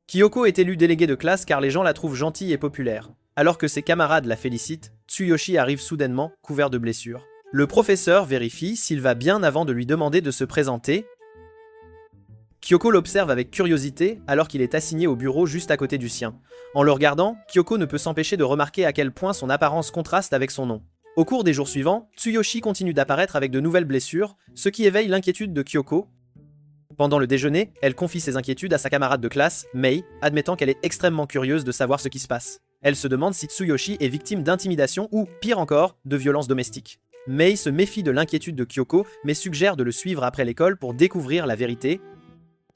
Kyoko est élue déléguée de classe car les gens la trouvent gentille et populaire. Alors que ses camarades la félicitent, Tsuyoshi arrive soudainement, couvert de blessures. Le professeur vérifie s'il va bien avant de lui demander de se présenter. Kyoko l'observe avec curiosité alors qu'il est assigné au bureau juste à côté du sien. En le regardant, Kyoko ne peut s'empêcher de remarquer à quel point son apparence contraste avec son nom. Au cours des jours suivants, Tsuyoshi continue d'apparaître avec de nouvelles blessures, ce qui éveille l'inquiétude de Kyoko. Pendant le déjeuner, elle confie ses inquiétudes à sa camarade de classe, Mei, admettant qu'elle est extrêmement curieuse de savoir ce qui se passe. Elle se demande si Tsuyoshi est victime d'intimidation ou, pire encore, de violences domestiques. Mei se méfie de l'inquiétude de Kyoko, mais suggère de le suivre après l'école pour découvrir la vérité.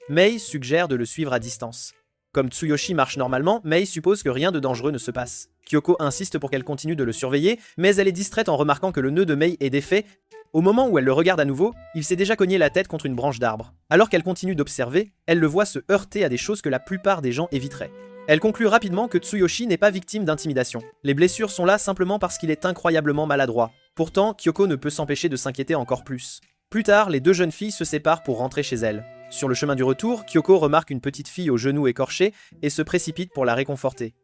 Mei suggère de le suivre à distance. Comme Tsuyoshi marche normalement, Mei suppose que rien de dangereux ne se passe. Kyoko insiste pour qu'elle continue de le surveiller, mais elle est distraite en remarquant que le nœud de Mei est défait. Au moment où elle le regarde à nouveau, il s'est déjà cogné la tête contre une branche d'arbre. Alors qu'elle continue d'observer, elle le voit se heurter à des choses que la plupart des gens éviteraient. Elle conclut rapidement que Tsuyoshi n'est pas victime d'intimidation. Les blessures sont là simplement parce qu'il est incroyablement maladroit. Pourtant, Kyoko ne peut s'empêcher de s'inquiéter encore plus. Plus tard, les deux jeunes filles se séparent pour rentrer chez elles. Sur le chemin du retour, Kyoko remarque une petite fille aux genoux écorchés et se précipite pour la réconforter.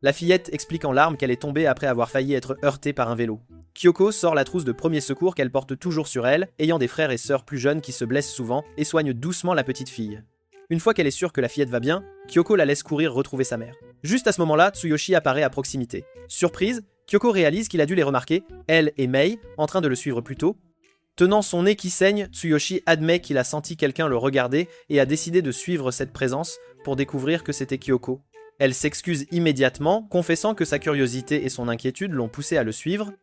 La fillette explique en larmes qu'elle est tombée après avoir failli être heurtée par un vélo. Kyoko sort la trousse de premier secours qu'elle porte toujours sur elle, ayant des frères et sœurs plus jeunes qui se blessent souvent, et soigne doucement la petite fille. Une fois qu'elle est sûre que la fillette va bien, Kyoko la laisse courir retrouver sa mère. Juste à ce moment-là, Tsuyoshi apparaît à proximité. Surprise, Kyoko réalise qu'il a dû les remarquer, elle et Mei, en train de le suivre plus tôt. Tenant son nez qui saigne, Tsuyoshi admet qu'il a senti quelqu'un le regarder et a décidé de suivre cette présence pour découvrir que c'était Kyoko. Elle s'excuse immédiatement, confessant que sa curiosité et son inquiétude l'ont poussée à le suivre.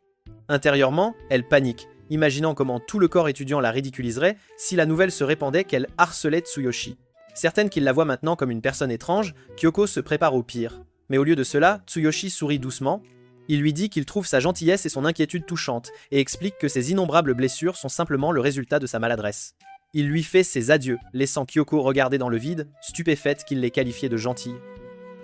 Intérieurement, elle panique, imaginant comment tout le corps étudiant la ridiculiserait si la nouvelle se répandait qu'elle harcelait Tsuyoshi. Certaine qu'il la voit maintenant comme une personne étrange, Kyoko se prépare au pire. Mais au lieu de cela, Tsuyoshi sourit doucement. Il lui dit qu'il trouve sa gentillesse et son inquiétude touchantes, et explique que ses innombrables blessures sont simplement le résultat de sa maladresse. Il lui fait ses adieux, laissant Kyoko regarder dans le vide, stupéfaite qu'il l'ait qualifiée de gentille.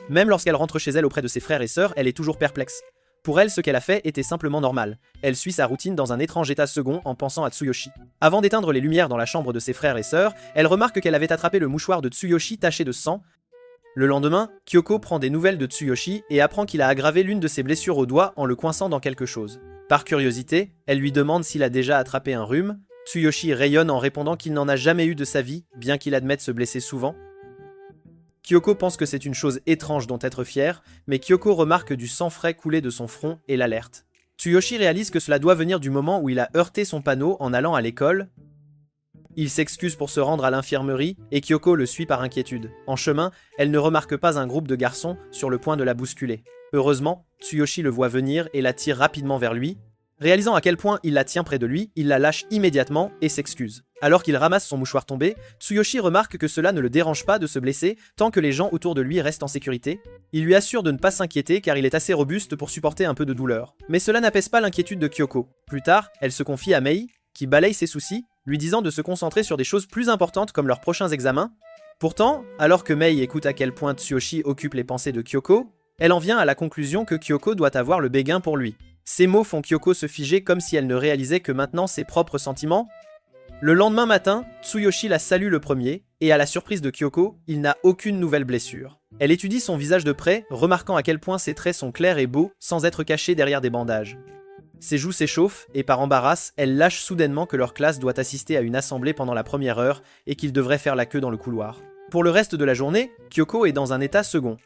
Même lorsqu'elle rentre chez elle auprès de ses frères et sœurs, elle est toujours perplexe. Pour elle, ce qu'elle a fait était simplement normal. Elle suit sa routine dans un étrange état second en pensant à Tsuyoshi. Avant d'éteindre les lumières dans la chambre de ses frères et sœurs, elle remarque qu'elle avait attrapé le mouchoir de Tsuyoshi taché de sang. Le lendemain, Kyoko prend des nouvelles de Tsuyoshi et apprend qu'il a aggravé l'une de ses blessures au doigt en le coinçant dans quelque chose. Par curiosité, elle lui demande s'il a déjà attrapé un rhume. Tsuyoshi rayonne en répondant qu'il n'en a jamais eu de sa vie, bien qu'il admette se blesser souvent. Kyoko pense que c'est une chose étrange dont être fière, mais Kyoko remarque du sang frais couler de son front et l'alerte. Tsuyoshi réalise que cela doit venir du moment où il a heurté son panneau en allant à l'école. Il s'excuse pour se rendre à l'infirmerie et Kyoko le suit par inquiétude. En chemin, elle ne remarque pas un groupe de garçons sur le point de la bousculer. Heureusement, Tsuyoshi le voit venir et la tire rapidement vers lui. Réalisant à quel point il la tient près de lui, il la lâche immédiatement et s'excuse. Alors qu'il ramasse son mouchoir tombé, Tsuyoshi remarque que cela ne le dérange pas de se blesser tant que les gens autour de lui restent en sécurité. Il lui assure de ne pas s'inquiéter car il est assez robuste pour supporter un peu de douleur. Mais cela n'apaise pas l'inquiétude de Kyoko. Plus tard, elle se confie à Mei, qui balaye ses soucis, lui disant de se concentrer sur des choses plus importantes comme leurs prochains examens. Pourtant, alors que Mei écoute à quel point Tsuyoshi occupe les pensées de Kyoko, elle en vient à la conclusion que Kyoko doit avoir le béguin pour lui. Ces mots font Kyoko se figer comme si elle ne réalisait que maintenant ses propres sentiments. Le lendemain matin, Tsuyoshi la salue le premier, et à la surprise de Kyoko, il n'a aucune nouvelle blessure. Elle étudie son visage de près, remarquant à quel point ses traits sont clairs et beaux, sans être cachés derrière des bandages. Ses joues s'échauffent, et par embarras, elle lâche soudainement que leur classe doit assister à une assemblée pendant la première heure, et qu'ils devraient faire la queue dans le couloir. Pour le reste de la journée, Kyoko est dans un état second.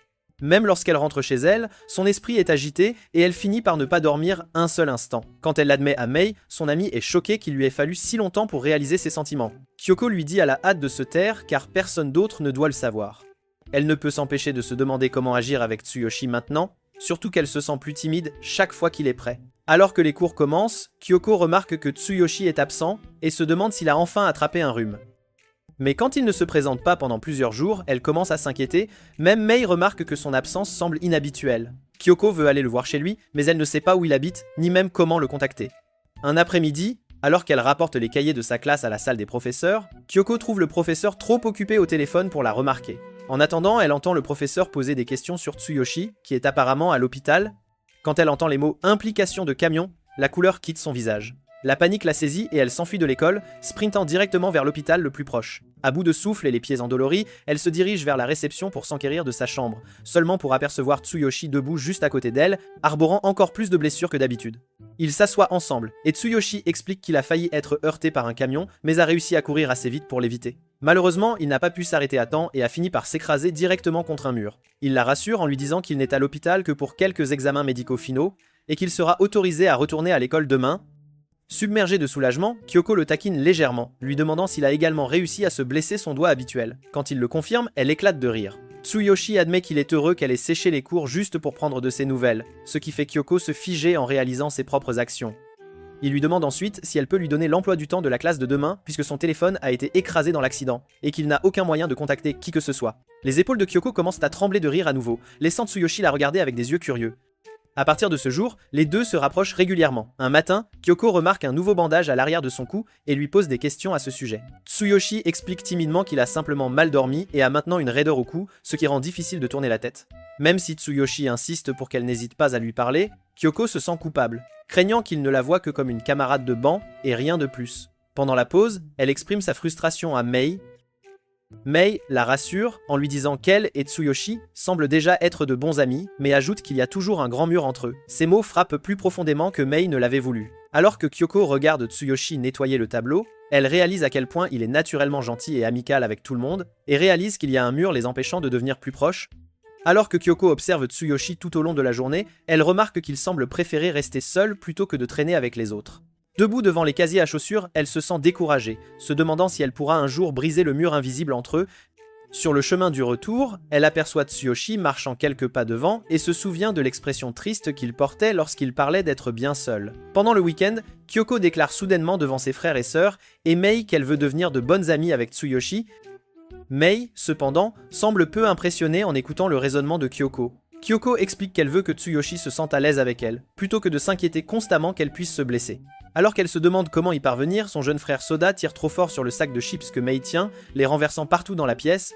Même lorsqu'elle rentre chez elle, son esprit est agité et elle finit par ne pas dormir un seul instant. Quand elle l'admet à Mei, son amie est choquée qu'il lui ait fallu si longtemps pour réaliser ses sentiments. Kyoko lui dit à la hâte de se taire car personne d'autre ne doit le savoir. Elle ne peut s'empêcher de se demander comment agir avec Tsuyoshi maintenant, surtout qu'elle se sent plus timide chaque fois qu'il est prêt. Alors que les cours commencent, Kyoko remarque que Tsuyoshi est absent et se demande s'il a enfin attrapé un rhume. Mais quand il ne se présente pas pendant plusieurs jours, elle commence à s'inquiéter, même Mei remarque que son absence semble inhabituelle. Kyoko veut aller le voir chez lui, mais elle ne sait pas où il habite, ni même comment le contacter. Un après-midi, alors qu'elle rapporte les cahiers de sa classe à la salle des professeurs, Kyoko trouve le professeur trop occupé au téléphone pour la remarquer. En attendant, elle entend le professeur poser des questions sur Tsuyoshi, qui est apparemment à l'hôpital. Quand elle entend les mots « implication de camion », la couleur quitte son visage. La panique la saisit et elle s'enfuit de l'école, sprintant directement vers l'hôpital le plus proche. À bout de souffle et les pieds endoloris, elle se dirige vers la réception pour s'enquérir de sa chambre, seulement pour apercevoir Tsuyoshi debout juste à côté d'elle, arborant encore plus de blessures que d'habitude. Ils s'assoient ensemble, et Tsuyoshi explique qu'il a failli être heurté par un camion, mais a réussi à courir assez vite pour l'éviter. Malheureusement, il n'a pas pu s'arrêter à temps et a fini par s'écraser directement contre un mur. Il la rassure en lui disant qu'il n'est à l'hôpital que pour quelques examens médicaux finaux, et qu'il sera autorisé à retourner à l'école demain. Submergé de soulagement, Kyoko le taquine légèrement, lui demandant s'il a également réussi à se blesser son doigt habituel. Quand il le confirme, elle éclate de rire. Tsuyoshi admet qu'il est heureux qu'elle ait séché les cours juste pour prendre de ses nouvelles, ce qui fait Kyoko se figer en réalisant ses propres actions. Il lui demande ensuite si elle peut lui donner l'emploi du temps de la classe de demain puisque son téléphone a été écrasé dans l'accident, et qu'il n'a aucun moyen de contacter qui que ce soit. Les épaules de Kyoko commencent à trembler de rire à nouveau, laissant Tsuyoshi la regarder avec des yeux curieux. À partir de ce jour, les deux se rapprochent régulièrement. Un matin, Kyoko remarque un nouveau bandage à l'arrière de son cou et lui pose des questions à ce sujet. Tsuyoshi explique timidement qu'il a simplement mal dormi et a maintenant une raideur au cou, ce qui rend difficile de tourner la tête. Même si Tsuyoshi insiste pour qu'elle n'hésite pas à lui parler, Kyoko se sent coupable, craignant qu'il ne la voie que comme une camarade de banc et rien de plus. Pendant la pause, elle exprime sa frustration à Mei. Mei la rassure en lui disant qu'elle et Tsuyoshi semblent déjà être de bons amis, mais ajoute qu'il y a toujours un grand mur entre eux. Ces mots frappent plus profondément que Mei ne l'avait voulu. Alors que Kyoko regarde Tsuyoshi nettoyer le tableau, elle réalise à quel point il est naturellement gentil et amical avec tout le monde, et réalise qu'il y a un mur les empêchant de devenir plus proches. Alors que Kyoko observe Tsuyoshi tout au long de la journée, elle remarque qu'il semble préférer rester seul plutôt que de traîner avec les autres. Debout devant les casiers à chaussures, elle se sent découragée, se demandant si elle pourra un jour briser le mur invisible entre eux. Sur le chemin du retour, elle aperçoit Tsuyoshi marchant quelques pas devant et se souvient de l'expression triste qu'il portait lorsqu'il parlait d'être bien seul. Pendant le week-end, Kyoko déclare soudainement devant ses frères et sœurs et Mei qu'elle veut devenir de bonnes amies avec Tsuyoshi. Mei, cependant, semble peu impressionnée en écoutant le raisonnement de Kyoko. Kyoko explique qu'elle veut que Tsuyoshi se sente à l'aise avec elle, plutôt que de s'inquiéter constamment qu'elle puisse se blesser. Alors qu'elle se demande comment y parvenir, son jeune frère Soda tire trop fort sur le sac de chips que Mei tient, les renversant partout dans la pièce.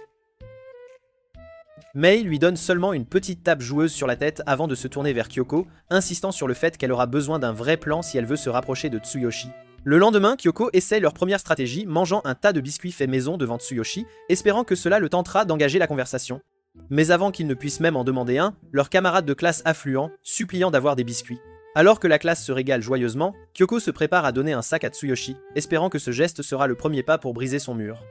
Mei lui donne seulement une petite tape joueuse sur la tête avant de se tourner vers Kyoko, insistant sur le fait qu'elle aura besoin d'un vrai plan si elle veut se rapprocher de Tsuyoshi. Le lendemain, Kyoko essaie leur première stratégie, mangeant un tas de biscuits faits maison devant Tsuyoshi, espérant que cela le tentera d'engager la conversation. Mais avant qu'ils ne puissent même en demander un, leur camarade de classe affluent, suppliant d'avoir des biscuits. Alors que la classe se régale joyeusement, Kyoko se prépare à donner un sac à Tsuyoshi, espérant que ce geste sera le premier pas pour briser son mur.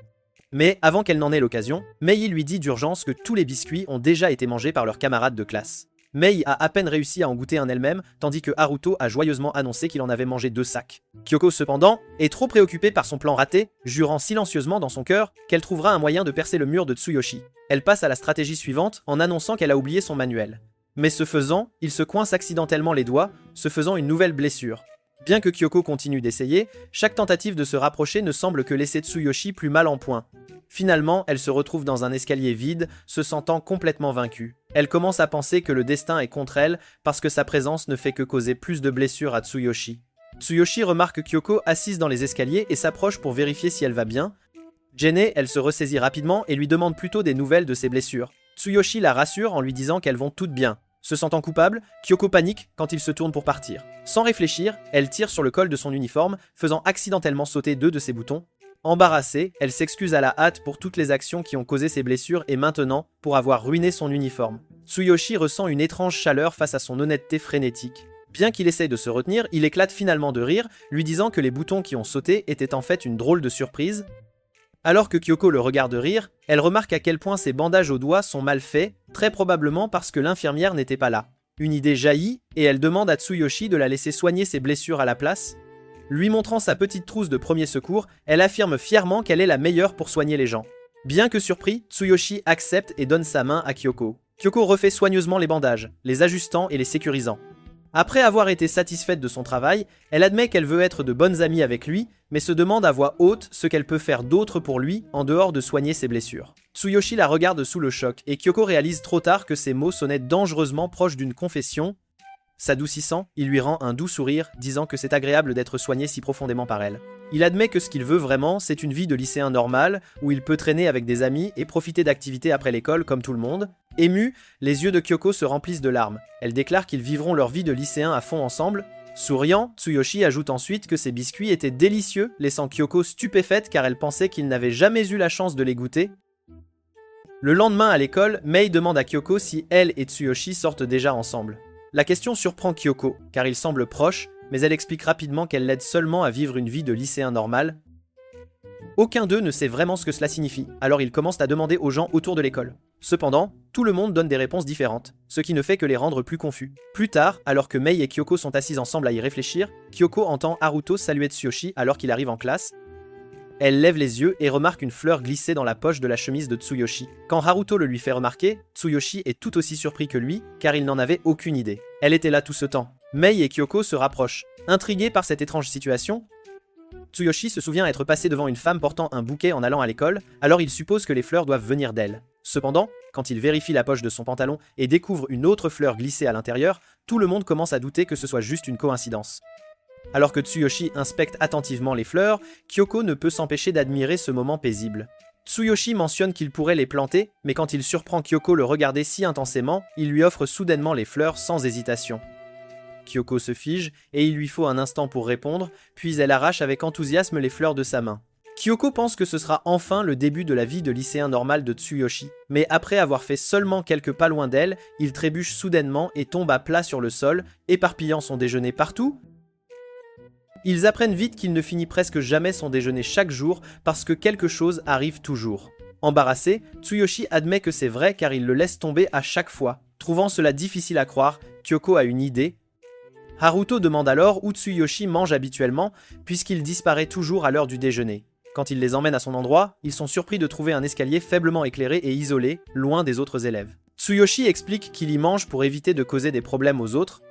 Mais avant qu'elle n'en ait l'occasion, Mei lui dit d'urgence que tous les biscuits ont déjà été mangés par leurs camarades de classe. Mei a à peine réussi à en goûter un elle-même, tandis que Haruto a joyeusement annoncé qu'il en avait mangé 2 sacs. Kyoko cependant est trop préoccupée par son plan raté, jurant silencieusement dans son cœur qu'elle trouvera un moyen de percer le mur de Tsuyoshi. Elle passe à la stratégie suivante en annonçant qu'elle a oublié son manuel. Mais ce faisant, il se coince accidentellement les doigts, se faisant une nouvelle blessure. Bien que Kyoko continue d'essayer, chaque tentative de se rapprocher ne semble que laisser Tsuyoshi plus mal en point. Finalement, elle se retrouve dans un escalier vide, se sentant complètement vaincue. Elle commence à penser que le destin est contre elle parce que sa présence ne fait que causer plus de blessures à Tsuyoshi. Tsuyoshi remarque Kyoko assise dans les escaliers et s'approche pour vérifier si elle va bien. Gênée, elle se ressaisit rapidement et lui demande plutôt des nouvelles de ses blessures. Tsuyoshi la rassure en lui disant qu'elles vont toutes bien. Se sentant coupable, Kyoko panique quand il se tourne pour partir. Sans réfléchir, elle tire sur le col de son uniforme, faisant accidentellement sauter 2 de ses boutons. Embarrassée, elle s'excuse à la hâte pour toutes les actions qui ont causé ses blessures et maintenant pour avoir ruiné son uniforme. Tsuyoshi ressent une étrange chaleur face à son honnêteté frénétique. Bien qu'il essaye de se retenir, il éclate finalement de rire, lui disant que les boutons qui ont sauté étaient en fait une drôle de surprise. Alors que Kyoko le regarde rire, elle remarque à quel point ses bandages aux doigts sont mal faits, très probablement parce que l'infirmière n'était pas là. Une idée jaillit, et elle demande à Tsuyoshi de la laisser soigner ses blessures à la place. Lui montrant sa petite trousse de premier secours, elle affirme fièrement qu'elle est la meilleure pour soigner les gens. Bien que surpris, Tsuyoshi accepte et donne sa main à Kyoko. Kyoko refait soigneusement les bandages, les ajustant et les sécurisant. Après avoir été satisfaite de son travail, elle admet qu'elle veut être de bonnes amies avec lui, mais se demande à voix haute ce qu'elle peut faire d'autre pour lui en dehors de soigner ses blessures. Tsuyoshi la regarde sous le choc et Kyoko réalise trop tard que ces mots sonnaient dangereusement proches d'une confession. S'adoucissant, il lui rend un doux sourire, disant que c'est agréable d'être soigné si profondément par elle. Il admet que ce qu'il veut vraiment, c'est une vie de lycéen normal, où il peut traîner avec des amis et profiter d'activités après l'école comme tout le monde. Émue, les yeux de Kyoko se remplissent de larmes. Elle déclare qu'ils vivront leur vie de lycéen à fond ensemble. Souriant, Tsuyoshi ajoute ensuite que ces biscuits étaient délicieux, laissant Kyoko stupéfaite car elle pensait qu'il n'avait jamais eu la chance de les goûter. Le lendemain à l'école, Mei demande à Kyoko si elle et Tsuyoshi sortent déjà ensemble. La question surprend Kyoko, car ils semblent proches, mais elle explique rapidement qu'elle l'aide seulement à vivre une vie de lycéen normal. Aucun d'eux ne sait vraiment ce que cela signifie, alors ils commencent à demander aux gens autour de l'école. Cependant, tout le monde donne des réponses différentes, ce qui ne fait que les rendre plus confus. Plus tard, alors que Mei et Kyoko sont assises ensemble à y réfléchir, Kyoko entend Haruto saluer Tsuyoshi alors qu'il arrive en classe. Elle lève les yeux et remarque une fleur glissée dans la poche de la chemise de Tsuyoshi. Quand Haruto le lui fait remarquer, Tsuyoshi est tout aussi surpris que lui, car il n'en avait aucune idée. Elle était là tout ce temps. Mei et Kyoko se rapprochent. Intrigués par cette étrange situation, Tsuyoshi se souvient être passé devant une femme portant un bouquet en allant à l'école, alors il suppose que les fleurs doivent venir d'elle. Cependant, quand il vérifie la poche de son pantalon et découvre une autre fleur glissée à l'intérieur, tout le monde commence à douter que ce soit juste une coïncidence. Alors que Tsuyoshi inspecte attentivement les fleurs, Kyoko ne peut s'empêcher d'admirer ce moment paisible. Tsuyoshi mentionne qu'il pourrait les planter, mais quand il surprend Kyoko le regarder si intensément, il lui offre soudainement les fleurs sans hésitation. Kyoko se fige, et il lui faut un instant pour répondre, puis elle arrache avec enthousiasme les fleurs de sa main. Kyoko pense que ce sera enfin le début de la vie de lycéen normal de Tsuyoshi, mais après avoir fait seulement quelques pas loin d'elle, il trébuche soudainement et tombe à plat sur le sol, éparpillant son déjeuner partout. Ils apprennent vite qu'il ne finit presque jamais son déjeuner chaque jour parce que quelque chose arrive toujours. Embarrassé, Tsuyoshi admet que c'est vrai car il le laisse tomber à chaque fois. Trouvant cela difficile à croire, Kyoko a une idée. Haruto demande alors où Tsuyoshi mange habituellement, puisqu'il disparaît toujours à l'heure du déjeuner. Quand il les emmène à son endroit, ils sont surpris de trouver un escalier faiblement éclairé et isolé, loin des autres élèves. Tsuyoshi explique qu'il y mange pour éviter de causer des problèmes aux autres.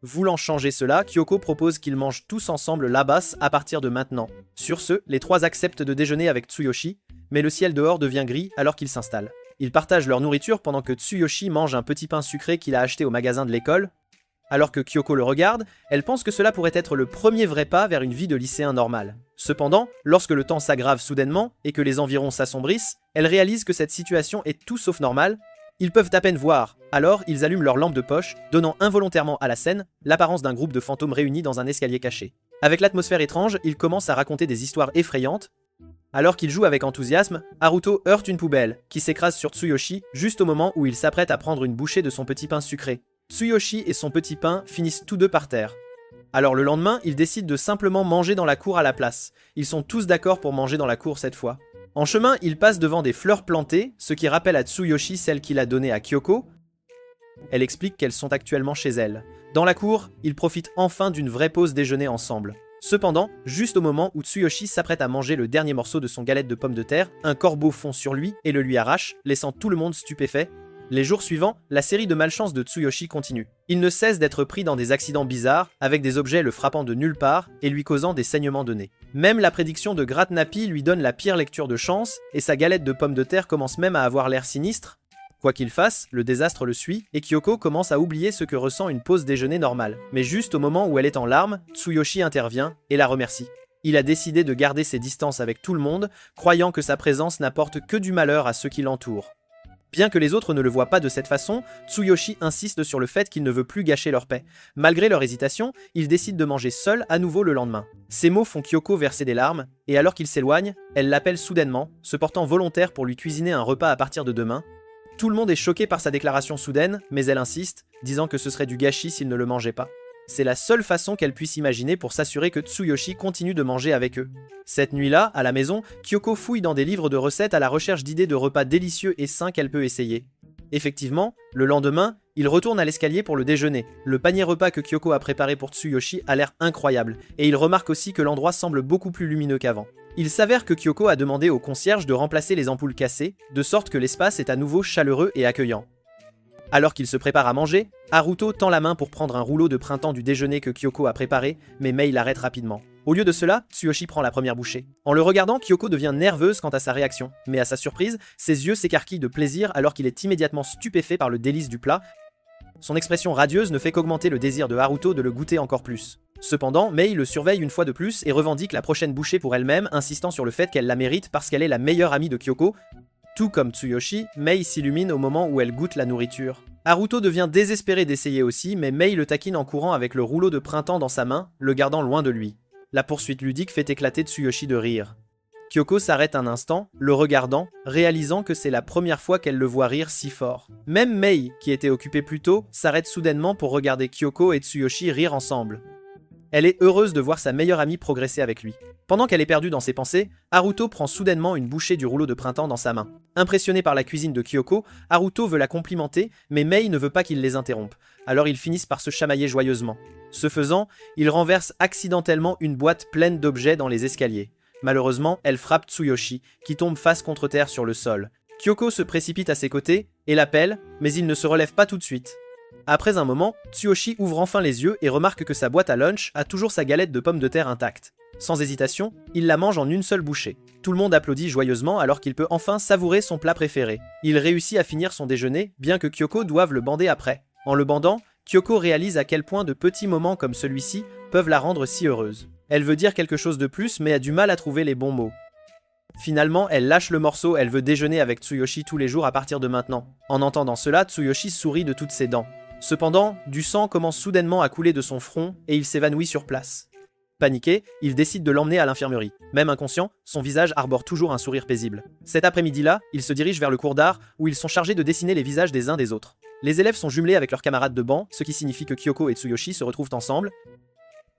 Voulant changer cela, Kyoko propose qu'ils mangent tous ensemble là-bas à partir de maintenant. Sur ce, les trois acceptent de déjeuner avec Tsuyoshi, mais le ciel dehors devient gris alors qu'ils s'installent. Ils partagent leur nourriture pendant que Tsuyoshi mange un petit pain sucré qu'il a acheté au magasin de l'école. Alors que Kyoko le regarde, elle pense que cela pourrait être le premier vrai pas vers une vie de lycéen normal. Cependant, lorsque le temps s'aggrave soudainement et que les environs s'assombrissent, elle réalise que cette situation est tout sauf normale. Ils peuvent à peine voir, alors ils allument leur lampe de poche, donnant involontairement à la scène l'apparence d'un groupe de fantômes réunis dans un escalier caché. Avec l'atmosphère étrange, ils commencent à raconter des histoires effrayantes. Alors qu'ils jouent avec enthousiasme, Haruto heurte une poubelle, qui s'écrase sur Tsuyoshi juste au moment où il s'apprête à prendre une bouchée de son petit pain sucré. Tsuyoshi et son petit pain finissent tous deux par terre. Alors le lendemain, ils décident de simplement manger dans la cour à la place. Ils sont tous d'accord pour manger dans la cour cette fois. En chemin, ils passent devant des fleurs plantées, ce qui rappelle à Tsuyoshi celle qu'il a donnée à Kyoko. Elle explique qu'elles sont actuellement chez elle. Dans la cour, ils profitent enfin d'une vraie pause déjeuner ensemble. Cependant, juste au moment où Tsuyoshi s'apprête à manger le dernier morceau de son galette de pommes de terre, un corbeau fond sur lui et le lui arrache, laissant tout le monde stupéfait. Les jours suivants, la série de malchance de Tsuyoshi continue. Il ne cesse d'être pris dans des accidents bizarres, avec des objets le frappant de nulle part et lui causant des saignements de nez. Même la prédiction de Gratnapi lui donne la pire lecture de chance, et sa galette de pommes de terre commence même à avoir l'air sinistre. Quoi qu'il fasse, le désastre le suit, et Kyoko commence à oublier ce que ressent une pause déjeuner normale. Mais juste au moment où elle est en larmes, Tsuyoshi intervient et la remercie. Il a décidé de garder ses distances avec tout le monde, croyant que sa présence n'apporte que du malheur à ceux qui l'entourent. Bien que les autres ne le voient pas de cette façon, Tsuyoshi insiste sur le fait qu'il ne veut plus gâcher leur paix. Malgré leur hésitation, il décide de manger seul à nouveau le lendemain. Ces mots font Kyoko verser des larmes, et alors qu'il s'éloigne, elle l'appelle soudainement, se portant volontaire pour lui cuisiner un repas à partir de demain. Tout le monde est choqué par sa déclaration soudaine, mais elle insiste, disant que ce serait du gâchis s'il ne le mangeait pas. C'est la seule façon qu'elle puisse imaginer pour s'assurer que Tsuyoshi continue de manger avec eux. Cette nuit-là, à la maison, Kyoko fouille dans des livres de recettes à la recherche d'idées de repas délicieux et sains qu'elle peut essayer. Effectivement, le lendemain, il retourne à l'escalier pour le déjeuner. Le panier repas que Kyoko a préparé pour Tsuyoshi a l'air incroyable, et il remarque aussi que l'endroit semble beaucoup plus lumineux qu'avant. Il s'avère que Kyoko a demandé au concierge de remplacer les ampoules cassées, de sorte que l'espace est à nouveau chaleureux et accueillant. Alors qu'il se prépare à manger, Haruto tend la main pour prendre un rouleau de printemps du déjeuner que Kyoko a préparé, mais Mei l'arrête rapidement. Au lieu de cela, Tsuyoshi prend la première bouchée. En le regardant, Kyoko devient nerveuse quant à sa réaction, mais à sa surprise, ses yeux s'écarquillent de plaisir alors qu'il est immédiatement stupéfait par le délice du plat. Son expression radieuse ne fait qu'augmenter le désir de Haruto de le goûter encore plus. Cependant, Mei le surveille une fois de plus et revendique la prochaine bouchée pour elle-même, insistant sur le fait qu'elle la mérite parce qu'elle est la meilleure amie de Kyoko. Tout comme Tsuyoshi, Mei s'illumine au moment où elle goûte la nourriture. Haruto devient désespéré d'essayer aussi, mais Mei le taquine en courant avec le rouleau de printemps dans sa main, le gardant loin de lui. La poursuite ludique fait éclater Tsuyoshi de rire. Kyoko s'arrête un instant, le regardant, réalisant que c'est la première fois qu'elle le voit rire si fort. Même Mei, qui était occupée plus tôt, s'arrête soudainement pour regarder Kyoko et Tsuyoshi rire ensemble. Elle est heureuse de voir sa meilleure amie progresser avec lui. Pendant qu'elle est perdue dans ses pensées, Haruto prend soudainement une bouchée du rouleau de printemps dans sa main. Impressionné par la cuisine de Kyoko, Haruto veut la complimenter, mais Mei ne veut pas qu'il les interrompe. Alors ils finissent par se chamailler joyeusement. Ce faisant, il renverse accidentellement une boîte pleine d'objets dans les escaliers. Malheureusement, elle frappe Tsuyoshi, qui tombe face contre terre sur le sol. Kyoko se précipite à ses côtés et l'appelle, mais il ne se relève pas tout de suite. Après un moment, Tsuyoshi ouvre enfin les yeux et remarque que sa boîte à lunch a toujours sa galette de pommes de terre intacte. Sans hésitation, il la mange en une seule bouchée. Tout le monde applaudit joyeusement alors qu'il peut enfin savourer son plat préféré. Il réussit à finir son déjeuner, bien que Kyoko doive le bander après. En le bandant, Kyoko réalise à quel point de petits moments comme celui-ci peuvent la rendre si heureuse. Elle veut dire quelque chose de plus mais a du mal à trouver les bons mots. Finalement, elle lâche le morceau, elle veut déjeuner avec Tsuyoshi tous les jours à partir de maintenant. En entendant cela, Tsuyoshi sourit de toutes ses dents. Cependant, du sang commence soudainement à couler de son front et il s'évanouit sur place. Paniqué, il décide de l'emmener à l'infirmerie. Même inconscient, son visage arbore toujours un sourire paisible. Cet après-midi-là, il se dirige vers le cours d'art où ils sont chargés de dessiner les visages des uns des autres. Les élèves sont jumelés avec leurs camarades de banc, ce qui signifie que Kyoko et Tsuyoshi se retrouvent ensemble.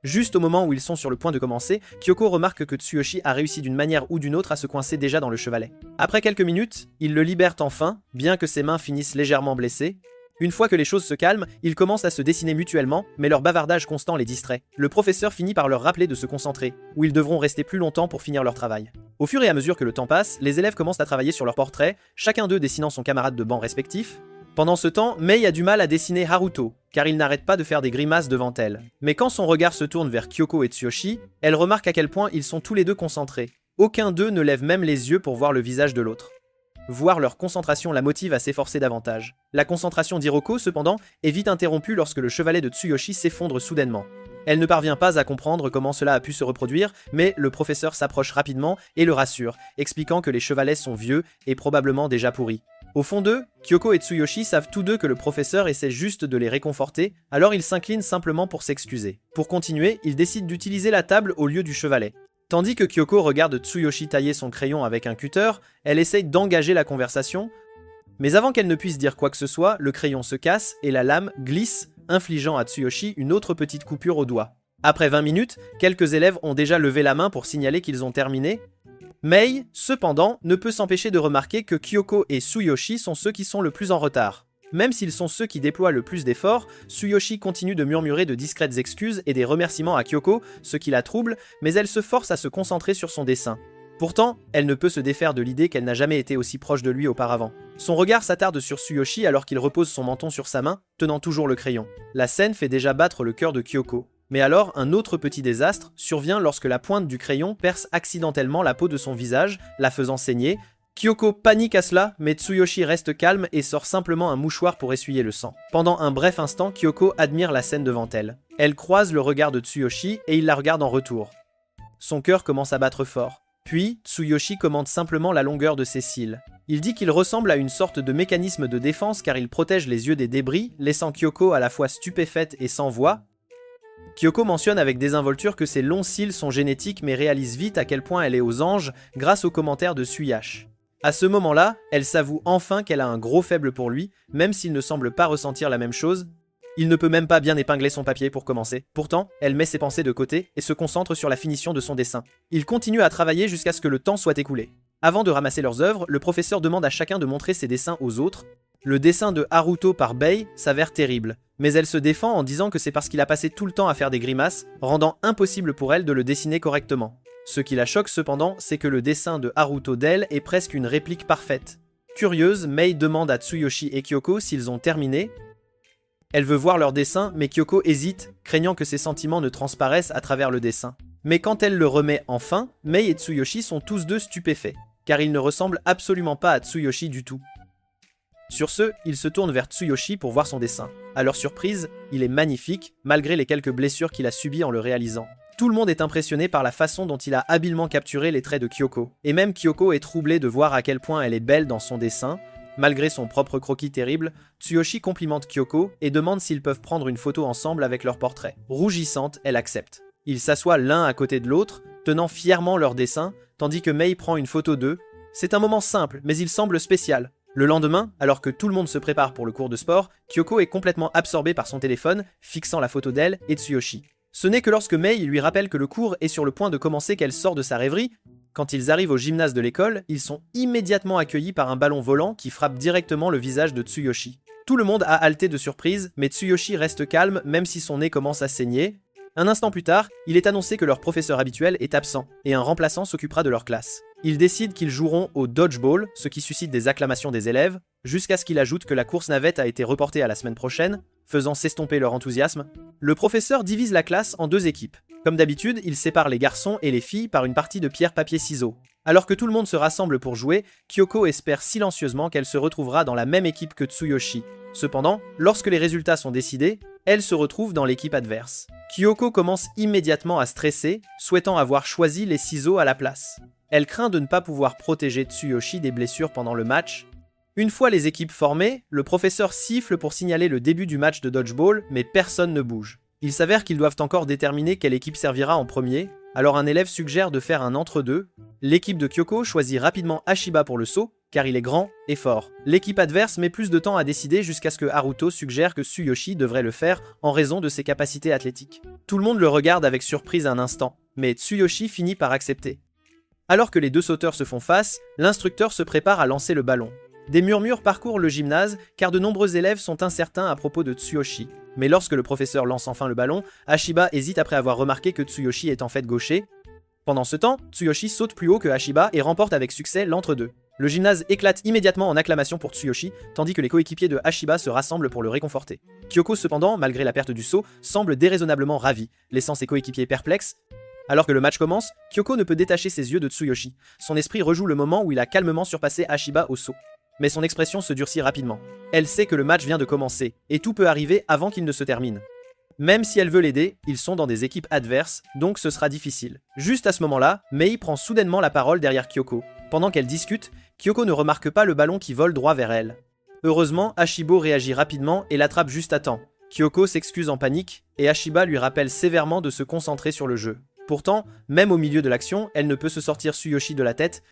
Juste au moment où ils sont sur le point de commencer, Kyoko remarque que Tsuyoshi a réussi d'une manière ou d'une autre à se coincer déjà dans le chevalet. Après quelques minutes, il le libère enfin, bien que ses mains finissent légèrement blessées. Une fois que les choses se calment, ils commencent à se dessiner mutuellement, mais leur bavardage constant les distrait. Le professeur finit par leur rappeler de se concentrer, où ils devront rester plus longtemps pour finir leur travail. Au fur et à mesure que le temps passe, les élèves commencent à travailler sur leurs portraits, chacun d'eux dessinant son camarade de banc respectif. Pendant ce temps, Mei a du mal à dessiner Haruto, car il n'arrête pas de faire des grimaces devant elle. Mais quand son regard se tourne vers Kyoko et Tsuyoshi, elle remarque à quel point ils sont tous les deux concentrés. Aucun d'eux ne lève même les yeux pour voir le visage de l'autre. Voir leur concentration la motive à s'efforcer davantage. La concentration d'Hiroko, cependant, est vite interrompue lorsque le chevalet de Tsuyoshi s'effondre soudainement. Elle ne parvient pas à comprendre comment cela a pu se reproduire, mais le professeur s'approche rapidement et le rassure, expliquant que les chevalets sont vieux et probablement déjà pourris. Au fond d'eux, Kyoko et Tsuyoshi savent tous deux que le professeur essaie juste de les réconforter, alors ils s'inclinent simplement pour s'excuser. Pour continuer, ils décident d'utiliser la table au lieu du chevalet. Tandis que Kyoko regarde Tsuyoshi tailler son crayon avec un cutter, elle essaye d'engager la conversation, mais avant qu'elle ne puisse dire quoi que ce soit, le crayon se casse et la lame glisse, infligeant à Tsuyoshi une autre petite coupure au doigt. Après 20 minutes, quelques élèves ont déjà levé la main pour signaler qu'ils ont terminé. Mei, cependant, ne peut s'empêcher de remarquer que Kyoko et Tsuyoshi sont ceux qui sont le plus en retard. Même s'ils sont ceux qui déploient le plus d'efforts, Tsuyoshi continue de murmurer de discrètes excuses et des remerciements à Kyoko, ce qui la trouble, mais elle se force à se concentrer sur son dessin. Pourtant, elle ne peut se défaire de l'idée qu'elle n'a jamais été aussi proche de lui auparavant. Son regard s'attarde sur Tsuyoshi alors qu'il repose son menton sur sa main, tenant toujours le crayon. La scène fait déjà battre le cœur de Kyoko. Mais alors, un autre petit désastre survient lorsque la pointe du crayon perce accidentellement la peau de son visage, la faisant saigner. Kyoko panique à cela, mais Tsuyoshi reste calme et sort simplement un mouchoir pour essuyer le sang. Pendant un bref instant, Kyoko admire la scène devant elle. Elle croise le regard de Tsuyoshi et il la regarde en retour. Son cœur commence à battre fort. Puis, Tsuyoshi commente simplement la longueur de ses cils. Il dit qu'il ressemble à une sorte de mécanisme de défense car il protège les yeux des débris, laissant Kyoko à la fois stupéfaite et sans voix. Kyoko mentionne avec désinvolture que ses longs cils sont génétiques mais réalise vite à quel point elle est aux anges grâce aux commentaires de Tsuyashi. À ce moment-là, elle s'avoue enfin qu'elle a un gros faible pour lui, même s'il ne semble pas ressentir la même chose. Il ne peut même pas bien épingler son papier pour commencer. Pourtant, elle met ses pensées de côté et se concentre sur la finition de son dessin. Il continue à travailler jusqu'à ce que le temps soit écoulé. Avant de ramasser leurs œuvres, le professeur demande à chacun de montrer ses dessins aux autres. Le dessin de Haruto par Mei s'avère terrible, mais elle se défend en disant que c'est parce qu'il a passé tout le temps à faire des grimaces, rendant impossible pour elle de le dessiner correctement. Ce qui la choque cependant, c'est que le dessin de Haruto d'elle est presque une réplique parfaite. Curieuse, Mei demande à Tsuyoshi et Kyoko s'ils ont terminé. Elle veut voir leur dessin, mais Kyoko hésite, craignant que ses sentiments ne transparaissent à travers le dessin. Mais quand elle le remet enfin, Mei et Tsuyoshi sont tous deux stupéfaits, car ils ne ressemblent absolument pas à Tsuyoshi du tout. Sur ce, ils se tournent vers Tsuyoshi pour voir son dessin. À leur surprise, il est magnifique, malgré les quelques blessures qu'il a subies en le réalisant. Tout le monde est impressionné par la façon dont il a habilement capturé les traits de Kyoko. Et même Kyoko est troublée de voir à quel point elle est belle dans son dessin. Malgré son propre croquis terrible, Tsuyoshi complimente Kyoko et demande s'ils peuvent prendre une photo ensemble avec leur portrait. Rougissante, elle accepte. Ils s'assoient l'un à côté de l'autre, tenant fièrement leur dessin, tandis que Mei prend une photo d'eux. C'est un moment simple, mais il semble spécial. Le lendemain, alors que tout le monde se prépare pour le cours de sport, Kyoko est complètement absorbée par son téléphone, fixant la photo d'elle et Tsuyoshi. Ce n'est que lorsque Mei lui rappelle que le cours est sur le point de commencer qu'elle sort de sa rêverie. Quand ils arrivent au gymnase de l'école, ils sont immédiatement accueillis par un ballon volant qui frappe directement le visage de Tsuyoshi. Tout le monde a halté de surprise, mais Tsuyoshi reste calme même si son nez commence à saigner. Un instant plus tard, il est annoncé que leur professeur habituel est absent, et un remplaçant s'occupera de leur classe. Ils décident qu'ils joueront au dodgeball, ce qui suscite des acclamations des élèves, jusqu'à ce qu'il ajoute que la course navette a été reportée à la semaine prochaine, faisant s'estomper leur enthousiasme. Le professeur divise la classe en 2 équipes. Comme d'habitude, il sépare les garçons et les filles par une partie de pierre-papier-ciseaux. Alors que tout le monde se rassemble pour jouer, Kyoko espère silencieusement qu'elle se retrouvera dans la même équipe que Tsuyoshi. Cependant, lorsque les résultats sont décidés, elle se retrouve dans l'équipe adverse. Kyoko commence immédiatement à stresser, souhaitant avoir choisi les ciseaux à la place. Elle craint de ne pas pouvoir protéger Tsuyoshi des blessures pendant le match. Une fois les équipes formées, le professeur siffle pour signaler le début du match de dodgeball, mais personne ne bouge. Il s'avère qu'ils doivent encore déterminer quelle équipe servira en premier, alors un élève suggère de faire un entre-deux. L'équipe de Kyoko choisit rapidement Ashiba pour le saut, car il est grand et fort. L'équipe adverse met plus de temps à décider jusqu'à ce que Haruto suggère que Tsuyoshi devrait le faire en raison de ses capacités athlétiques. Tout le monde le regarde avec surprise un instant, mais Tsuyoshi finit par accepter. Alors que les 2 sauteurs se font face, l'instructeur se prépare à lancer le ballon. Des murmures parcourent le gymnase, car de nombreux élèves sont incertains à propos de Tsuyoshi. Mais lorsque le professeur lance enfin le ballon, Ashiba hésite après avoir remarqué que Tsuyoshi est en fait gaucher. Pendant ce temps, Tsuyoshi saute plus haut que Ashiba et remporte avec succès l'entre-deux. Le gymnase éclate immédiatement en acclamation pour Tsuyoshi, tandis que les coéquipiers de Ashiba se rassemblent pour le réconforter. Kyoko cependant, malgré la perte du saut, semble déraisonnablement ravie, laissant ses coéquipiers perplexes. Alors que le match commence, Kyoko ne peut détacher ses yeux de Tsuyoshi. Son esprit rejoue le moment où il a calmement surpassé Ashiba au saut. Mais son expression se durcit rapidement. Elle sait que le match vient de commencer, et tout peut arriver avant qu'il ne se termine. Même si elle veut l'aider, ils sont dans des équipes adverses, donc ce sera difficile. Juste à ce moment-là, Mei prend soudainement la parole derrière Kyoko. Pendant qu'elle discute, Kyoko ne remarque pas le ballon qui vole droit vers elle. Heureusement, Ashibo réagit rapidement et l'attrape juste à temps. Kyoko s'excuse en panique, et Ashiba lui rappelle sévèrement de se concentrer sur le jeu. Pourtant, même au milieu de l'action, elle ne peut se sortir Tsuyoshi de la tête.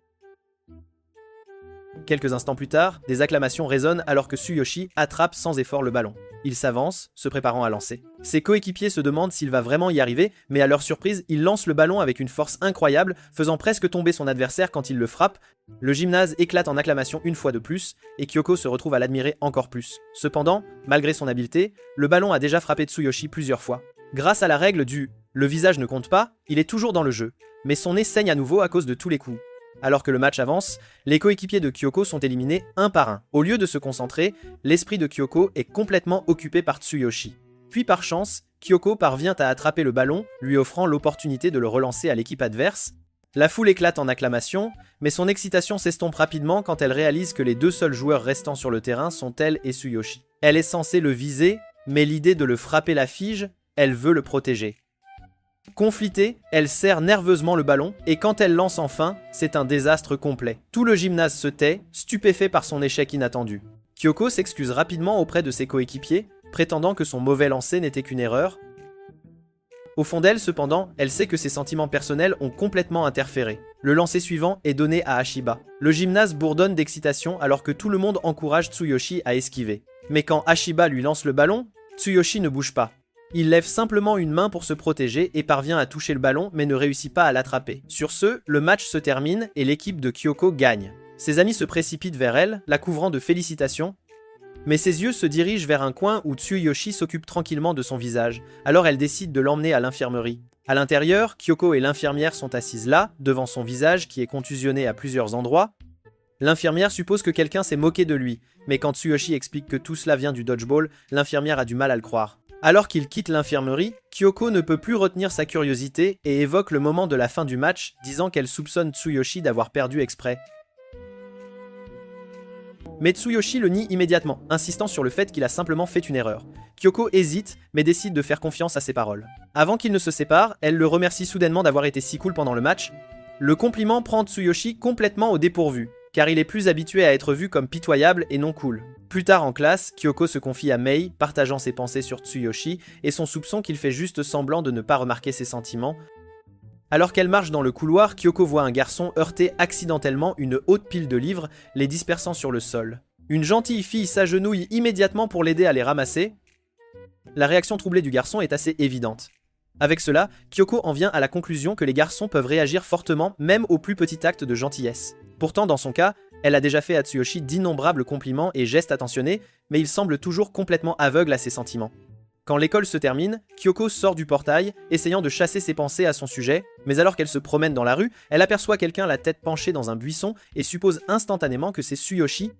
Quelques instants plus tard, des acclamations résonnent alors que Tsuyoshi attrape sans effort le ballon. Il s'avance, se préparant à lancer. Ses coéquipiers se demandent s'il va vraiment y arriver, mais à leur surprise, il lance le ballon avec une force incroyable, faisant presque tomber son adversaire quand il le frappe. Le gymnase éclate en acclamation une fois de plus, et Kyoko se retrouve à l'admirer encore plus. Cependant, malgré son habileté, le ballon a déjà frappé Tsuyoshi plusieurs fois. Grâce à la règle du « le visage ne compte pas », il est toujours dans le jeu, mais son nez saigne à nouveau à cause de tous les coups. Alors que le match avance, les coéquipiers de Kyoko sont éliminés un par un. Au lieu de se concentrer, l'esprit de Kyoko est complètement occupé par Tsuyoshi. Puis par chance, Kyoko parvient à attraper le ballon, lui offrant l'opportunité de le relancer à l'équipe adverse. La foule éclate en acclamation, mais son excitation s'estompe rapidement quand elle réalise que les 2 seuls joueurs restants sur le terrain sont elle et Tsuyoshi. Elle est censée le viser, mais l'idée de le frapper la fige, elle veut le protéger. Conflitée, elle serre nerveusement le ballon, et quand elle lance enfin, c'est un désastre complet. Tout le gymnase se tait, stupéfait par son échec inattendu. Kyoko s'excuse rapidement auprès de ses coéquipiers, prétendant que son mauvais lancer n'était qu'une erreur. Au fond d'elle, cependant, elle sait que ses sentiments personnels ont complètement interféré. Le lancer suivant est donné à Ashiba. Le gymnase bourdonne d'excitation alors que tout le monde encourage Tsuyoshi à esquiver. Mais quand Ashiba lui lance le ballon, Tsuyoshi ne bouge pas. Il lève simplement une main pour se protéger et parvient à toucher le ballon mais ne réussit pas à l'attraper. Sur ce, le match se termine et l'équipe de Kyoko gagne. Ses amis se précipitent vers elle, la couvrant de félicitations. Mais ses yeux se dirigent vers un coin où Tsuyoshi s'occupe tranquillement de son visage, alors elle décide de l'emmener à l'infirmerie. À l'intérieur, Kyoko et l'infirmière sont assises là, devant son visage qui est contusionné à plusieurs endroits. L'infirmière suppose que quelqu'un s'est moqué de lui, mais quand Tsuyoshi explique que tout cela vient du dodgeball, l'infirmière a du mal à le croire. Alors qu'il quitte l'infirmerie, Kyoko ne peut plus retenir sa curiosité et évoque le moment de la fin du match, disant qu'elle soupçonne Tsuyoshi d'avoir perdu exprès. Mais Tsuyoshi le nie immédiatement, insistant sur le fait qu'il a simplement fait une erreur. Kyoko hésite, mais décide de faire confiance à ses paroles. Avant qu'ils ne se séparent, elle le remercie soudainement d'avoir été si cool pendant le match. Le compliment prend Tsuyoshi complètement au dépourvu. car il est plus habitué à être vu comme pitoyable et non cool. Plus tard en classe, Kyoko se confie à Mei, partageant ses pensées sur Tsuyoshi et son soupçon qu'il fait juste semblant de ne pas remarquer ses sentiments. Alors qu'elle marche dans le couloir, Kyoko voit un garçon heurter accidentellement une haute pile de livres, les dispersant sur le sol. Une gentille fille s'agenouille immédiatement pour l'aider à les ramasser. La réaction troublée du garçon est assez évidente. Avec cela, Kyoko en vient à la conclusion que les garçons peuvent réagir fortement même au plus petit acte de gentillesse. Pourtant, dans son cas, elle a déjà fait à Tsuyoshi d'innombrables compliments et gestes attentionnés, mais il semble toujours complètement aveugle à ses sentiments. Quand l'école se termine, Kyoko sort du portail, essayant de chasser ses pensées à son sujet, mais alors qu'elle se promène dans la rue, elle aperçoit quelqu'un la tête penchée dans un buisson et suppose instantanément que c'est Tsuyoshi.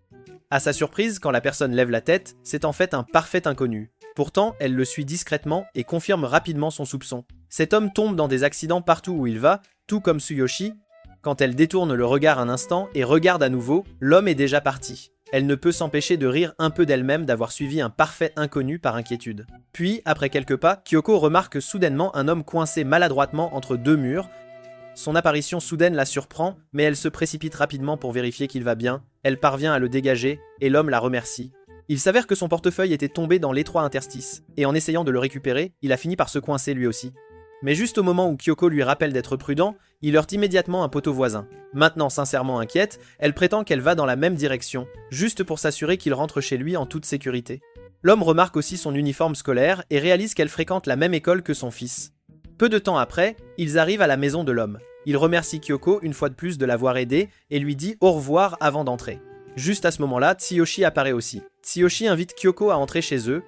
À sa surprise, quand la personne lève la tête, c'est en fait un parfait inconnu. Pourtant, elle le suit discrètement et confirme rapidement son soupçon. Cet homme tombe dans des accidents partout où il va, tout comme Tsuyoshi. Quand elle détourne le regard un instant et regarde à nouveau, l'homme est déjà parti. Elle ne peut s'empêcher de rire un peu d'elle-même d'avoir suivi un parfait inconnu par inquiétude. Puis, après quelques pas, Kyoko remarque soudainement un homme coincé maladroitement entre deux murs. Son apparition soudaine la surprend, mais elle se précipite rapidement pour vérifier qu'il va bien. Elle parvient à le dégager, et l'homme la remercie. Il s'avère que son portefeuille était tombé dans l'étroit interstice, et en essayant de le récupérer, il a fini par se coincer lui aussi. Mais juste au moment où Kyoko lui rappelle d'être prudent, il heurte immédiatement un poteau voisin. Maintenant sincèrement inquiète, elle prétend qu'elle va dans la même direction, juste pour s'assurer qu'il rentre chez lui en toute sécurité. L'homme remarque aussi son uniforme scolaire et réalise qu'elle fréquente la même école que son fils. Peu de temps après, ils arrivent à la maison de l'homme. Il remercie Kyoko une fois de plus de l'avoir aidé et lui dit au revoir avant d'entrer. Juste à ce moment-là, Tsuyoshi apparaît aussi. Tsuyoshi invite Kyoko à entrer chez eux,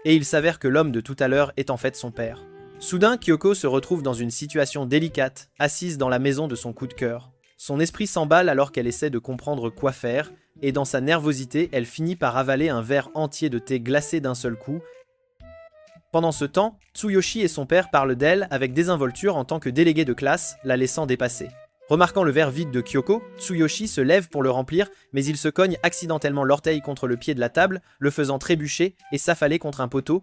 et il s'avère que l'homme de tout à l'heure est en fait son père. Soudain, Kyoko se retrouve dans une situation délicate, assise dans la maison de son coup de cœur. Son esprit s'emballe alors qu'elle essaie de comprendre quoi faire, et dans sa nervosité, elle finit par avaler un verre entier de thé glacé d'un seul coup. Pendant ce temps, Tsuyoshi et son père parlent d'elle avec désinvolture en tant que délégué de classe, la laissant dépasser. Remarquant le verre vide de Kyoko, Tsuyoshi se lève pour le remplir, mais il se cogne accidentellement l'orteil contre le pied de la table, le faisant trébucher et s'affaler contre un poteau.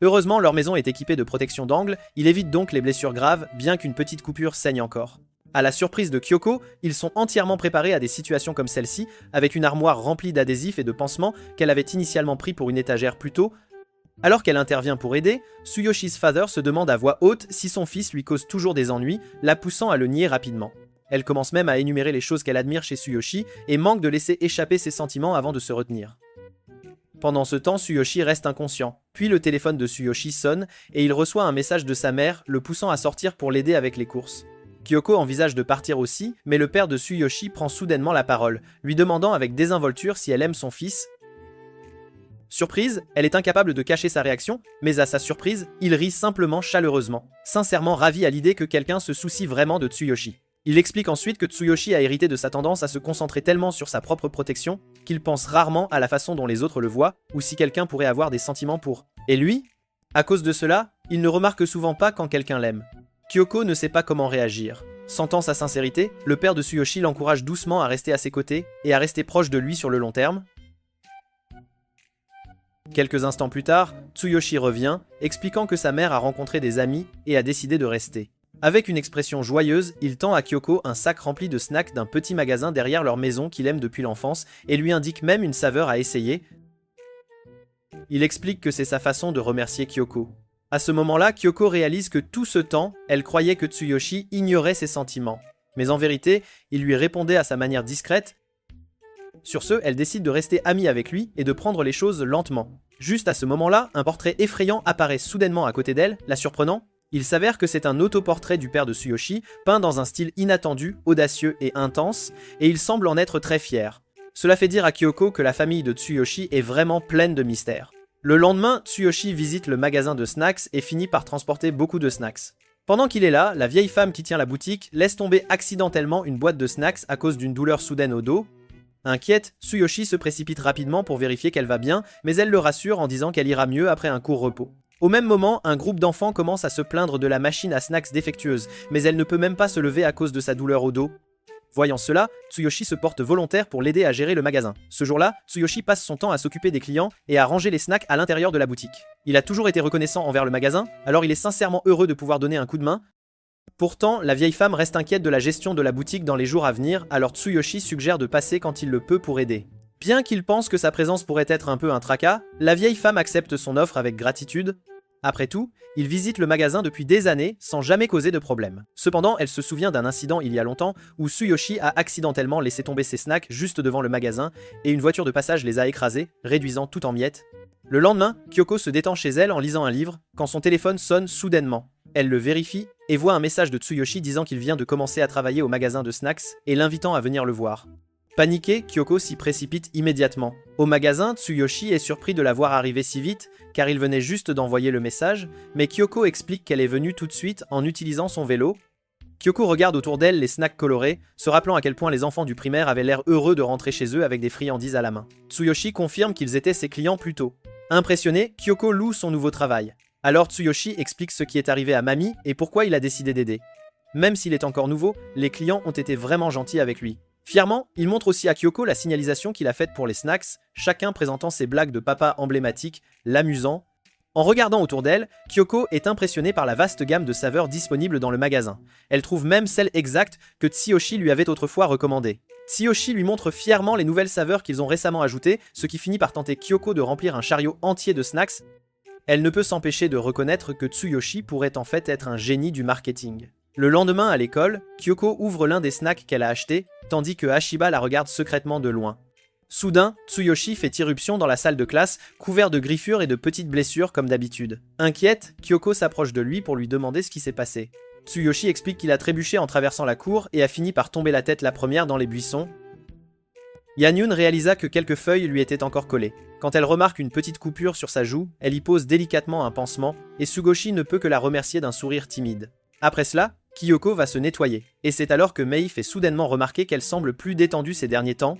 Heureusement, leur maison est équipée de protection d'angle, il évite donc les blessures graves, bien qu'une petite coupure saigne encore. À la surprise de Kyoko, ils sont entièrement préparés à des situations comme celle-ci, avec une armoire remplie d'adhésifs et de pansements qu'elle avait initialement pris pour une étagère plus tôt. Alors qu'elle intervient pour aider, Tsuyoshi's father se demande à voix haute si son fils lui cause toujours des ennuis, la poussant à le nier rapidement. Elle commence même à énumérer les choses qu'elle admire chez Tsuyoshi et manque de laisser échapper ses sentiments avant de se retenir. Pendant ce temps, Tsuyoshi reste inconscient. Puis le téléphone de Tsuyoshi sonne et il reçoit un message de sa mère, le poussant à sortir pour l'aider avec les courses. Kyoko envisage de partir aussi, mais le père de Tsuyoshi prend soudainement la parole, lui demandant avec désinvolture si elle aime son fils. Surprise, elle est incapable de cacher sa réaction, mais à sa surprise, il rit simplement chaleureusement, sincèrement ravi à l'idée que quelqu'un se soucie vraiment de Tsuyoshi. Il explique ensuite que Tsuyoshi a hérité de sa tendance à se concentrer tellement sur sa propre protection qu'il pense rarement à la façon dont les autres le voient ou si quelqu'un pourrait avoir des sentiments pour. Et lui? À cause de cela, il ne remarque souvent pas quand quelqu'un l'aime. Kyoko ne sait pas comment réagir. Sentant sa sincérité, le père de Tsuyoshi l'encourage doucement à rester à ses côtés et à rester proche de lui sur le long terme. Quelques instants plus tard, Tsuyoshi revient, expliquant que sa mère a rencontré des amis et a décidé de rester. Avec une expression joyeuse, il tend à Kyoko un sac rempli de snacks d'un petit magasin derrière leur maison qu'il aime depuis l'enfance et lui indique même une saveur à essayer. Il explique que c'est sa façon de remercier Kyoko. À ce moment-là, Kyoko réalise que tout ce temps, elle croyait que Tsuyoshi ignorait ses sentiments. Mais en vérité, il lui répondait à sa manière discrète. Sur ce, elle décide de rester amie avec lui et de prendre les choses lentement. Juste à ce moment-là, un portrait effrayant apparaît soudainement à côté d'elle, la surprenant. Il s'avère que c'est un autoportrait du père de Tsuyoshi, peint dans un style inattendu, audacieux et intense, et il semble en être très fier. Cela fait dire à Kyoko que la famille de Tsuyoshi est vraiment pleine de mystères. Le lendemain, Tsuyoshi visite le magasin de snacks et finit par transporter beaucoup de snacks. Pendant qu'il est là, la vieille femme qui tient la boutique laisse tomber accidentellement une boîte de snacks à cause d'une douleur soudaine au dos. Inquiète, Tsuyoshi se précipite rapidement pour vérifier qu'elle va bien, mais elle le rassure en disant qu'elle ira mieux après un court repos. Au même moment, un groupe d'enfants commence à se plaindre de la machine à snacks défectueuse, mais elle ne peut même pas se lever à cause de sa douleur au dos. Voyant cela, Tsuyoshi se porte volontaire pour l'aider à gérer le magasin. Ce jour-là, Tsuyoshi passe son temps à s'occuper des clients et à ranger les snacks à l'intérieur de la boutique. Il a toujours été reconnaissant envers le magasin, alors il est sincèrement heureux de pouvoir donner un coup de main. Pourtant, la vieille femme reste inquiète de la gestion de la boutique dans les jours à venir, alors Tsuyoshi suggère de passer quand il le peut pour aider. Bien qu'il pense que sa présence pourrait être un peu un tracas, la vieille femme accepte son offre avec gratitude. Après tout, il visite le magasin depuis des années sans jamais causer de problème. Cependant, elle se souvient d'un incident il y a longtemps où Tsuyoshi a accidentellement laissé tomber ses snacks juste devant le magasin et une voiture de passage les a écrasés, réduisant tout en miettes. Le lendemain, Kyoko se détend chez elle en lisant un livre quand son téléphone sonne soudainement. Elle le vérifie et voit un message de Tsuyoshi disant qu'il vient de commencer à travailler au magasin de snacks et l'invitant à venir le voir. Paniquée, Kyoko s'y précipite immédiatement. Au magasin, Tsuyoshi est surpris de la voir arriver si vite, car il venait juste d'envoyer le message, mais Kyoko explique qu'elle est venue tout de suite en utilisant son vélo. Kyoko regarde autour d'elle les snacks colorés, se rappelant à quel point les enfants du primaire avaient l'air heureux de rentrer chez eux avec des friandises à la main. Tsuyoshi confirme qu'ils étaient ses clients plus tôt. Impressionnée, Kyoko loue son nouveau travail. Alors Tsuyoshi explique ce qui est arrivé à Mami et pourquoi il a décidé d'aider. Même s'il est encore nouveau, les clients ont été vraiment gentils avec lui. Fièrement, il montre aussi à Kyoko la signalisation qu'il a faite pour les snacks, chacun présentant ses blagues de papa emblématiques, l'amusant. En regardant autour d'elle, Kyoko est impressionnée par la vaste gamme de saveurs disponibles dans le magasin. Elle trouve même celle exacte que Tsuyoshi lui avait autrefois recommandée. Tsuyoshi lui montre fièrement les nouvelles saveurs qu'ils ont récemment ajoutées, ce qui finit par tenter Kyoko de remplir un chariot entier de snacks. Elle ne peut s'empêcher de reconnaître que Tsuyoshi pourrait en fait être un génie du marketing. Le lendemain à l'école, Kyoko ouvre l'un des snacks qu'elle a acheté, tandis que Hashiba la regarde secrètement de loin. Soudain, Tsuyoshi fait irruption dans la salle de classe, couvert de griffures et de petites blessures comme d'habitude. Inquiète, Kyoko s'approche de lui pour lui demander ce qui s'est passé. Tsuyoshi explique qu'il a trébuché en traversant la cour et a fini par tomber la tête la première dans les buissons. Yanyun réalisa que quelques feuilles lui étaient encore collées. Quand elle remarque une petite coupure sur sa joue, elle y pose délicatement un pansement, et Tsugoshi ne peut que la remercier d'un sourire timide. Après cela, Kyoko va se nettoyer, et c'est alors que Mei fait soudainement remarquer qu'elle semble plus détendue ces derniers temps.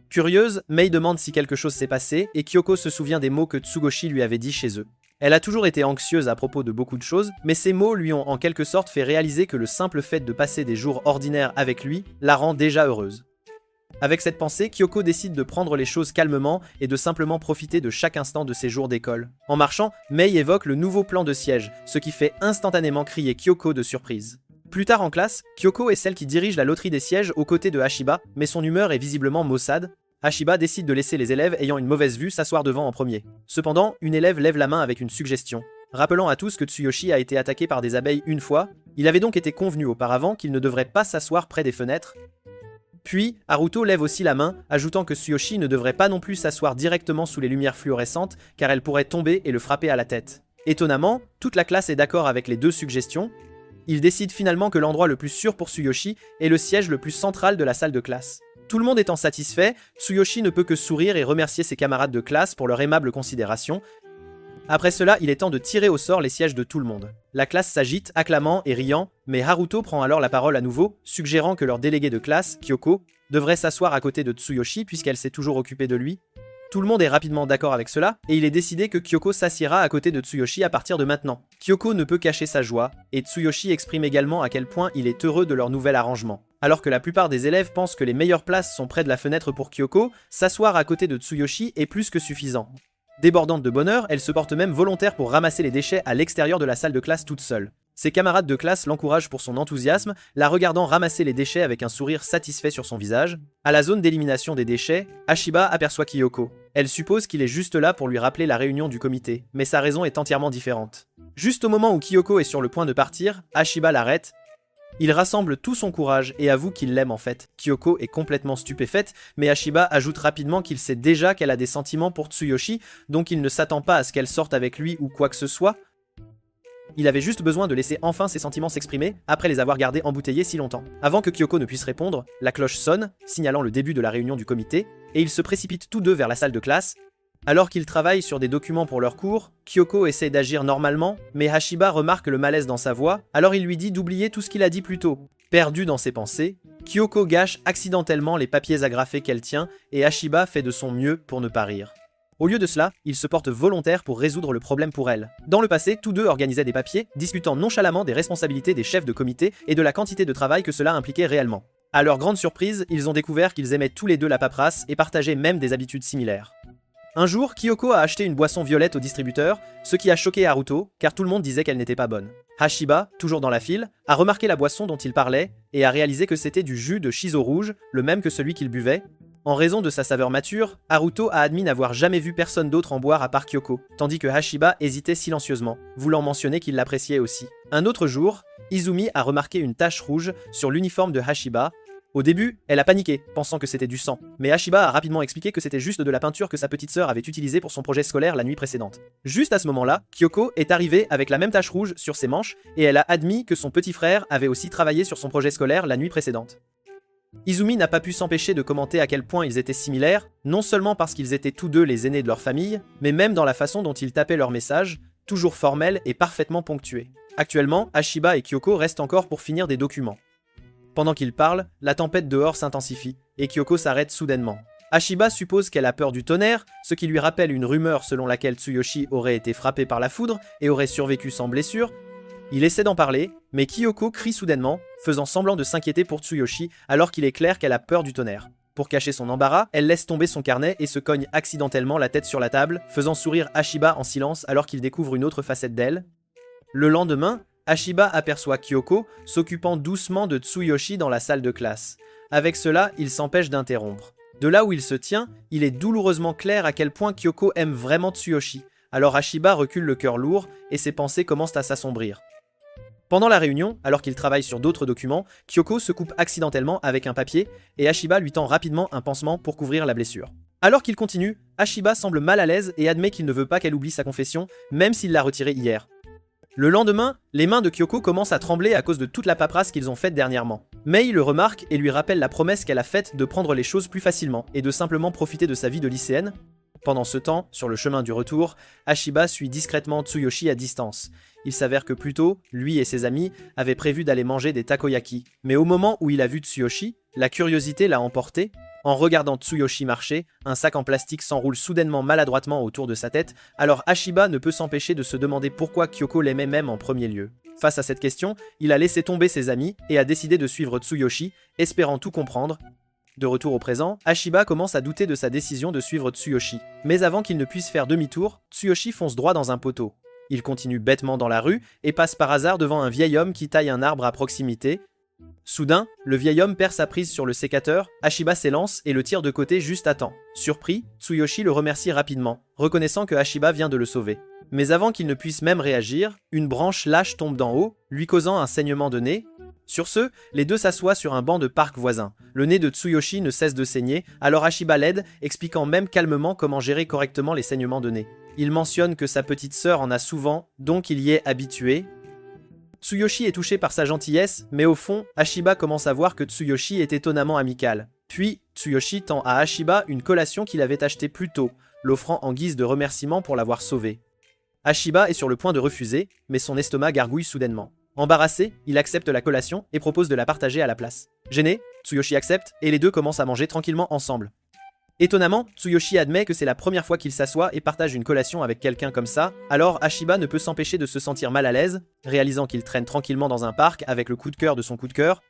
Curieuse, Mei demande si quelque chose s'est passé, et Kyoko se souvient des mots que Tsugoshi lui avait dit chez eux. Elle a toujours été anxieuse à propos de beaucoup de choses, mais ces mots lui ont en quelque sorte fait réaliser que le simple fait de passer des jours ordinaires avec lui la rend déjà heureuse. Avec cette pensée, Kyoko décide de prendre les choses calmement et de simplement profiter de chaque instant de ses jours d'école. En marchant, Mei évoque le nouveau plan de siège, ce qui fait instantanément crier Kyoko de surprise. Plus tard en classe, Kyoko est celle qui dirige la loterie des sièges aux côtés de Hashiba, mais son humeur est visiblement maussade. Hashiba décide de laisser les élèves ayant une mauvaise vue s'asseoir devant en premier. Cependant, une élève lève la main avec une suggestion. Rappelant à tous que Tsuyoshi a été attaqué par des abeilles une fois, il avait donc été convenu auparavant qu'il ne devrait pas s'asseoir près des fenêtres. Puis, Haruto lève aussi la main, ajoutant que Tsuyoshi ne devrait pas non plus s'asseoir directement sous les lumières fluorescentes, car elle pourrait tomber et le frapper à la tête. Étonnamment, toute la classe est d'accord avec les deux suggestions. Ils décident finalement que l'endroit le plus sûr pour Tsuyoshi est le siège le plus central de la salle de classe. Tout le monde étant satisfait, Tsuyoshi ne peut que sourire et remercier ses camarades de classe pour leur aimable considération. Après cela, il est temps de tirer au sort les sièges de tout le monde. La classe s'agite, acclamant et riant, mais Haruto prend alors la parole à nouveau, suggérant que leur délégué de classe, Kyoko, devrait s'asseoir à côté de Tsuyoshi puisqu'elle s'est toujours occupée de lui. Tout le monde est rapidement d'accord avec cela, et il est décidé que Kyoko s'assiera à côté de Tsuyoshi à partir de maintenant. Kyoko ne peut cacher sa joie, et Tsuyoshi exprime également à quel point il est heureux de leur nouvel arrangement. Alors que la plupart des élèves pensent que les meilleures places sont près de la fenêtre pour Kyoko, s'asseoir à côté de Tsuyoshi est plus que suffisant. Débordante de bonheur, elle se porte même volontaire pour ramasser les déchets à l'extérieur de la salle de classe toute seule. Ses camarades de classe l'encouragent pour son enthousiasme, la regardant ramasser les déchets avec un sourire satisfait sur son visage. À la zone d'élimination des déchets, Hashiba aperçoit Kyoko. Elle suppose qu'il est juste là pour lui rappeler la réunion du comité, mais sa raison est entièrement différente. Juste au moment où Kyoko est sur le point de partir, Hashiba l'arrête. Il rassemble tout son courage et avoue qu'il l'aime en fait. Kyoko est complètement stupéfaite, mais Hashiba ajoute rapidement qu'il sait déjà qu'elle a des sentiments pour Tsuyoshi, donc il ne s'attend pas à ce qu'elle sorte avec lui ou quoi que ce soit. Il avait juste besoin de laisser enfin ses sentiments s'exprimer, après les avoir gardés embouteillés si longtemps. Avant que Kyoko ne puisse répondre, la cloche sonne, signalant le début de la réunion du comité, et ils se précipitent tous deux vers la salle de classe. Alors qu'ils travaillent sur des documents pour leur cours, Kyoko essaie d'agir normalement, mais Hashiba remarque le malaise dans sa voix, alors il lui dit d'oublier tout ce qu'il a dit plus tôt. Perdue dans ses pensées, Kyoko gâche accidentellement les papiers agrafés qu'elle tient, et Hashiba fait de son mieux pour ne pas rire. Au lieu de cela, il se porte volontaire pour résoudre le problème pour elle. Dans le passé, tous deux organisaient des papiers, discutant nonchalamment des responsabilités des chefs de comité et de la quantité de travail que cela impliquait réellement. À leur grande surprise, ils ont découvert qu'ils aimaient tous les deux la paperasse et partageaient même des habitudes similaires. Un jour, Kyoko a acheté une boisson violette au distributeur, ce qui a choqué Haruto, car tout le monde disait qu'elle n'était pas bonne. Hashiba, toujours dans la file, a remarqué la boisson dont il parlait, et a réalisé que c'était du jus de shiso rouge, le même que celui qu'il buvait. En raison de sa saveur mature, Haruto a admis n'avoir jamais vu personne d'autre en boire à part Kyoko, tandis que Hashiba hésitait silencieusement, voulant mentionner qu'il l'appréciait aussi. Un autre jour, Izumi a remarqué une tache rouge sur l'uniforme de Hashiba. Au début, elle a paniqué, pensant que c'était du sang, mais Hashiba a rapidement expliqué que c'était juste de la peinture que sa petite sœur avait utilisée pour son projet scolaire la nuit précédente. Juste à ce moment-là, Kyoko est arrivée avec la même tache rouge sur ses manches, et elle a admis que son petit frère avait aussi travaillé sur son projet scolaire la nuit précédente. Izumi n'a pas pu s'empêcher de commenter à quel point ils étaient similaires, non seulement parce qu'ils étaient tous deux les aînés de leur famille, mais même dans la façon dont ils tapaient leurs messages, toujours formels et parfaitement ponctués. Actuellement, Hashiba et Kyoko restent encore pour finir des documents. Pendant qu'ils parlent, la tempête dehors s'intensifie, et Kyoko s'arrête soudainement. Hashiba suppose qu'elle a peur du tonnerre, ce qui lui rappelle une rumeur selon laquelle Tsuyoshi aurait été frappé par la foudre et aurait survécu sans blessure. Il essaie d'en parler, mais Kyoko crie soudainement, faisant semblant de s'inquiéter pour Tsuyoshi alors qu'il est clair qu'elle a peur du tonnerre. Pour cacher son embarras, elle laisse tomber son carnet et se cogne accidentellement la tête sur la table, faisant sourire Hashiba en silence alors qu'il découvre une autre facette d'elle. Le lendemain, Hashiba aperçoit Kyoko s'occupant doucement de Tsuyoshi dans la salle de classe. Avec cela, il s'empêche d'interrompre. De là où il se tient, il est douloureusement clair à quel point Kyoko aime vraiment Tsuyoshi. Alors Hashiba recule le cœur lourd et ses pensées commencent à s'assombrir. Pendant la réunion, alors qu'il travaille sur d'autres documents, Kyoko se coupe accidentellement avec un papier et Hashiba lui tend rapidement un pansement pour couvrir la blessure. Alors qu'il continue, Hashiba semble mal à l'aise et admet qu'il ne veut pas qu'elle oublie sa confession, même s'il l'a retirée hier. Le lendemain, les mains de Kyoko commencent à trembler à cause de toute la paperasse qu'ils ont faite dernièrement. Mei le remarque et lui rappelle la promesse qu'elle a faite de prendre les choses plus facilement et de simplement profiter de sa vie de lycéenne. Pendant ce temps, sur le chemin du retour, Hashiba suit discrètement Tsuyoshi à distance. Il s'avère que plus tôt, lui et ses amis avaient prévu d'aller manger des takoyaki. Mais au moment où il a vu Tsuyoshi, la curiosité l'a emporté. En regardant Tsuyoshi marcher, un sac en plastique s'enroule soudainement maladroitement autour de sa tête, alors Hashiba ne peut s'empêcher de se demander pourquoi Kyoko l'aimait même en premier lieu. Face à cette question, il a laissé tomber ses amis et a décidé de suivre Tsuyoshi, espérant tout comprendre. De retour au présent, Hashiba commence à douter de sa décision de suivre Tsuyoshi. Mais avant qu'il ne puisse faire demi-tour, Tsuyoshi fonce droit dans un poteau. Il continue bêtement dans la rue et passe par hasard devant un vieil homme qui taille un arbre à proximité. Soudain, le vieil homme perd sa prise sur le sécateur, Hashiba s'élance et le tire de côté juste à temps. Surpris, Tsuyoshi le remercie rapidement, reconnaissant que Hashiba vient de le sauver. Mais avant qu'il ne puisse même réagir, une branche lâche tombe d'en haut, lui causant un saignement de nez. Sur ce, les deux s'assoient sur un banc de parc voisin. Le nez de Tsuyoshi ne cesse de saigner, alors Hashiba l'aide, expliquant même calmement comment gérer correctement les saignements de nez. Il mentionne que sa petite sœur en a souvent, donc il y est habitué. Tsuyoshi est touché par sa gentillesse, mais au fond, Hashiba commence à voir que Tsuyoshi est étonnamment amical. Puis, Tsuyoshi tend à Hashiba une collation qu'il avait achetée plus tôt, l'offrant en guise de remerciement pour l'avoir sauvé. Hashiba est sur le point de refuser, mais son estomac gargouille soudainement. Embarrassé, il accepte la collation et propose de la partager à la place. Gêné, Tsuyoshi accepte et les deux commencent à manger tranquillement ensemble. Étonnamment, Tsuyoshi admet que c'est la première fois qu'il s'assoit et partage une collation avec quelqu'un comme ça, alors Hashiba ne peut s'empêcher de se sentir mal à l'aise, réalisant qu'il traîne tranquillement dans un parc avec le coup de cœur de son coup de cœur.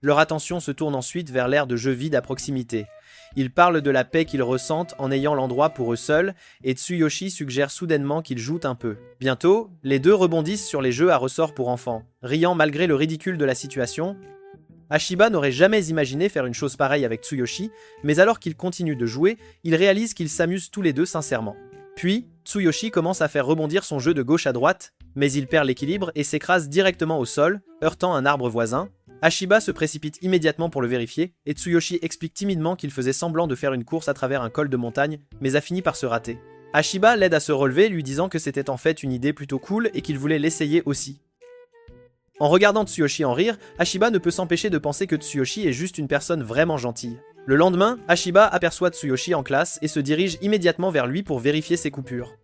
Leur attention se tourne ensuite vers l'aire de jeu vide à proximité. Ils parlent de la paix qu'ils ressentent en ayant l'endroit pour eux seuls, et Tsuyoshi suggère soudainement qu'ils jouent un peu. Bientôt, les deux rebondissent sur les jeux à ressort pour enfants, riant malgré le ridicule de la situation. Hashiba n'aurait jamais imaginé faire une chose pareille avec Tsuyoshi, mais alors qu'ils continuent de jouer, il réalise qu'ils s'amusent tous les deux sincèrement. Puis, Tsuyoshi commence à faire rebondir son jeu de gauche à droite, mais il perd l'équilibre et s'écrase directement au sol, heurtant un arbre voisin. Hashiba se précipite immédiatement pour le vérifier, et Tsuyoshi explique timidement qu'il faisait semblant de faire une course à travers un col de montagne, mais a fini par se rater. Hashiba l'aide à se relever, lui disant que c'était en fait une idée plutôt cool et qu'il voulait l'essayer aussi. En regardant Tsuyoshi en rire, Hashiba ne peut s'empêcher de penser que Tsuyoshi est juste une personne vraiment gentille. Le lendemain, Hashiba aperçoit Tsuyoshi en classe et se dirige immédiatement vers lui pour vérifier ses coupures.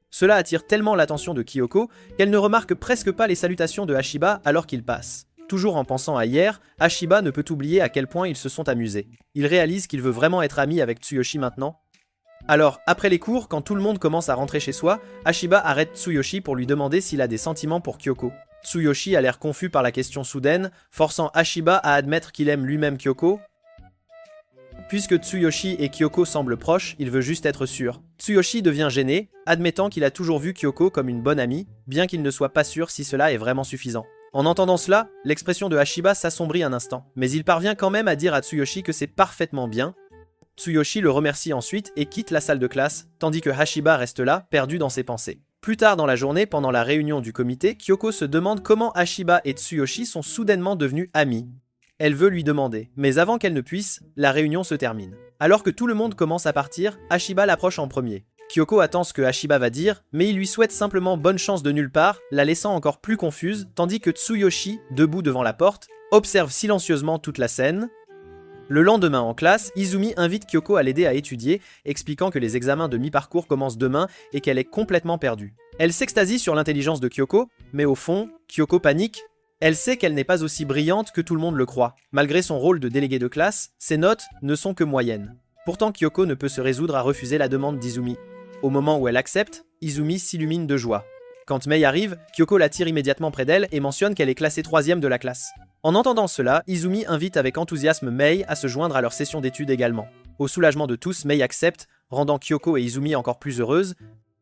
Cela attire tellement l'attention de Kyoko qu'elle ne remarque presque pas les salutations de Hashiba alors qu'il passe. Toujours en pensant à hier, Hashiba ne peut oublier à quel point ils se sont amusés. Il réalise qu'il veut vraiment être ami avec Tsuyoshi maintenant. Alors, après les cours, quand tout le monde commence à rentrer chez soi, Hashiba arrête Tsuyoshi pour lui demander s'il a des sentiments pour Kyoko. Tsuyoshi a l'air confus par la question soudaine, forçant Hashiba à admettre qu'il aime lui-même Kyoko. Puisque Tsuyoshi et Kyoko semblent proches, il veut juste être sûr. Tsuyoshi devient gêné, admettant qu'il a toujours vu Kyoko comme une bonne amie, bien qu'il ne soit pas sûr si cela est vraiment suffisant. En entendant cela, l'expression de Hashiba s'assombrit un instant, mais il parvient quand même à dire à Tsuyoshi que c'est parfaitement bien. Tsuyoshi le remercie ensuite et quitte la salle de classe, tandis que Hashiba reste là, perdu dans ses pensées. Plus tard dans la journée, pendant la réunion du comité, Kyoko se demande comment Hashiba et Tsuyoshi sont soudainement devenus amis. Elle veut lui demander, mais avant qu'elle ne puisse, la réunion se termine. Alors que tout le monde commence à partir, Hashiba l'approche en premier. Kyoko attend ce que Hashiba va dire, mais il lui souhaite simplement bonne chance de nulle part, la laissant encore plus confuse, tandis que Tsuyoshi, debout devant la porte, observe silencieusement toute la scène. Le lendemain en classe, Izumi invite Kyoko à l'aider à étudier, expliquant que les examens de mi-parcours commencent demain et qu'elle est complètement perdue. Elle s'extasie sur l'intelligence de Kyoko, mais au fond, Kyoko panique. Elle sait qu'elle n'est pas aussi brillante que tout le monde le croit. Malgré son rôle de déléguée de classe, ses notes ne sont que moyennes. Pourtant, Kyoko ne peut se résoudre à refuser la demande d'Izumi. Au moment où elle accepte, Izumi s'illumine de joie. Quand Mei arrive, Kyoko l'attire immédiatement près d'elle et mentionne qu'elle est classée 3e de la classe. En entendant cela, Izumi invite avec enthousiasme Mei à se joindre à leur session d'études également. Au soulagement de tous, Mei accepte, rendant Kyoko et Izumi encore plus heureuses.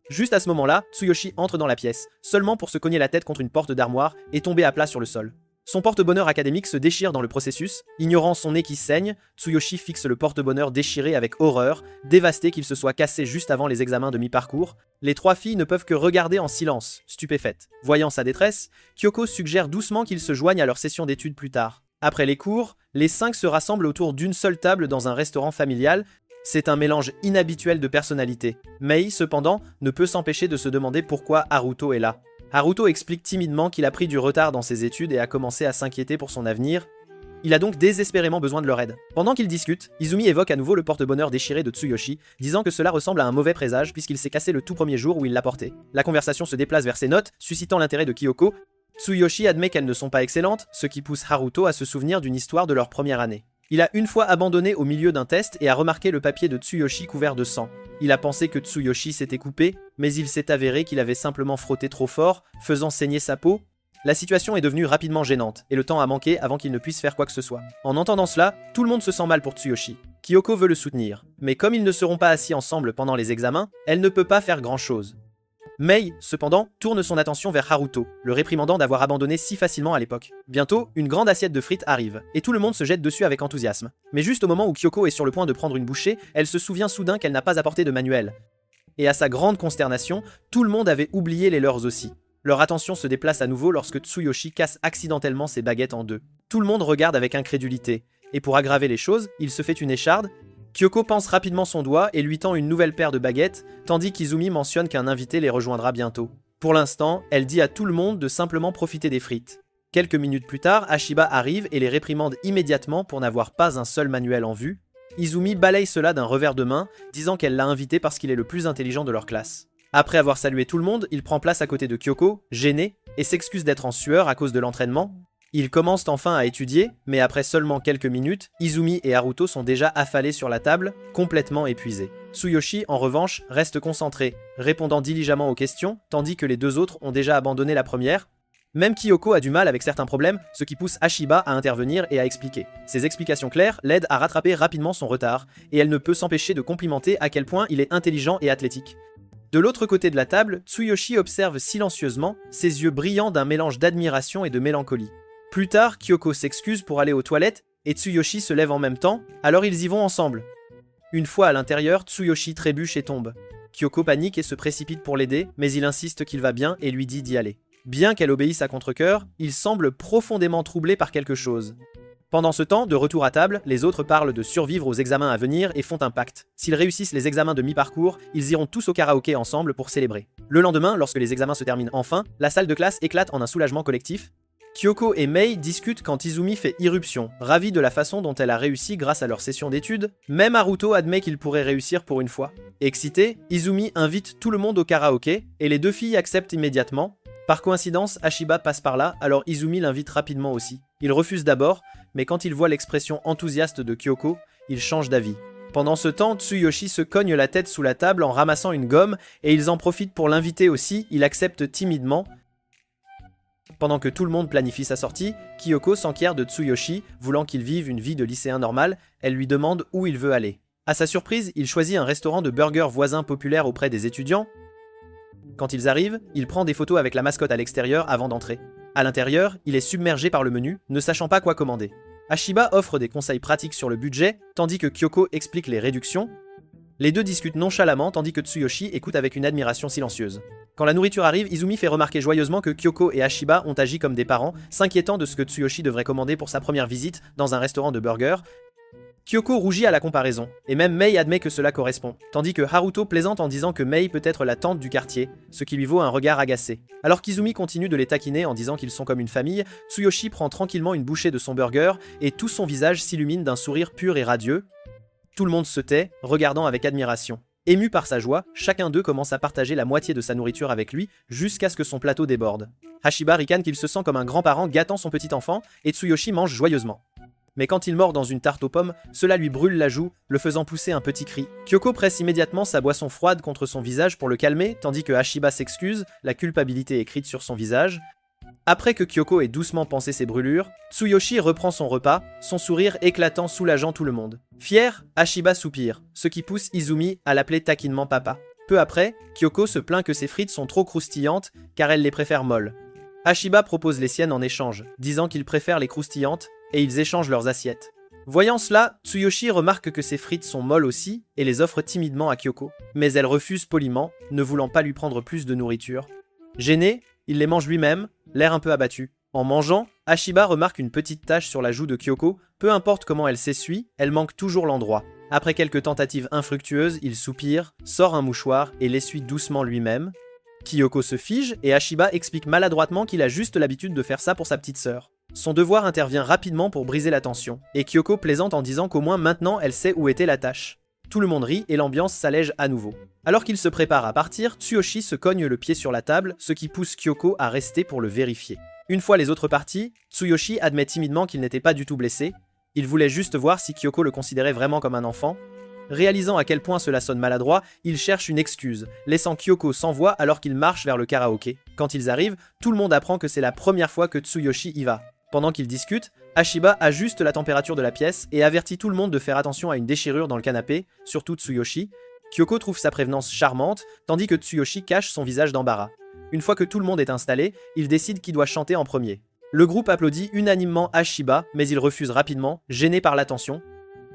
Juste à ce moment-là, Tsuyoshi entre dans la pièce, seulement pour se cogner la tête contre une porte d'armoire et tomber à plat sur le sol. Son porte-bonheur académique se déchire dans le processus. Ignorant son nez qui saigne, Tsuyoshi fixe le porte-bonheur déchiré avec horreur, dévasté qu'il se soit cassé juste avant les examens de mi-parcours. Les trois filles ne peuvent que regarder en silence, stupéfaites. Voyant sa détresse, Kyoko suggère doucement qu'ils se joignent à leur session d'études plus tard. Après les cours, les 5 se rassemblent autour d'une seule table dans un restaurant familial. C'est un mélange inhabituel de personnalités. Mei, cependant, ne peut s'empêcher de se demander pourquoi Haruto est là. Haruto explique timidement qu'il a pris du retard dans ses études et a commencé à s'inquiéter pour son avenir. Il a donc désespérément besoin de leur aide. Pendant qu'ils discutent, Izumi évoque à nouveau le porte-bonheur déchiré de Tsuyoshi, disant que cela ressemble à un mauvais présage puisqu'il s'est cassé le tout premier jour où il l'a porté. La conversation se déplace vers ses notes, suscitant l'intérêt de Kyoko. Tsuyoshi admet qu'elles ne sont pas excellentes, ce qui pousse Haruto à se souvenir d'une histoire de leur première année. Il a une fois abandonné au milieu d'un test et a remarqué le papier de Tsuyoshi couvert de sang. Il a pensé que Tsuyoshi s'était coupé, mais il s'est avéré qu'il avait simplement frotté trop fort, faisant saigner sa peau. La situation est devenue rapidement gênante, et le temps a manqué avant qu'il ne puisse faire quoi que ce soit. En entendant cela, tout le monde se sent mal pour Tsuyoshi. Kyoko veut le soutenir, mais comme ils ne seront pas assis ensemble pendant les examens, elle ne peut pas faire grand-chose. Mei, cependant, tourne son attention vers Haruto, le réprimandant d'avoir abandonné si facilement à l'époque. Bientôt, une grande assiette de frites arrive, et tout le monde se jette dessus avec enthousiasme. Mais juste au moment où Kyoko est sur le point de prendre une bouchée, elle se souvient soudain qu'elle n'a pas apporté de manuel. Et à sa grande consternation, tout le monde avait oublié les leurs aussi. Leur attention se déplace à nouveau lorsque Tsuyoshi casse accidentellement ses baguettes en deux. Tout le monde regarde avec incrédulité, et pour aggraver les choses, il se fait une écharde. Kyoko pense rapidement son doigt et lui tend une nouvelle paire de baguettes, tandis qu'Izumi mentionne qu'un invité les rejoindra bientôt. Pour l'instant, elle dit à tout le monde de simplement profiter des frites. Quelques minutes plus tard, Hashiba arrive et les réprimande immédiatement pour n'avoir pas un seul manuel en vue. Izumi balaye cela d'un revers de main, disant qu'elle l'a invité parce qu'il est le plus intelligent de leur classe. Après avoir salué tout le monde, il prend place à côté de Kyoko, gêné, et s'excuse d'être en sueur à cause de l'entraînement. Ils commencent enfin à étudier, mais après seulement quelques minutes, Izumi et Haruto sont déjà affalés sur la table, complètement épuisés. Tsuyoshi, en revanche, reste concentré, répondant diligemment aux questions, tandis que les deux autres ont déjà abandonné la première. Même Kyoko a du mal avec certains problèmes, ce qui pousse Hashiba à intervenir et à expliquer. Ces explications claires l'aident à rattraper rapidement son retard, et elle ne peut s'empêcher de complimenter à quel point il est intelligent et athlétique. De l'autre côté de la table, Tsuyoshi observe silencieusement, ses yeux brillants d'un mélange d'admiration et de mélancolie. Plus tard, Kyoko s'excuse pour aller aux toilettes et Tsuyoshi se lève en même temps, alors ils y vont ensemble. Une fois à l'intérieur, Tsuyoshi trébuche et tombe. Kyoko panique et se précipite pour l'aider, mais il insiste qu'il va bien et lui dit d'y aller. Bien qu'elle obéisse à contre-cœur, il semble profondément troublé par quelque chose. Pendant ce temps, de retour à table, les autres parlent de survivre aux examens à venir et font un pacte. S'ils réussissent les examens de mi-parcours, ils iront tous au karaoké ensemble pour célébrer. Le lendemain, lorsque les examens se terminent enfin, la salle de classe éclate en un soulagement collectif. Kyoko et Mei discutent quand Izumi fait irruption, ravi de la façon dont elle a réussi grâce à leur session d'études. Même Haruto admet qu'il pourrait réussir pour une fois. Excité, Izumi invite tout le monde au karaoké, et les deux filles acceptent immédiatement. Par coïncidence, Hashiba passe par là, alors Izumi l'invite rapidement aussi. Il refuse d'abord, mais quand il voit l'expression enthousiaste de Kyoko, il change d'avis. Pendant ce temps, Tsuyoshi se cogne la tête sous la table en ramassant une gomme, et ils en profitent pour l'inviter aussi, il accepte timidement. Pendant que tout le monde planifie sa sortie, Kyoko s'enquiert de Tsuyoshi, voulant qu'il vive une vie de lycéen normal, elle lui demande où il veut aller. À sa surprise, il choisit un restaurant de burgers voisin populaire auprès des étudiants. Quand ils arrivent, il prend des photos avec la mascotte à l'extérieur avant d'entrer. À l'intérieur, il est submergé par le menu, ne sachant pas quoi commander. Ashiba offre des conseils pratiques sur le budget, tandis que Kyoko explique les réductions. Les deux discutent nonchalamment tandis que Tsuyoshi écoute avec une admiration silencieuse. Quand la nourriture arrive, Izumi fait remarquer joyeusement que Kyoko et Ashiba ont agi comme des parents, s'inquiétant de ce que Tsuyoshi devrait commander pour sa première visite dans un restaurant de burgers. Kyoko rougit à la comparaison, et même Mei admet que cela correspond, tandis que Haruto plaisante en disant que Mei peut être la tante du quartier, ce qui lui vaut un regard agacé. Alors qu'Izumi continue de les taquiner en disant qu'ils sont comme une famille, Tsuyoshi prend tranquillement une bouchée de son burger, et tout son visage s'illumine d'un sourire pur et radieux. Tout le monde se tait, regardant avec admiration. Ému par sa joie, chacun d'eux commence à partager la moitié de sa nourriture avec lui, jusqu'à ce que son plateau déborde. Ashiba ricane qu'il se sent comme un grand-parent gâtant son petit enfant, et Tsuyoshi mange joyeusement. Mais quand il mord dans une tarte aux pommes, cela lui brûle la joue, le faisant pousser un petit cri. Kyoko presse immédiatement sa boisson froide contre son visage pour le calmer, tandis que Ashiba s'excuse, la culpabilité écrite sur son visage. Après que Kyoko ait doucement pansé ses brûlures, Tsuyoshi reprend son repas, son sourire éclatant soulageant tout le monde. Fier, Ashiba soupire, ce qui pousse Izumi à l'appeler taquinement papa. Peu après, Kyoko se plaint que ses frites sont trop croustillantes, car elle les préfère molles. Ashiba propose les siennes en échange, disant qu'il préfère les croustillantes, et ils échangent leurs assiettes. Voyant cela, Tsuyoshi remarque que ses frites sont molles aussi, et les offre timidement à Kyoko. Mais elle refuse poliment, ne voulant pas lui prendre plus de nourriture. Gêné, il les mange lui-même, l'air un peu abattu. En mangeant, Ashiba remarque une petite tache sur la joue de Kyoko, peu importe comment elle s'essuie, elle manque toujours l'endroit. Après quelques tentatives infructueuses, il soupire, sort un mouchoir et l'essuie doucement lui-même. Kyoko se fige et Ashiba explique maladroitement qu'il a juste l'habitude de faire ça pour sa petite sœur. Son devoir intervient rapidement pour briser la tension, et Kyoko plaisante en disant qu'au moins maintenant elle sait où était la tâche. Tout le monde rit et l'ambiance s'allège à nouveau. Alors qu'il se prépare à partir, Tsuyoshi se cogne le pied sur la table, ce qui pousse Kyoko à rester pour le vérifier. Une fois les autres partis, Tsuyoshi admet timidement qu'il n'était pas du tout blessé. Il voulait juste voir si Kyoko le considérait vraiment comme un enfant. Réalisant à quel point cela sonne maladroit, il cherche une excuse, laissant Kyoko sans voix alors qu'il marche vers le karaoké. Quand ils arrivent, tout le monde apprend que c'est la première fois que Tsuyoshi y va. Pendant qu'ils discutent, Ashiba ajuste la température de la pièce et avertit tout le monde de faire attention à une déchirure dans le canapé, surtout Tsuyoshi. Kyoko trouve sa prévenance charmante, tandis que Tsuyoshi cache son visage d'embarras. Une fois que tout le monde est installé, il décide qui doit chanter en premier. Le groupe applaudit unanimement Ashiba, mais il refuse rapidement, gêné par l'attention.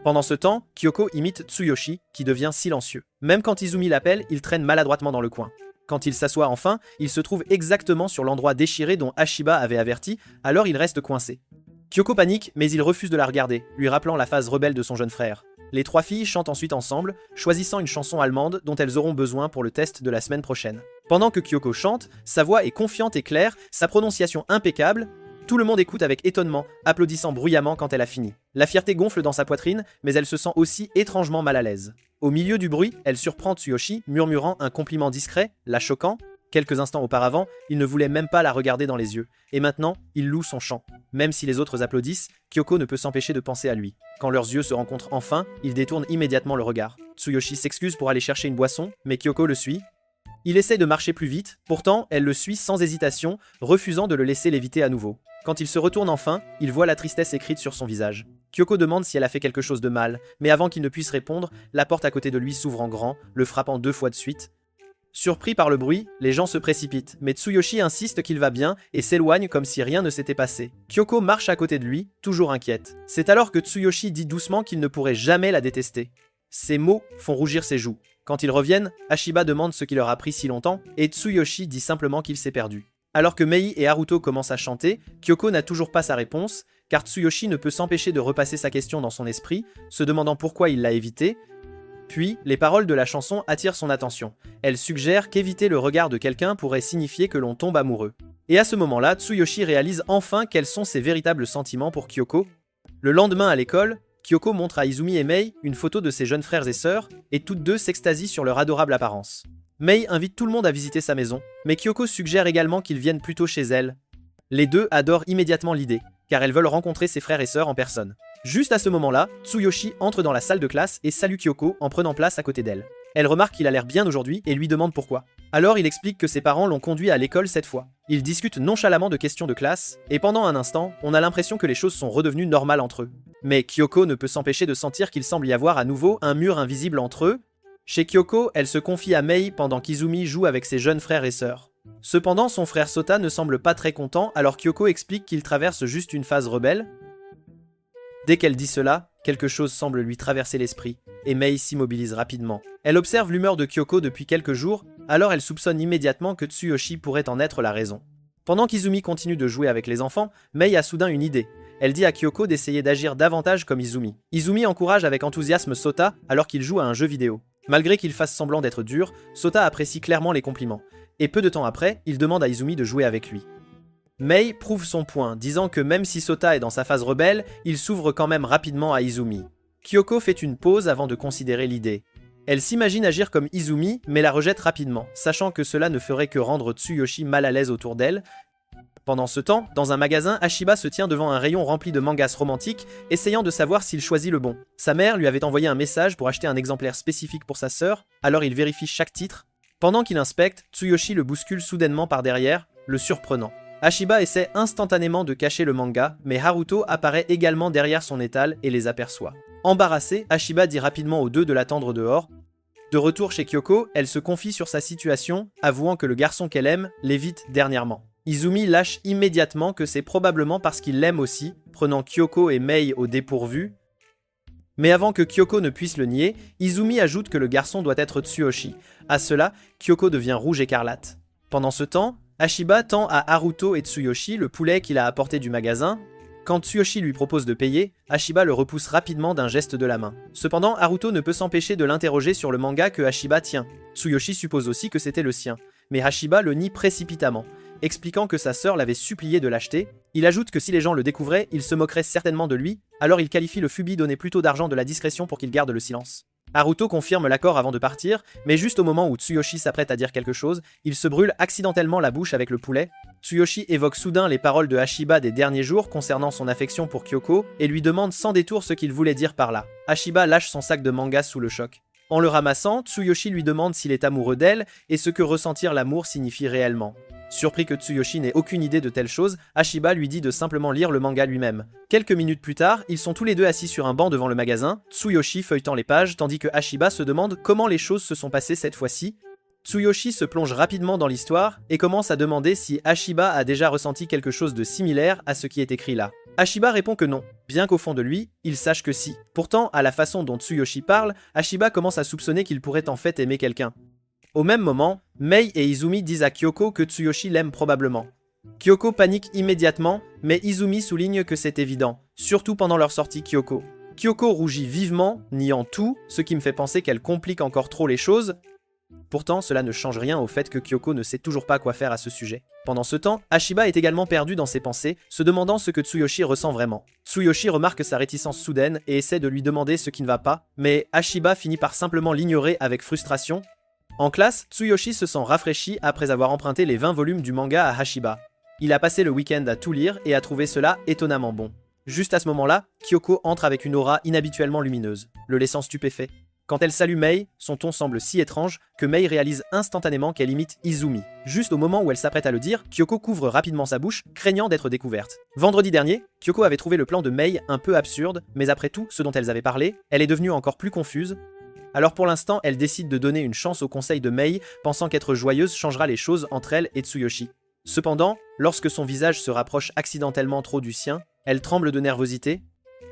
Pendant ce temps, Kyoko imite Tsuyoshi, qui devient silencieux. Même quand Izumi l'appelle, il traîne maladroitement dans le coin. Quand il s'assoit enfin, il se trouve exactement sur l'endroit déchiré dont Ashiba avait averti, alors il reste coincé. Kyoko panique, mais il refuse de la regarder, lui rappelant la phase rebelle de son jeune frère. Les trois filles chantent ensuite ensemble, choisissant une chanson allemande dont elles auront besoin pour le test de la semaine prochaine. Pendant que Kyoko chante, sa voix est confiante et claire, sa prononciation impeccable. Tout le monde écoute avec étonnement, applaudissant bruyamment quand elle a fini. La fierté gonfle dans sa poitrine, mais elle se sent aussi étrangement mal à l'aise. Au milieu du bruit, elle surprend Tsuyoshi, murmurant un compliment discret, la choquant. Quelques instants auparavant, il ne voulait même pas la regarder dans les yeux. Et maintenant, il loue son chant. Même si les autres applaudissent, Kyoko ne peut s'empêcher de penser à lui. Quand leurs yeux se rencontrent enfin, il détourne immédiatement le regard. Tsuyoshi s'excuse pour aller chercher une boisson, mais Kyoko le suit. Il essaie de marcher plus vite, pourtant elle le suit sans hésitation, refusant de le laisser l'éviter à nouveau. Quand il se retourne enfin, il voit la tristesse écrite sur son visage. Kyoko demande si elle a fait quelque chose de mal, mais avant qu'il ne puisse répondre, la porte à côté de lui s'ouvre en grand, le frappant 2 fois de suite. Surpris par le bruit, les gens se précipitent, mais Tsuyoshi insiste qu'il va bien et s'éloigne comme si rien ne s'était passé. Kyoko marche à côté de lui, toujours inquiète. C'est alors que Tsuyoshi dit doucement qu'il ne pourrait jamais la détester. Ces mots font rougir ses joues. Quand ils reviennent, Ashiba demande ce qui leur a pris si longtemps, et Tsuyoshi dit simplement qu'il s'est perdu. Alors que Mei et Haruto commencent à chanter, Kyoko n'a toujours pas sa réponse, car Tsuyoshi ne peut s'empêcher de repasser sa question dans son esprit, se demandant pourquoi il l'a évité. Puis, les paroles de la chanson attirent son attention. Elle suggère qu'éviter le regard de quelqu'un pourrait signifier que l'on tombe amoureux. Et à ce moment-là, Tsuyoshi réalise enfin quels sont ses véritables sentiments pour Kyoko. Le lendemain à l'école, Kyoko montre à Izumi et Mei une photo de ses jeunes frères et sœurs, et toutes deux s'extasient sur leur adorable apparence. Mei invite tout le monde à visiter sa maison, mais Kyoko suggère également qu'ils viennent plutôt chez elle. Les deux adorent immédiatement l'idée, car elles veulent rencontrer ses frères et sœurs en personne. Juste à ce moment-là, Tsuyoshi entre dans la salle de classe et salue Kyoko en prenant place à côté d'elle. Elle remarque qu'il a l'air bien aujourd'hui et lui demande pourquoi. Alors il explique que ses parents l'ont conduit à l'école cette fois. Ils discutent nonchalamment de questions de classe, et pendant un instant, on a l'impression que les choses sont redevenues normales entre eux. Mais Kyoko ne peut s'empêcher de sentir qu'il semble y avoir à nouveau un mur invisible entre eux. Chez Kyoko, elle se confie à Mei pendant qu'Izumi joue avec ses jeunes frères et sœurs. Cependant, son frère Sota ne semble pas très content alors Kyoko explique qu'il traverse juste une phase rebelle. Dès qu'elle dit cela, quelque chose semble lui traverser l'esprit, et Mei s'immobilise rapidement. Elle observe l'humeur de Kyoko depuis quelques jours, alors elle soupçonne immédiatement que Tsuyoshi pourrait en être la raison. Pendant qu'Izumi continue de jouer avec les enfants, Mei a soudain une idée. Elle dit à Kyoko d'essayer d'agir davantage comme Izumi. Izumi encourage avec enthousiasme Sota alors qu'il joue à un jeu vidéo. Malgré qu'il fasse semblant d'être dur, Sota apprécie clairement les compliments. Et peu de temps après, il demande à Izumi de jouer avec lui. Mei prouve son point, disant que même si Sota est dans sa phase rebelle, il s'ouvre quand même rapidement à Izumi. Kyoko fait une pause avant de considérer l'idée. Elle s'imagine agir comme Izumi, mais la rejette rapidement, sachant que cela ne ferait que rendre Tsuyoshi mal à l'aise autour d'elle. Pendant ce temps, dans un magasin, Ashiba se tient devant un rayon rempli de mangas romantiques, essayant de savoir s'il choisit le bon. Sa mère lui avait envoyé un message pour acheter un exemplaire spécifique pour sa sœur, alors il vérifie chaque titre. Pendant qu'il inspecte, Tsuyoshi le bouscule soudainement par derrière, le surprenant. Ashiba essaie instantanément de cacher le manga, mais Haruto apparaît également derrière son étal et les aperçoit. Embarrassée, Ashiba dit rapidement aux deux de l'attendre dehors. De retour chez Kyoko, elle se confie sur sa situation, avouant que le garçon qu'elle aime l'évite dernièrement. Izumi lâche immédiatement que c'est probablement parce qu'il l'aime aussi, prenant Kyoko et Mei au dépourvu. Mais avant que Kyoko ne puisse le nier, Izumi ajoute que le garçon doit être Tsuyoshi. À cela, Kyoko devient rouge écarlate. Pendant ce temps, Ashiba tend à Haruto et Tsuyoshi le poulet qu'il a apporté du magasin. Quand Tsuyoshi lui propose de payer, Ashiba le repousse rapidement d'un geste de la main. Cependant, Haruto ne peut s'empêcher de l'interroger sur le manga que Ashiba tient. Tsuyoshi suppose aussi que c'était le sien, mais Ashiba le nie précipitamment, expliquant que sa sœur l'avait supplié de l'acheter. Il ajoute que si les gens le découvraient, ils se moqueraient certainement de lui, alors il qualifie le fubi donné plutôt d'argent de la discrétion pour qu'il garde le silence. Haruto confirme l'accord avant de partir, mais juste au moment où Tsuyoshi s'apprête à dire quelque chose, il se brûle accidentellement la bouche avec le poulet. Tsuyoshi évoque soudain les paroles de Ashiba des derniers jours concernant son affection pour Kyoko, et lui demande sans détour ce qu'il voulait dire par là. Ashiba lâche son sac de manga sous le choc. En le ramassant, Tsuyoshi lui demande s'il est amoureux d'elle, et ce que ressentir l'amour signifie réellement. Surpris que Tsuyoshi n'ait aucune idée de telle chose, Ashiba lui dit de simplement lire le manga lui-même. Quelques minutes plus tard, ils sont tous les deux assis sur un banc devant le magasin, Tsuyoshi feuilletant les pages tandis que Ashiba se demande comment les choses se sont passées cette fois-ci. Tsuyoshi se plonge rapidement dans l'histoire et commence à demander si Ashiba a déjà ressenti quelque chose de similaire à ce qui est écrit là. Ashiba répond que non, bien qu'au fond de lui, il sache que si. Pourtant, à la façon dont Tsuyoshi parle, Ashiba commence à soupçonner qu'il pourrait en fait aimer quelqu'un. Au même moment, Mei et Izumi disent à Kyoko que Tsuyoshi l'aime probablement. Kyoko panique immédiatement, mais Izumi souligne que c'est évident, surtout pendant leur sortie Kyoko. Kyoko rougit vivement, niant tout, ce qui me fait penser qu'elle complique encore trop les choses. Pourtant, cela ne change rien au fait que Kyoko ne sait toujours pas quoi faire à ce sujet. Pendant ce temps, Ashiba est également perdu dans ses pensées, se demandant ce que Tsuyoshi ressent vraiment. Tsuyoshi remarque sa réticence soudaine et essaie de lui demander ce qui ne va pas, mais Ashiba finit par simplement l'ignorer avec frustration. En classe, Tsuyoshi se sent rafraîchi après avoir emprunté les 20 volumes du manga à Ashiba. Il a passé le week-end à tout lire et a trouvé cela étonnamment bon. Juste à ce moment-là, Kyoko entre avec une aura inhabituellement lumineuse, le laissant stupéfait. Quand elle salue Mei, son ton semble si étrange que Mei réalise instantanément qu'elle imite Izumi. Juste au moment où elle s'apprête à le dire, Kyoko couvre rapidement sa bouche, craignant d'être découverte. Vendredi dernier, Kyoko avait trouvé le plan de Mei un peu absurde, mais après tout ce dont elles avaient parlé, elle est devenue encore plus confuse. Alors pour l'instant, elle décide de donner une chance au conseil de Mei, pensant qu'être joyeuse changera les choses entre elle et Tsuyoshi. Cependant, lorsque son visage se rapproche accidentellement trop du sien, elle tremble de nervosité.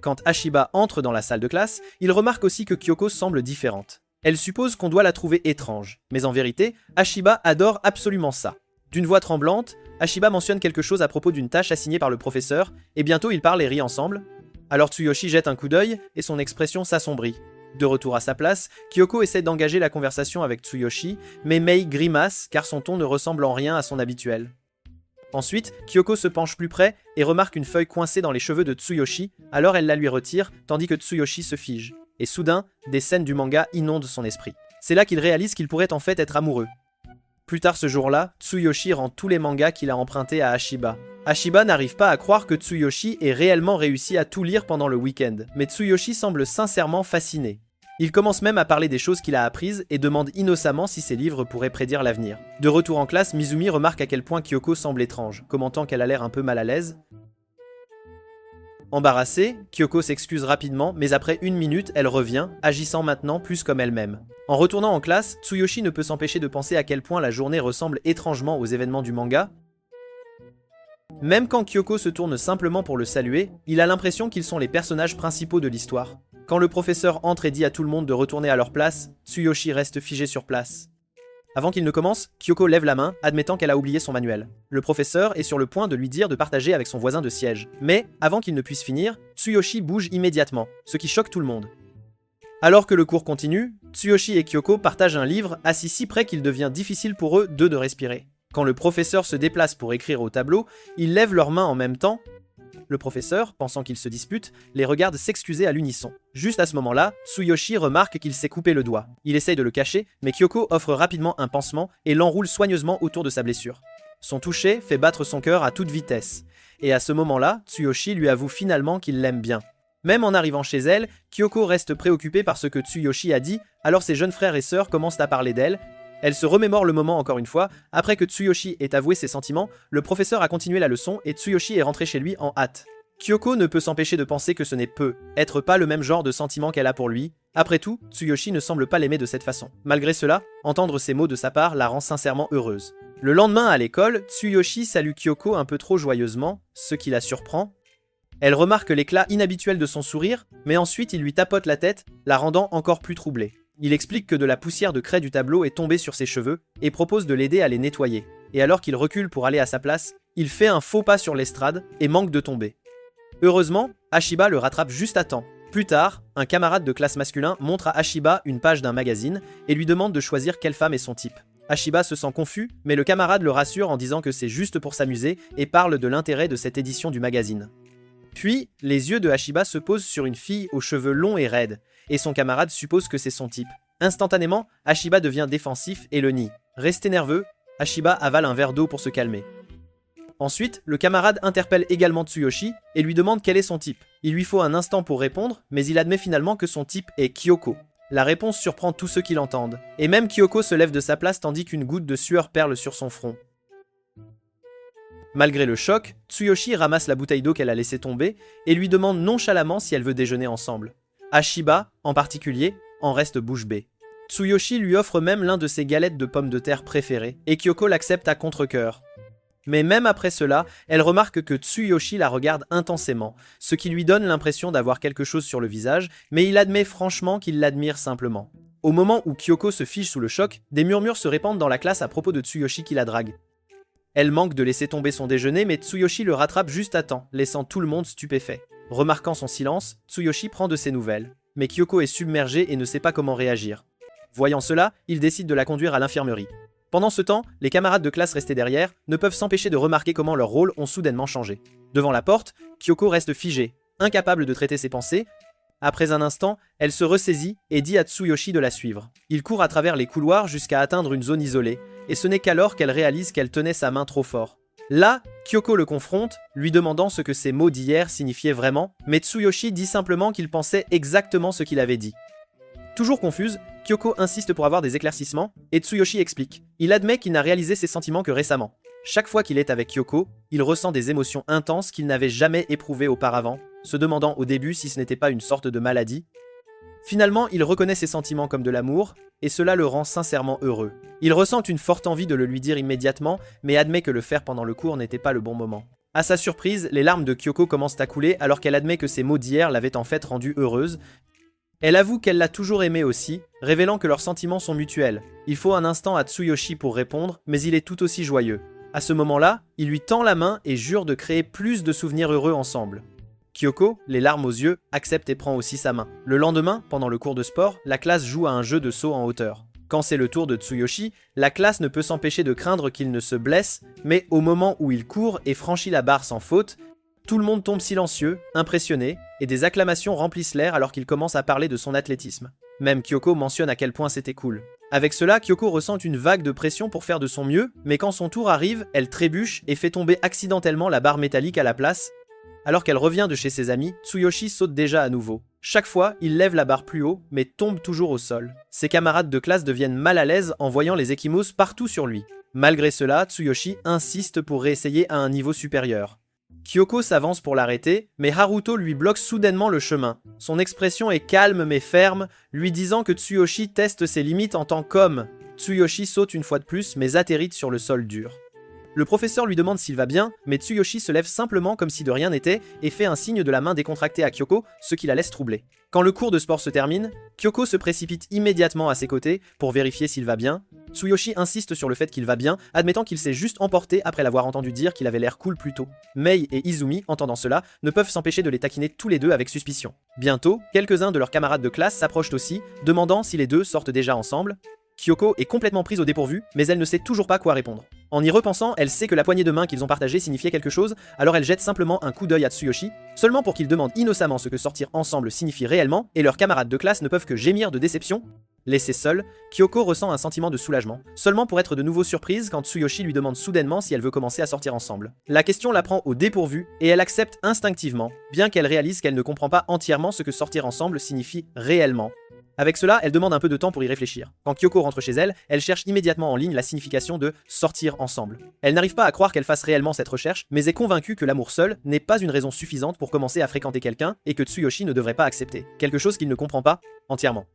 Quand Ashiba entre dans la salle de classe, il remarque aussi que Kyoko semble différente. Elle suppose qu'on doit la trouver étrange, mais en vérité, Ashiba adore absolument ça. D'une voix tremblante, Ashiba mentionne quelque chose à propos d'une tâche assignée par le professeur, et bientôt ils parlent et rient ensemble. Alors Tsuyoshi jette un coup d'œil, et son expression s'assombrit. De retour à sa place, Kyoko essaie d'engager la conversation avec Tsuyoshi, mais Mei grimace car son ton ne ressemble en rien à son habituel. Ensuite, Kyoko se penche plus près et remarque une feuille coincée dans les cheveux de Tsuyoshi, alors elle la lui retire, tandis que Tsuyoshi se fige. Et soudain, des scènes du manga inondent son esprit. C'est là qu'il réalise qu'il pourrait en fait être amoureux. Plus tard ce jour-là, Tsuyoshi rend tous les mangas qu'il a empruntés à Ashiba. Ashiba n'arrive pas à croire que Tsuyoshi ait réellement réussi à tout lire pendant le week-end, mais Tsuyoshi semble sincèrement fasciné. Il commence même à parler des choses qu'il a apprises et demande innocemment si ses livres pourraient prédire l'avenir. De retour en classe, Mizumi remarque à quel point Kyoko semble étrange, commentant qu'elle a l'air un peu mal à l'aise. Embarrassée, Kyoko s'excuse rapidement, mais après 1 minute, elle revient, agissant maintenant plus comme elle-même. En retournant en classe, Tsuyoshi ne peut s'empêcher de penser à quel point la journée ressemble étrangement aux événements du manga. Même quand Kyoko se tourne simplement pour le saluer, il a l'impression qu'ils sont les personnages principaux de l'histoire. Quand le professeur entre et dit à tout le monde de retourner à leur place, Tsuyoshi reste figé sur place. Avant qu'il ne commence, Kyoko lève la main, admettant qu'elle a oublié son manuel. Le professeur est sur le point de lui dire de partager avec son voisin de siège. Mais, avant qu'il ne puisse finir, Tsuyoshi bouge immédiatement, ce qui choque tout le monde. Alors que le cours continue, Tsuyoshi et Kyoko partagent un livre assis si près qu'il devient difficile pour eux deux de respirer. Quand le professeur se déplace pour écrire au tableau, ils lèvent leurs mains en même temps. Le professeur, pensant qu'ils se disputent, les regarde s'excuser à l'unisson. Juste à ce moment-là, Tsuyoshi remarque qu'il s'est coupé le doigt. Il essaye de le cacher, mais Kyoko offre rapidement un pansement et l'enroule soigneusement autour de sa blessure. Son toucher fait battre son cœur à toute vitesse. Et à ce moment-là, Tsuyoshi lui avoue finalement qu'il l'aime bien. Même en arrivant chez elle, Kyoko reste préoccupée par ce que Tsuyoshi a dit, alors ses jeunes frères et sœurs commencent à parler d'elle. Elle se remémore le moment encore une fois. Après que Tsuyoshi ait avoué ses sentiments, le professeur a continué la leçon et Tsuyoshi est rentré chez lui en hâte. Kyoko ne peut s'empêcher de penser que ce n'est être pas le même genre de sentiment qu'elle a pour lui. Après tout, Tsuyoshi ne semble pas l'aimer de cette façon. Malgré cela, entendre ces mots de sa part la rend sincèrement heureuse. Le lendemain à l'école, Tsuyoshi salue Kyoko un peu trop joyeusement, ce qui la surprend. Elle remarque l'éclat inhabituel de son sourire, mais ensuite il lui tapote la tête, la rendant encore plus troublée. Il explique que de la poussière de craie du tableau est tombée sur ses cheveux et propose de l'aider à les nettoyer. Et alors qu'il recule pour aller à sa place, il fait un faux pas sur l'estrade et manque de tomber. Heureusement, Ashiba le rattrape juste à temps. Plus tard, un camarade de classe masculin montre à Ashiba une page d'un magazine et lui demande de choisir quelle femme est son type. Ashiba se sent confus, mais le camarade le rassure en disant que c'est juste pour s'amuser et parle de l'intérêt de cette édition du magazine. Puis, les yeux de Ashiba se posent sur une fille aux cheveux longs et raides, et son camarade suppose que c'est son type. Instantanément, Ashiba devient défensif et le nie. Resté nerveux, Ashiba avale un verre d'eau pour se calmer. Ensuite, le camarade interpelle également Tsuyoshi et lui demande quel est son type. Il lui faut un instant pour répondre, mais il admet finalement que son type est Kyoko. La réponse surprend tous ceux qui l'entendent, et même Kyoko se lève de sa place tandis qu'une goutte de sueur perle sur son front. Malgré le choc, Tsuyoshi ramasse la bouteille d'eau qu'elle a laissée tomber et lui demande nonchalamment si elle veut déjeuner ensemble. Ashiba, en particulier, en reste bouche bée. Tsuyoshi lui offre même l'un de ses galettes de pommes de terre préférées, et Kyoko l'accepte à contre-cœur. Mais même après cela, elle remarque que Tsuyoshi la regarde intensément, ce qui lui donne l'impression d'avoir quelque chose sur le visage, mais il admet franchement qu'il l'admire simplement. Au moment où Kyoko se fige sous le choc, des murmures se répandent dans la classe à propos de Tsuyoshi qui la drague. Elle manque de laisser tomber son déjeuner, mais Tsuyoshi le rattrape juste à temps, laissant tout le monde stupéfait. Remarquant son silence, Tsuyoshi prend de ses nouvelles. Mais Kyoko est submergée et ne sait pas comment réagir. Voyant cela, il décide de la conduire à l'infirmerie. Pendant ce temps, les camarades de classe restés derrière ne peuvent s'empêcher de remarquer comment leurs rôles ont soudainement changé. Devant la porte, Kyoko reste figée, incapable de traiter ses pensées. Après un instant, elle se ressaisit et dit à Tsuyoshi de la suivre. Il court à travers les couloirs jusqu'à atteindre une zone isolée, et ce n'est qu'alors qu'elle réalise qu'elle tenait sa main trop fort. Là, Kyoko le confronte, lui demandant ce que ces mots d'hier signifiaient vraiment, mais Tsuyoshi dit simplement qu'il pensait exactement ce qu'il avait dit. Toujours confuse, Kyoko insiste pour avoir des éclaircissements, et Tsuyoshi explique. Il admet qu'il n'a réalisé ses sentiments que récemment. Chaque fois qu'il est avec Kyoko, il ressent des émotions intenses qu'il n'avait jamais éprouvées auparavant, se demandant au début si ce n'était pas une sorte de maladie. Finalement, il reconnaît ses sentiments comme de l'amour, et cela le rend sincèrement heureux. Il ressent une forte envie de le lui dire immédiatement, mais admet que le faire pendant le cours n'était pas le bon moment. À sa surprise, les larmes de Kyoko commencent à couler alors qu'elle admet que ses mots d'hier l'avaient en fait rendue heureuse. Elle avoue qu'elle l'a toujours aimé aussi, révélant que leurs sentiments sont mutuels. Il faut un instant à Tsuyoshi pour répondre, mais il est tout aussi joyeux. À ce moment-là, il lui tend la main et jure de créer plus de souvenirs heureux ensemble. Kyoko, les larmes aux yeux, accepte et prend aussi sa main. Le lendemain, pendant le cours de sport, la classe joue à un jeu de saut en hauteur. Quand c'est le tour de Tsuyoshi, la classe ne peut s'empêcher de craindre qu'il ne se blesse, mais au moment où il court et franchit la barre sans faute, tout le monde tombe silencieux, impressionné, et des acclamations remplissent l'air alors qu'il commence à parler de son athlétisme. Même Kyoko mentionne à quel point c'était cool. Avec cela, Kyoko ressent une vague de pression pour faire de son mieux, mais quand son tour arrive, elle trébuche et fait tomber accidentellement la barre métallique à la place. Alors qu'elle revient de chez ses amis, Tsuyoshi saute déjà à nouveau. Chaque fois, il lève la barre plus haut, mais tombe toujours au sol. Ses camarades de classe deviennent mal à l'aise en voyant les Ekimos partout sur lui. Malgré cela, Tsuyoshi insiste pour réessayer à un niveau supérieur. Kyoko s'avance pour l'arrêter, mais Haruto lui bloque soudainement le chemin. Son expression est calme mais ferme, lui disant que Tsuyoshi teste ses limites en tant qu'homme. Tsuyoshi saute une fois de plus, mais atterrit sur le sol dur. Le professeur lui demande s'il va bien, mais Tsuyoshi se lève simplement comme si de rien n'était et fait un signe de la main décontractée à Kyoko, ce qui la laisse troublée. Quand le cours de sport se termine, Kyoko se précipite immédiatement à ses côtés pour vérifier s'il va bien. Tsuyoshi insiste sur le fait qu'il va bien, admettant qu'il s'est juste emporté après l'avoir entendu dire qu'il avait l'air cool plus tôt. Mei et Izumi, entendant cela, ne peuvent s'empêcher de les taquiner tous les deux avec suspicion. Bientôt, quelques-uns de leurs camarades de classe s'approchent aussi, demandant si les deux sortent déjà ensemble. Kyoko est complètement prise au dépourvu, mais elle ne sait toujours pas quoi répondre. En y repensant, elle sait que la poignée de main qu'ils ont partagée signifiait quelque chose, alors elle jette simplement un coup d'œil à Tsuyoshi, seulement pour qu'il demande innocemment ce que sortir ensemble signifie réellement, et leurs camarades de classe ne peuvent que gémir de déception. Laissée seule, Kyoko ressent un sentiment de soulagement, seulement pour être de nouveau surprise quand Tsuyoshi lui demande soudainement si elle veut commencer à sortir ensemble. La question la prend au dépourvu, et elle accepte instinctivement, bien qu'elle réalise qu'elle ne comprend pas entièrement ce que sortir ensemble signifie réellement. Avec cela, elle demande un peu de temps pour y réfléchir. Quand Kyoko rentre chez elle, elle cherche immédiatement en ligne la signification de « sortir ensemble ». Elle n'arrive pas à croire qu'elle fasse réellement cette recherche, mais est convaincue que l'amour seul n'est pas une raison suffisante pour commencer à fréquenter quelqu'un et que Tsuyoshi ne devrait pas accepter. Quelque chose qu'il ne comprend pas entièrement.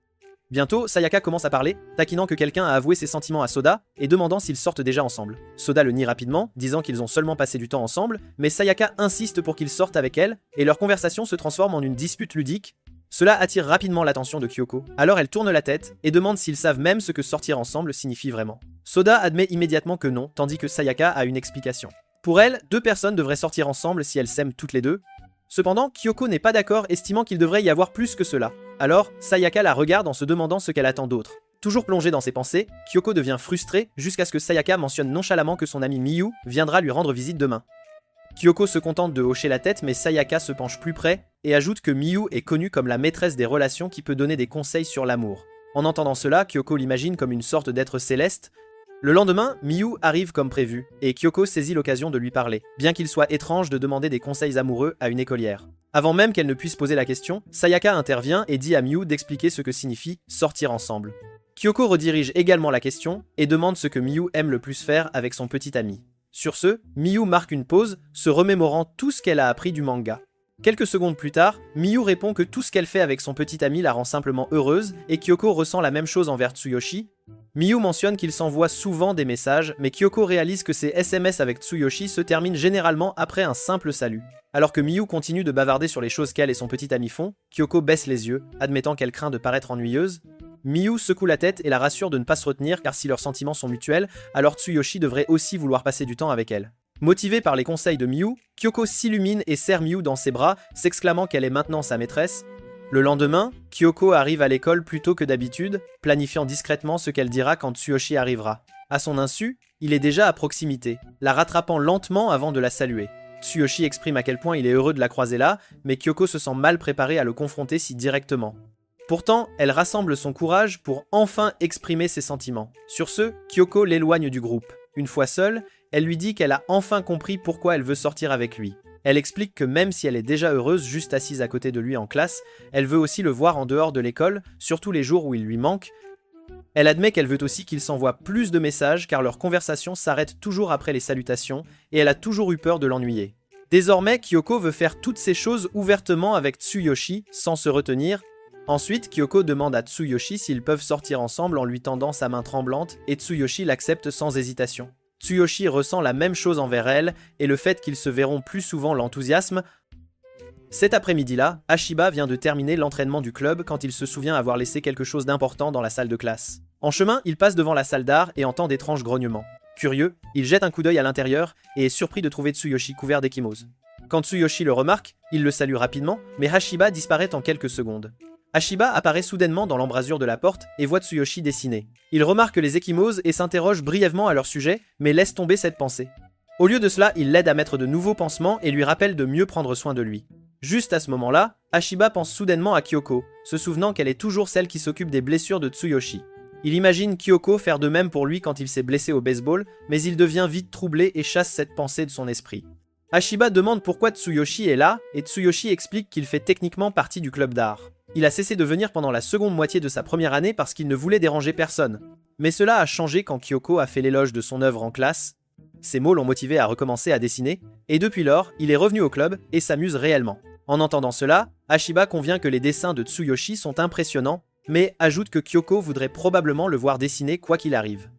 Bientôt, Sayaka commence à parler, taquinant que quelqu'un a avoué ses sentiments à Soda et demandant s'ils sortent déjà ensemble. Soda le nie rapidement, disant qu'ils ont seulement passé du temps ensemble, mais Sayaka insiste pour qu'ils sortent avec elle, et leur conversation se transforme en une dispute ludique. Cela attire rapidement l'attention de Kyoko, alors elle tourne la tête et demande s'ils savent même ce que sortir ensemble signifie vraiment. Soda admet immédiatement que non, tandis que Sayaka a une explication. Pour elle, deux personnes devraient sortir ensemble si elles s'aiment toutes les deux. Cependant, Kyoko n'est pas d'accord, estimant qu'il devrait y avoir plus que cela. Alors, Sayaka la regarde en se demandant ce qu'elle attend d'autre. Toujours plongée dans ses pensées, Kyoko devient frustrée jusqu'à ce que Sayaka mentionne nonchalamment que son amie Miyu viendra lui rendre visite demain. Kyoko se contente de hocher la tête, mais Sayaka se penche plus près et ajoute que Miyu est connue comme la maîtresse des relations qui peut donner des conseils sur l'amour. En entendant cela, Kyoko l'imagine comme une sorte d'être céleste. Le lendemain, Miyu arrive comme prévu, et Kyoko saisit l'occasion de lui parler, bien qu'il soit étrange de demander des conseils amoureux à une écolière. Avant même qu'elle ne puisse poser la question, Sayaka intervient et dit à Miyu d'expliquer ce que signifie « sortir ensemble ». Kyoko redirige également la question et demande ce que Miyu aime le plus faire avec son petit ami. Sur ce, Miyu marque une pause, se remémorant tout ce qu'elle a appris du manga. Quelques secondes plus tard, Miyu répond que tout ce qu'elle fait avec son petit ami la rend simplement heureuse, et Kyoko ressent la même chose envers Tsuyoshi. Miyu mentionne qu'il s'envoie souvent des messages, mais Kyoko réalise que ses SMS avec Tsuyoshi se terminent généralement après un simple salut. Alors que Miyu continue de bavarder sur les choses qu'elle et son petit ami font, Kyoko baisse les yeux, admettant qu'elle craint de paraître ennuyeuse. Miyu secoue la tête et la rassure de ne pas se retenir car si leurs sentiments sont mutuels, alors Tsuyoshi devrait aussi vouloir passer du temps avec elle. Motivée par les conseils de Miyu, Kyoko s'illumine et serre Miyu dans ses bras, s'exclamant qu'elle est maintenant sa maîtresse. Le lendemain, Kyoko arrive à l'école plus tôt que d'habitude, planifiant discrètement ce qu'elle dira quand Tsuyoshi arrivera. À son insu, il est déjà à proximité, la rattrapant lentement avant de la saluer. Tsuyoshi exprime à quel point il est heureux de la croiser là, mais Kyoko se sent mal préparée à le confronter si directement. Pourtant, elle rassemble son courage pour enfin exprimer ses sentiments. Sur ce, Kyoko l'éloigne du groupe. Une fois seule, elle lui dit qu'elle a enfin compris pourquoi elle veut sortir avec lui. Elle explique que même si elle est déjà heureuse juste assise à côté de lui en classe, elle veut aussi le voir en dehors de l'école, surtout les jours où il lui manque. Elle admet qu'elle veut aussi qu'il s'envoie plus de messages car leur conversation s'arrête toujours après les salutations et elle a toujours eu peur de l'ennuyer. Désormais, Kyoko veut faire toutes ces choses ouvertement avec Tsuyoshi sans se retenir. Ensuite, Kyoko demande à Tsuyoshi s'ils peuvent sortir ensemble en lui tendant sa main tremblante et Tsuyoshi l'accepte sans hésitation. Tsuyoshi ressent la même chose envers elle et le fait qu'ils se verront plus souvent l'enthousiasme. Cet après-midi-là, Ashiba vient de terminer l'entraînement du club quand il se souvient avoir laissé quelque chose d'important dans la salle de classe. En chemin, il passe devant la salle d'art et entend d'étranges grognements. Curieux, il jette un coup d'œil à l'intérieur et est surpris de trouver Tsuyoshi couvert d'échymoses. Quand Tsuyoshi le remarque, il le salue rapidement, mais Ashiba disparaît en quelques secondes. Ashiba apparaît soudainement dans l'embrasure de la porte et voit Tsuyoshi dessiner. Il remarque les échymoses et s'interroge brièvement à leur sujet, mais laisse tomber cette pensée. Au lieu de cela, il l'aide à mettre de nouveaux pansements et lui rappelle de mieux prendre soin de lui. Juste à ce moment-là, Ashiba pense soudainement à Kyoko, se souvenant qu'elle est toujours celle qui s'occupe des blessures de Tsuyoshi. Il imagine Kyoko faire de même pour lui quand il s'est blessé au baseball, mais il devient vite troublé et chasse cette pensée de son esprit. Ashiba demande pourquoi Tsuyoshi est là, et Tsuyoshi explique qu'il fait techniquement partie du club d'art. Il a cessé de venir pendant la seconde moitié de sa première année parce qu'il ne voulait déranger personne. Mais cela a changé quand Kyoko a fait l'éloge de son œuvre en classe. Ces mots l'ont motivé à recommencer à dessiner, et depuis lors, il est revenu au club et s'amuse réellement. En entendant cela, Hashiba convient que les dessins de Tsuyoshi sont impressionnants, mais ajoute que Kyoko voudrait probablement le voir dessiner quoi qu'il arrive.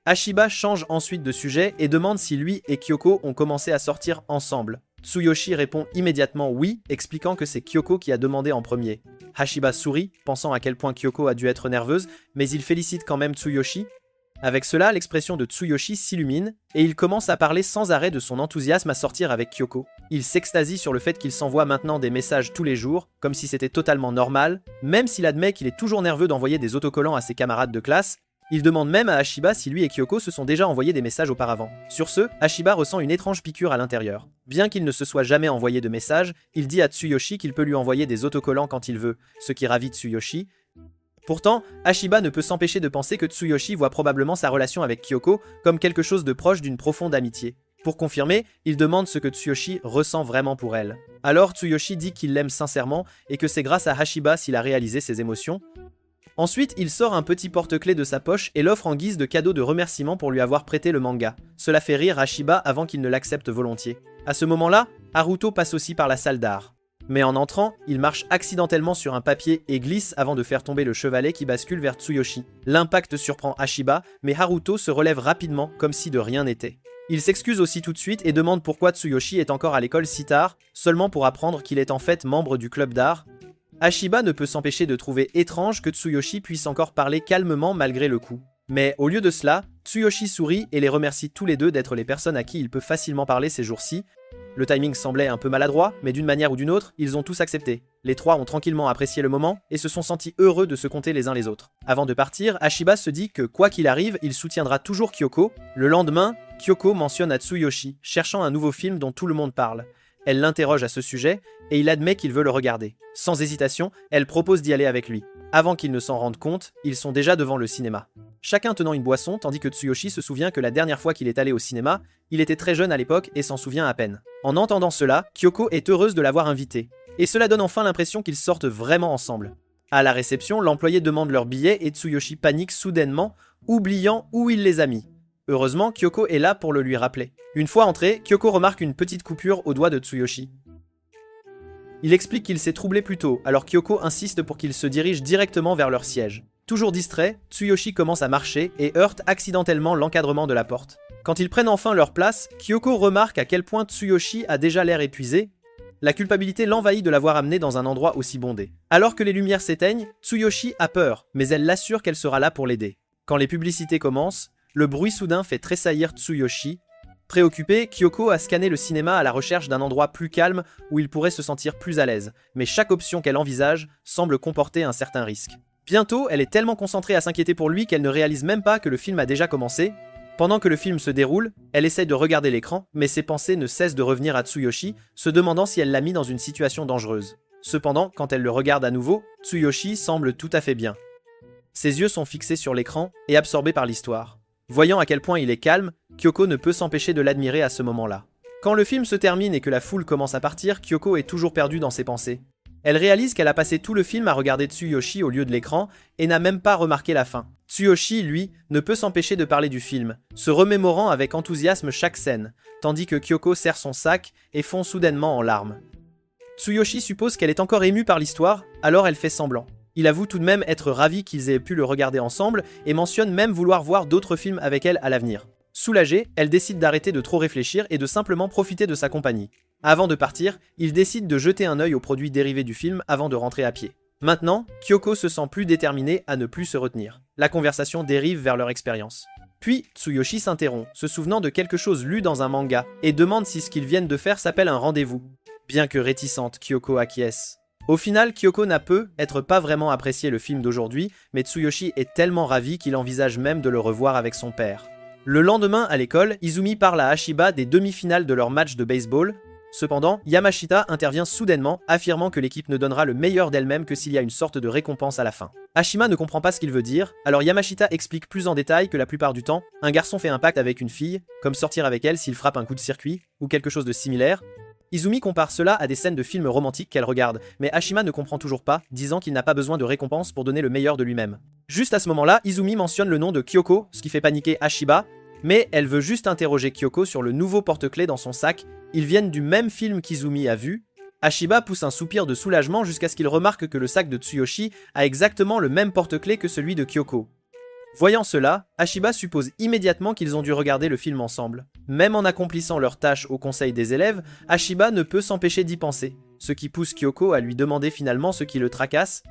Hashiba change ensuite de sujet et demande si lui et Kyoko ont commencé à sortir ensemble. Tsuyoshi répond immédiatement oui, expliquant que c'est Kyoko qui a demandé en premier. Hashiba sourit, pensant à quel point Kyoko a dû être nerveuse, mais il félicite quand même Tsuyoshi. Avec cela, l'expression de Tsuyoshi s'illumine, et il commence à parler sans arrêt de son enthousiasme à sortir avec Kyoko. Il s'extasie sur le fait qu'il s'envoie maintenant des messages tous les jours, comme si c'était totalement normal, même s'il admet qu'il est toujours nerveux d'envoyer des autocollants à ses camarades de classe. Il demande même à Hashiba si lui et Kyoko se sont déjà envoyé des messages auparavant. Sur ce, Hashiba ressent une étrange piqûre à l'intérieur. Bien qu'il ne se soit jamais envoyé de messages, il dit à Tsuyoshi qu'il peut lui envoyer des autocollants quand il veut, ce qui ravit Tsuyoshi. Pourtant, Hashiba ne peut s'empêcher de penser que Tsuyoshi voit probablement sa relation avec Kyoko comme quelque chose de proche d'une profonde amitié. Pour confirmer, il demande ce que Tsuyoshi ressent vraiment pour elle. Alors Tsuyoshi dit qu'il l'aime sincèrement et que c'est grâce à Hashiba s'il a réalisé ses émotions. Ensuite, il sort un petit porte-clés de sa poche et l'offre en guise de cadeau de remerciement pour lui avoir prêté le manga. Cela fait rire Hashiba avant qu'il ne l'accepte volontiers. À ce moment-là, Haruto passe aussi par la salle d'art. Mais en entrant, il marche accidentellement sur un papier et glisse avant de faire tomber le chevalet qui bascule vers Tsuyoshi. L'impact surprend Hashiba, mais Haruto se relève rapidement comme si de rien n'était. Il s'excuse aussi tout de suite et demande pourquoi Tsuyoshi est encore à l'école si tard, seulement pour apprendre qu'il est en fait membre du club d'art. Hashiba ne peut s'empêcher de trouver étrange que Tsuyoshi puisse encore parler calmement malgré le coup. Mais au lieu de cela, Tsuyoshi sourit et les remercie tous les deux d'être les personnes à qui il peut facilement parler ces jours-ci. Le timing semblait un peu maladroit, mais d'une manière ou d'une autre, ils ont tous accepté. Les trois ont tranquillement apprécié le moment et se sont sentis heureux de se compter les uns les autres. Avant de partir, Hashiba se dit que quoi qu'il arrive, il soutiendra toujours Kyoko. Le lendemain, Kyoko mentionne à Tsuyoshi, cherchant un nouveau film dont tout le monde parle. Elle l'interroge à ce sujet, et il admet qu'il veut le regarder. Sans hésitation, elle propose d'y aller avec lui. Avant qu'il ne s'en rende compte, ils sont déjà devant le cinéma. Chacun tenant une boisson, tandis que Tsuyoshi se souvient que la dernière fois qu'il est allé au cinéma, il était très jeune à l'époque et s'en souvient à peine. En entendant cela, Kyoko est heureuse de l'avoir invité. Et cela donne enfin l'impression qu'ils sortent vraiment ensemble. À la réception, l'employé demande leurs billets et Tsuyoshi panique soudainement, oubliant où il les a mis. Heureusement, Kyoko est là pour le lui rappeler. Une fois entré, Kyoko remarque une petite coupure au doigt de Tsuyoshi. Il explique qu'il s'est troublé plus tôt, alors Kyoko insiste pour qu'il se dirige directement vers leur siège. Toujours distrait, Tsuyoshi commence à marcher et heurte accidentellement l'encadrement de la porte. Quand ils prennent enfin leur place, Kyoko remarque à quel point Tsuyoshi a déjà l'air épuisé. La culpabilité l'envahit de l'avoir amené dans un endroit aussi bondé. Alors que les lumières s'éteignent, Tsuyoshi a peur, mais elle l'assure qu'elle sera là pour l'aider. Quand les publicités commencent, le bruit soudain fait tressaillir Tsuyoshi. Préoccupé, Kyoko a scanné le cinéma à la recherche d'un endroit plus calme où il pourrait se sentir plus à l'aise, mais chaque option qu'elle envisage semble comporter un certain risque. Bientôt, elle est tellement concentrée à s'inquiéter pour lui qu'elle ne réalise même pas que le film a déjà commencé. Pendant que le film se déroule, elle essaye de regarder l'écran, mais ses pensées ne cessent de revenir à Tsuyoshi, se demandant si elle l'a mis dans une situation dangereuse. Cependant, quand elle le regarde à nouveau, Tsuyoshi semble tout à fait bien. Ses yeux sont fixés sur l'écran et absorbés par l'histoire. Voyant à quel point il est calme, Kyoko ne peut s'empêcher de l'admirer à ce moment-là. Quand le film se termine et que la foule commence à partir, Kyoko est toujours perdue dans ses pensées. Elle réalise qu'elle a passé tout le film à regarder Tsuyoshi au lieu de l'écran et n'a même pas remarqué la fin. Tsuyoshi, lui, ne peut s'empêcher de parler du film, se remémorant avec enthousiasme chaque scène, tandis que Kyoko serre son sac et fond soudainement en larmes. Tsuyoshi suppose qu'elle est encore émue par l'histoire, alors elle fait semblant. Il avoue tout de même être ravi qu'ils aient pu le regarder ensemble et mentionne même vouloir voir d'autres films avec elle à l'avenir. Soulagée, elle décide d'arrêter de trop réfléchir et de simplement profiter de sa compagnie. Avant de partir, il décide de jeter un œil aux produits dérivés du film avant de rentrer à pied. Maintenant, Kyoko se sent plus déterminée à ne plus se retenir. La conversation dérive vers leur expérience. Puis, Tsuyoshi s'interrompt, se souvenant de quelque chose lu dans un manga, et demande si ce qu'ils viennent de faire s'appelle un rendez-vous. Bien que réticente, Kyoko acquiesce. Au final, Kyoko n'a être pas vraiment apprécié le film d'aujourd'hui, mais Tsuyoshi est tellement ravi qu'il envisage même de le revoir avec son père. Le lendemain, à l'école, Izumi parle à Hashiba des demi-finales de leur match de baseball. Cependant, Yamashita intervient soudainement, affirmant que l'équipe ne donnera le meilleur d'elle-même que s'il y a une sorte de récompense à la fin. Hashima ne comprend pas ce qu'il veut dire, alors Yamashita explique plus en détail que la plupart du temps, un garçon fait un pacte avec une fille, comme sortir avec elle s'il frappe un coup de circuit, ou quelque chose de similaire. Izumi compare cela à des scènes de films romantiques qu'elle regarde, mais Ashima ne comprend toujours pas, disant qu'il n'a pas besoin de récompense pour donner le meilleur de lui-même. Juste à ce moment-là, Izumi mentionne le nom de Kyoko, ce qui fait paniquer Ashiba, mais elle veut juste interroger Kyoko sur le nouveau porte-clés dans son sac. Ils viennent du même film qu'Izumi a vu. Ashiba pousse un soupir de soulagement jusqu'à ce qu'il remarque que le sac de Tsuyoshi a exactement le même porte-clés que celui de Kyoko. Voyant cela, Ashiba suppose immédiatement qu'ils ont dû regarder le film ensemble. Même en accomplissant leurs tâches au conseil des élèves, Ashiba ne peut s'empêcher d'y penser, ce qui pousse Kyoko à lui demander finalement ce qui le tracasse.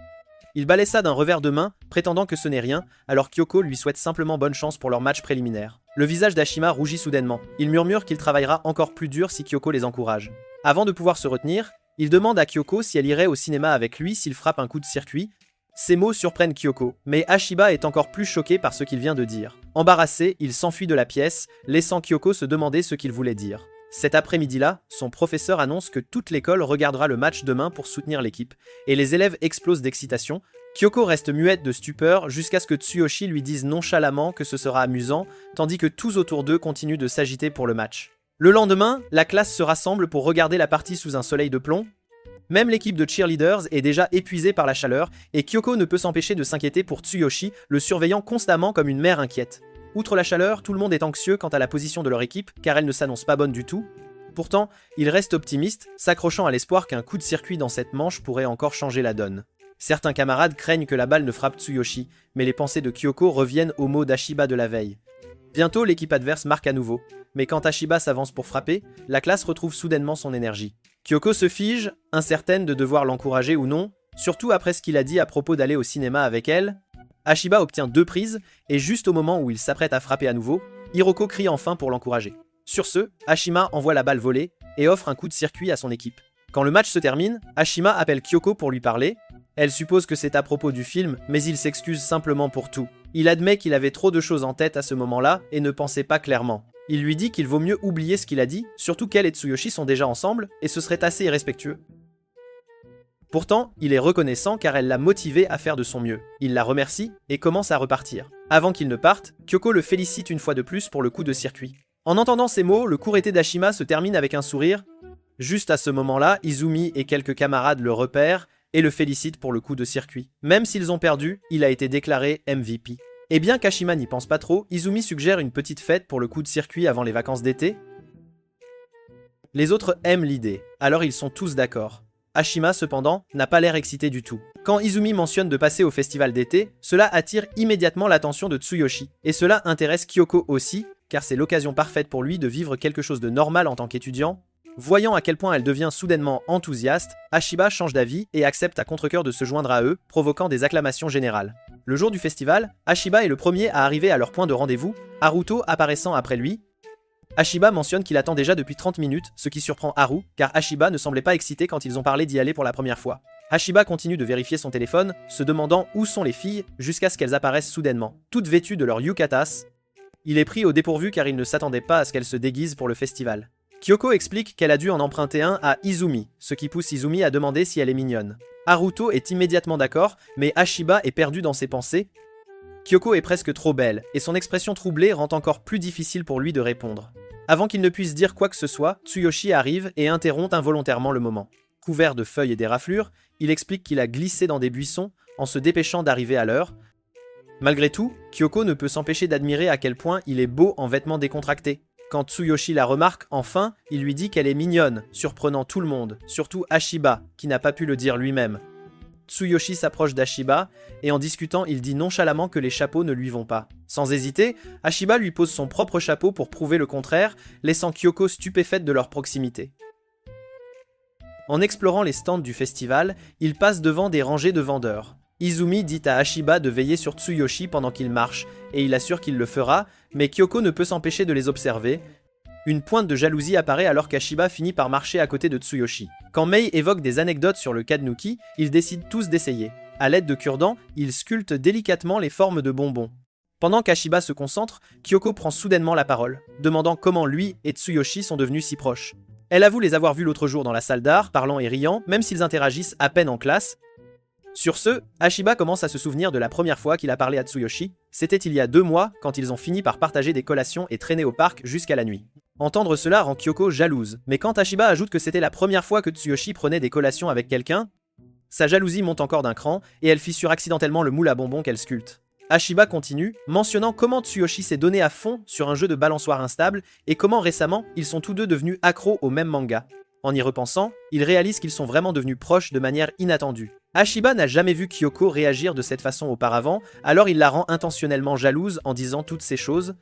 Il balaie ça d'un revers de main, prétendant que ce n'est rien, alors Kyoko lui souhaite simplement bonne chance pour leur match préliminaire. Le visage d'Ashima rougit soudainement. Il murmure qu'il travaillera encore plus dur si Kyoko les encourage. Avant de pouvoir se retenir, il demande à Kyoko si elle irait au cinéma avec lui s'il frappe un coup de circuit. Ces mots surprennent Kyoko, mais Ashiba est encore plus choqué par ce qu'il vient de dire. Embarrassé, il s'enfuit de la pièce, laissant Kyoko se demander ce qu'il voulait dire. Cet après-midi-là, son professeur annonce que toute l'école regardera le match demain pour soutenir l'équipe, et les élèves explosent d'excitation. Kyoko reste muette de stupeur jusqu'à ce que Tsuyoshi lui dise nonchalamment que ce sera amusant, tandis que tous autour d'eux continuent de s'agiter pour le match. Le lendemain, la classe se rassemble pour regarder la partie sous un soleil de plomb. Même l'équipe de cheerleaders est déjà épuisée par la chaleur, et Kyoko ne peut s'empêcher de s'inquiéter pour Tsuyoshi, le surveillant constamment comme une mère inquiète. Outre la chaleur, tout le monde est anxieux quant à la position de leur équipe, car elle ne s'annonce pas bonne du tout. Pourtant, il reste optimiste, s'accrochant à l'espoir qu'un coup de circuit dans cette manche pourrait encore changer la donne. Certains camarades craignent que la balle ne frappe Tsuyoshi, mais les pensées de Kyoko reviennent aux mots d'Ashiba de la veille. Bientôt, l'équipe adverse marque à nouveau, mais quand Ashiba s'avance pour frapper, la classe retrouve soudainement son énergie. Kyoko se fige, incertaine de devoir l'encourager ou non, surtout après ce qu'il a dit à propos d'aller au cinéma avec elle. Ashiba obtient 2 prises, et juste au moment où il s'apprête à frapper à nouveau, Hiroko crie enfin pour l'encourager. Sur ce, Ashima envoie la balle voler, et offre un coup de circuit à son équipe. Quand le match se termine, Ashima appelle Kyoko pour lui parler. Elle suppose que c'est à propos du film, mais il s'excuse simplement pour tout. Il admet qu'il avait trop de choses en tête à ce moment-là, et ne pensait pas clairement. Il lui dit qu'il vaut mieux oublier ce qu'il a dit, surtout qu'elle et Tsuyoshi sont déjà ensemble, et ce serait assez irrespectueux. Pourtant, il est reconnaissant car elle l'a motivé à faire de son mieux. Il la remercie et commence à repartir. Avant qu'il ne parte, Kyoko le félicite une fois de plus pour le coup de circuit. En entendant ces mots, le court été d'Ashima se termine avec un sourire. Juste à ce moment-là, Izumi et quelques camarades le repèrent et le félicitent pour le coup de circuit. Même s'ils ont perdu, il a été déclaré MVP. Et bien qu'Ashima n'y pense pas trop, Izumi suggère une petite fête pour le coup de circuit avant les vacances d'été. Les autres aiment l'idée, alors ils sont tous d'accord. Ashima, cependant, n'a pas l'air excité du tout. Quand Izumi mentionne de passer au festival d'été, cela attire immédiatement l'attention de Tsuyoshi. Et cela intéresse Kyoko aussi, car c'est l'occasion parfaite pour lui de vivre quelque chose de normal en tant qu'étudiant. Voyant à quel point elle devient soudainement enthousiaste, Ashiba change d'avis et accepte à contre-cœur de se joindre à eux, provoquant des acclamations générales. Le jour du festival, Ashiba est le premier à arriver à leur point de rendez-vous, Haruto apparaissant après lui. Ashiba mentionne qu'il attend déjà depuis 30 minutes, ce qui surprend Haru, car Ashiba ne semblait pas excité quand ils ont parlé d'y aller pour la première fois. Ashiba continue de vérifier son téléphone, se demandant où sont les filles, jusqu'à ce qu'elles apparaissent soudainement, toutes vêtues de leur yukatas. Il est pris au dépourvu car il ne s'attendait pas à ce qu'elles se déguisent pour le festival. Kyoko explique qu'elle a dû en emprunter un à Izumi, ce qui pousse Izumi à demander si elle est mignonne. Haruto est immédiatement d'accord, mais Ashiba est perdu dans ses pensées. Kyoko est presque trop belle, et son expression troublée rend encore plus difficile pour lui de répondre. Avant qu'il ne puisse dire quoi que ce soit, Tsuyoshi arrive et interrompt involontairement le moment. Couvert de feuilles et d'éraflures, il explique qu'il a glissé dans des buissons en se dépêchant d'arriver à l'heure. Malgré tout, Kyoko ne peut s'empêcher d'admirer à quel point il est beau en vêtements décontractés. Quand Tsuyoshi la remarque, enfin, il lui dit qu'elle est mignonne, surprenant tout le monde, surtout Ashiba, qui n'a pas pu le dire lui-même. Tsuyoshi s'approche d'Ashiba, et en discutant, il dit nonchalamment que les chapeaux ne lui vont pas. Sans hésiter, Ashiba lui pose son propre chapeau pour prouver le contraire, laissant Kyoko stupéfaite de leur proximité. En explorant les stands du festival, il passe devant des rangées de vendeurs. Izumi dit à Ashiba de veiller sur Tsuyoshi pendant qu'il marche, et il assure qu'il le fera, mais Kyoko ne peut s'empêcher de les observer. Une pointe de jalousie apparaît alors qu'Ashiba finit par marcher à côté de Tsuyoshi. Quand Mei évoque des anecdotes sur le Kadnuki, ils décident tous d'essayer. À l'aide de cure-dents, ils sculptent délicatement les formes de bonbons. Pendant qu'Ashiba se concentre, Kyoko prend soudainement la parole, demandant comment lui et Tsuyoshi sont devenus si proches. Elle avoue les avoir vus l'autre jour dans la salle d'art, parlant et riant, même s'ils interagissent à peine en classe. Sur ce, Ashiba commence à se souvenir de la première fois qu'il a parlé à Tsuyoshi. C'était il y a 2 mois, quand ils ont fini par partager des collations et traîner au parc jusqu'à la nuit. Entendre cela rend Kyoko jalouse, mais quand Ashiba ajoute que c'était la première fois que Tsuyoshi prenait des collations avec quelqu'un, sa jalousie monte encore d'un cran, et elle fissure accidentellement le moule à bonbons qu'elle sculpte. Ashiba continue, mentionnant comment Tsuyoshi s'est donné à fond sur un jeu de balançoire instable, et comment récemment, ils sont tous deux devenus accros au même manga. En y repensant, il réalise qu'ils sont vraiment devenus proches de manière inattendue. Ashiba n'a jamais vu Kyoko réagir de cette façon auparavant, alors il la rend intentionnellement jalouse en disant toutes ces choses.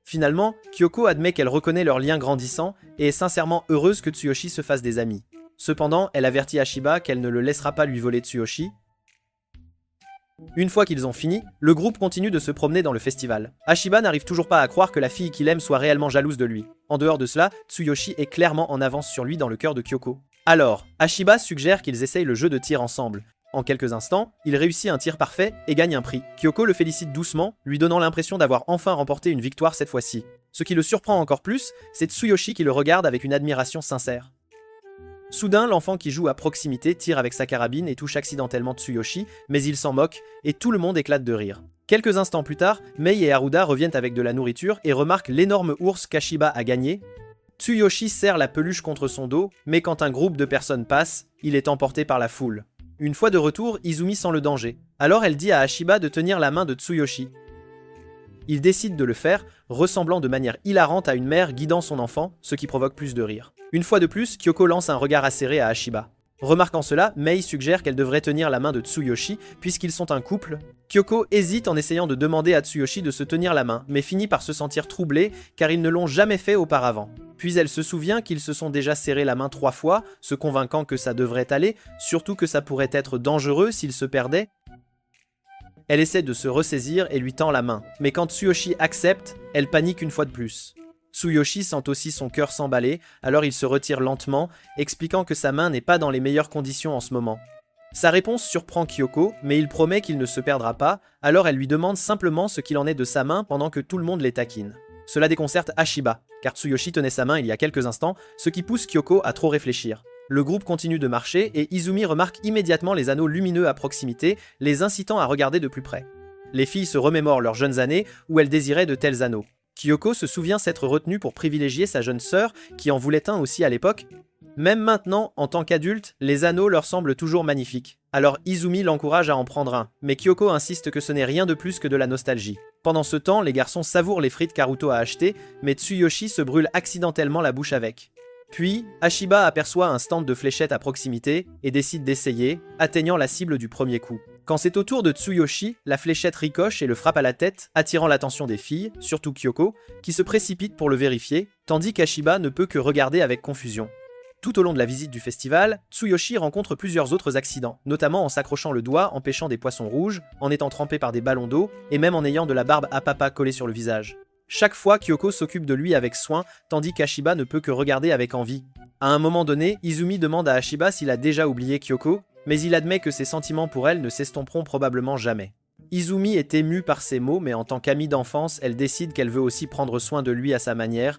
Finalement, Kyoko admet qu'elle reconnaît leur lien grandissant et est sincèrement heureuse que Tsuyoshi se fasse des amis. Cependant, elle avertit Ashiba qu'elle ne le laissera pas lui voler Tsuyoshi. Une fois qu'ils ont fini, le groupe continue de se promener dans le festival. Ashiba n'arrive toujours pas à croire que la fille qu'il aime soit réellement jalouse de lui. En dehors de cela, Tsuyoshi est clairement en avance sur lui dans le cœur de Kyoko. Alors, Ashiba suggère qu'ils essayent le jeu de tir ensemble. En quelques instants, il réussit un tir parfait et gagne un prix. Kyoko le félicite doucement, lui donnant l'impression d'avoir enfin remporté une victoire cette fois-ci. Ce qui le surprend encore plus, c'est Tsuyoshi qui le regarde avec une admiration sincère. Soudain, l'enfant qui joue à proximité tire avec sa carabine et touche accidentellement Tsuyoshi, mais il s'en moque, et tout le monde éclate de rire. Quelques instants plus tard, Mei et Haruda reviennent avec de la nourriture et remarquent l'énorme ours qu'Ashiba a gagné. Tsuyoshi serre la peluche contre son dos, mais quand un groupe de personnes passe, il est emporté par la foule. Une fois de retour, Izumi sent le danger. Alors elle dit à Ashiba de tenir la main de Tsuyoshi. Il décide de le faire, ressemblant de manière hilarante à une mère guidant son enfant, ce qui provoque plus de rire. Une fois de plus, Kyoko lance un regard acéré à Ashiba. Remarquant cela, Mei suggère qu'elle devrait tenir la main de Tsuyoshi, puisqu'ils sont un couple. Kyoko hésite en essayant de demander à Tsuyoshi de se tenir la main, mais finit par se sentir troublée, car ils ne l'ont jamais fait auparavant. Puis elle se souvient qu'ils se sont déjà serré la main 3 fois, se convainquant que ça devrait aller, surtout que ça pourrait être dangereux s'ils se perdaient. Elle essaie de se ressaisir et lui tend la main, mais quand Tsuyoshi accepte, elle panique une fois de plus. Tsuyoshi sent aussi son cœur s'emballer, alors il se retire lentement, expliquant que sa main n'est pas dans les meilleures conditions en ce moment. Sa réponse surprend Kyoko, mais il promet qu'il ne se perdra pas, alors elle lui demande simplement ce qu'il en est de sa main pendant que tout le monde les taquine. Cela déconcerte Ashiba, car Tsuyoshi tenait sa main il y a quelques instants, ce qui pousse Kyoko à trop réfléchir. Le groupe continue de marcher et Izumi remarque immédiatement les anneaux lumineux à proximité, les incitant à regarder de plus près. Les filles se remémorent leurs jeunes années où elles désiraient de tels anneaux. Kyoko se souvient s'être retenue pour privilégier sa jeune sœur, qui en voulait un aussi à l'époque. Même maintenant, en tant qu'adulte, les anneaux leur semblent toujours magnifiques. Alors Izumi l'encourage à en prendre un, mais Kyoko insiste que ce n'est rien de plus que de la nostalgie. Pendant ce temps, les garçons savourent les frites qu'Haruto a achetées, mais Tsuyoshi se brûle accidentellement la bouche avec. Puis, Ashiba aperçoit un stand de fléchettes à proximité et décide d'essayer, atteignant la cible du premier coup. Quand c'est au tour de Tsuyoshi, la fléchette ricoche et le frappe à la tête, attirant l'attention des filles, surtout Kyoko, qui se précipite pour le vérifier, tandis qu'Ashiba ne peut que regarder avec confusion. Tout au long de la visite du festival, Tsuyoshi rencontre plusieurs autres accidents, notamment en s'accrochant le doigt, en pêchant des poissons rouges, en étant trempé par des ballons d'eau, et même en ayant de la barbe à papa collée sur le visage. Chaque fois, Kyoko s'occupe de lui avec soin, tandis qu'Ashiba ne peut que regarder avec envie. À un moment donné, Izumi demande à Ashiba s'il a déjà oublié Kyoko, mais il admet que ses sentiments pour elle ne s'estomperont probablement jamais. Izumi est émue par ces mots, mais en tant qu'amie d'enfance, elle décide qu'elle veut aussi prendre soin de lui à sa manière.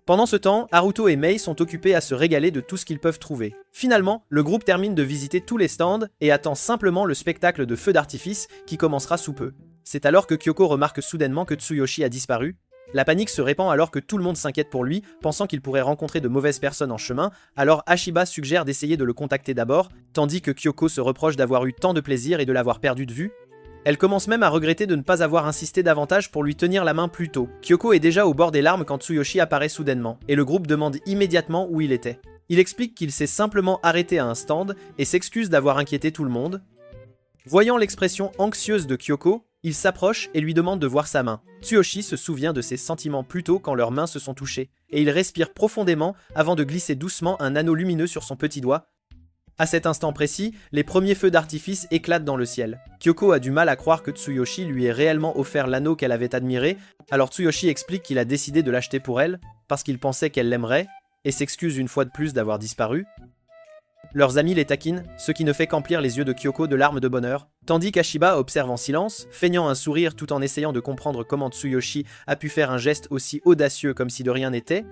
Pendant ce temps, Haruto et Mei sont occupés à se régaler de tout ce qu'ils peuvent trouver. Finalement, le groupe termine de visiter tous les stands et attend simplement le spectacle de feux d'artifice qui commencera sous peu. C'est alors que Kyoko remarque soudainement que Tsuyoshi a disparu. La panique se répand alors que tout le monde s'inquiète pour lui, pensant qu'il pourrait rencontrer de mauvaises personnes en chemin, alors Ashiba suggère d'essayer de le contacter d'abord, tandis que Kyoko se reproche d'avoir eu tant de plaisir et de l'avoir perdu de vue. Elle commence même à regretter de ne pas avoir insisté davantage pour lui tenir la main plus tôt. Kyoko est déjà au bord des larmes quand Tsuyoshi apparaît soudainement, et le groupe demande immédiatement où il était. Il explique qu'il s'est simplement arrêté à un stand et s'excuse d'avoir inquiété tout le monde. Voyant l'expression anxieuse de Kyoko, il s'approche et lui demande de voir sa main. Tsuyoshi se souvient de ses sentiments plus tôt quand leurs mains se sont touchées, et il respire profondément avant de glisser doucement un anneau lumineux sur son petit doigt. À cet instant précis, les premiers feux d'artifice éclatent dans le ciel. Kyoko a du mal à croire que Tsuyoshi lui ait réellement offert l'anneau qu'elle avait admiré, alors Tsuyoshi explique qu'il a décidé de l'acheter pour elle, parce qu'il pensait qu'elle l'aimerait, et s'excuse une fois de plus d'avoir disparu. Leurs amis les taquinent, ce qui ne fait qu'emplir les yeux de Kyoko de larmes de bonheur, tandis qu'Ashiba observe en silence, feignant un sourire tout en essayant de comprendre comment Tsuyoshi a pu faire un geste aussi audacieux comme si de rien n'était.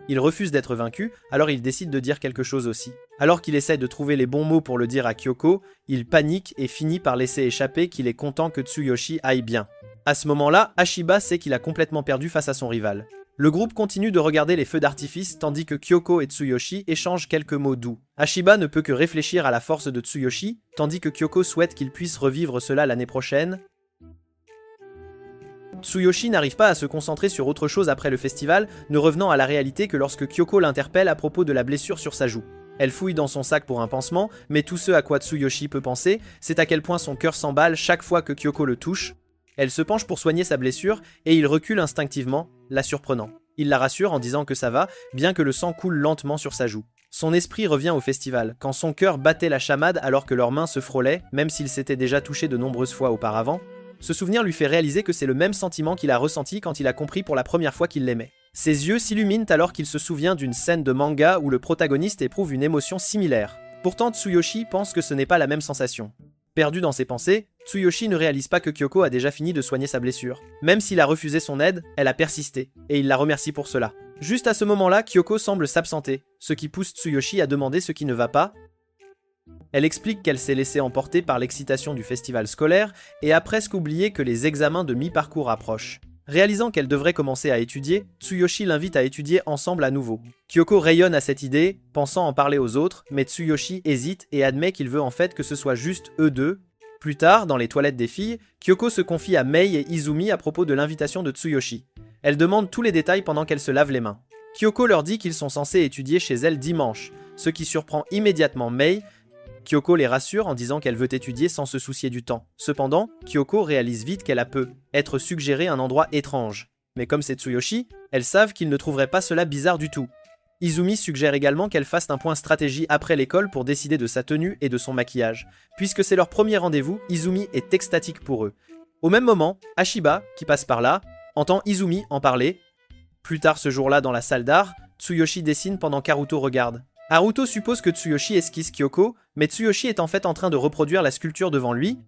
Il refuse d'être vaincu, alors il décide de dire quelque chose aussi. Alors qu'il essaie de trouver les bons mots pour le dire à Kyoko, il panique et finit par laisser échapper qu'il est content que Tsuyoshi aille bien. À ce moment-là, Ashiba sait qu'il a complètement perdu face à son rival. Le groupe continue de regarder les feux d'artifice tandis que Kyoko et Tsuyoshi échangent quelques mots doux. Ashiba ne peut que réfléchir à la force de Tsuyoshi, tandis que Kyoko souhaite qu'il puisse revivre cela l'année prochaine. Tsuyoshi n'arrive pas à se concentrer sur autre chose après le festival, ne revenant à la réalité que lorsque Kyoko l'interpelle à propos de la blessure sur sa joue. Elle fouille dans son sac pour un pansement, mais tout ce à quoi Tsuyoshi peut penser, c'est à quel point son cœur s'emballe chaque fois que Kyoko le touche. Elle se penche pour soigner sa blessure, et il recule instinctivement, la surprenant. Il la rassure en disant que ça va, bien que le sang coule lentement sur sa joue. Son esprit revient au festival, quand son cœur battait la chamade alors que leurs mains se frôlaient, même s'ils s'étaient déjà touchés de nombreuses fois auparavant. Ce souvenir lui fait réaliser que c'est le même sentiment qu'il a ressenti quand il a compris pour la première fois qu'il l'aimait. Ses yeux s'illuminent alors qu'il se souvient d'une scène de manga où le protagoniste éprouve une émotion similaire. Pourtant, Tsuyoshi pense que ce n'est pas la même sensation. Perdu dans ses pensées, Tsuyoshi ne réalise pas que Kyoko a déjà fini de soigner sa blessure. Même s'il a refusé son aide, elle a persisté, et il la remercie pour cela. Juste à ce moment-là, Kyoko semble s'absenter, ce qui pousse Tsuyoshi à demander ce qui ne va pas. Elle explique qu'elle s'est laissée emporter par l'excitation du festival scolaire et a presque oublié que les examens de mi-parcours approchent. Réalisant qu'elle devrait commencer à étudier, Tsuyoshi l'invite à étudier ensemble à nouveau. Kyoko rayonne à cette idée, pensant en parler aux autres, mais Tsuyoshi hésite et admet qu'il veut en fait que ce soit juste eux deux. Plus tard, dans les toilettes des filles, Kyoko se confie à Mei et Izumi à propos de l'invitation de Tsuyoshi. Elle demande tous les détails pendant qu'elle se lave les mains. Kyoko leur dit qu'ils sont censés étudier chez elle dimanche, ce qui surprend immédiatement Mei. Kyoko les rassure en disant qu'elle veut étudier sans se soucier du temps. Cependant, Kyoko réalise vite qu'elle a peut être suggéré un endroit étrange. Mais comme c'est Tsuyoshi, elles savent qu'ils ne trouveraient pas cela bizarre du tout. Izumi suggère également qu'elle fasse un point stratégie après l'école pour décider de sa tenue et de son maquillage. Puisque c'est leur premier rendez-vous, Izumi est extatique pour eux. Au même moment, Ashiba, qui passe par là, entend Izumi en parler. Plus tard ce jour-là dans la salle d'art, Tsuyoshi dessine pendant qu'Haruto regarde. Haruto suppose que Tsuyoshi esquisse Kyoko, mais Tsuyoshi est en fait en train de reproduire la sculpture devant lui.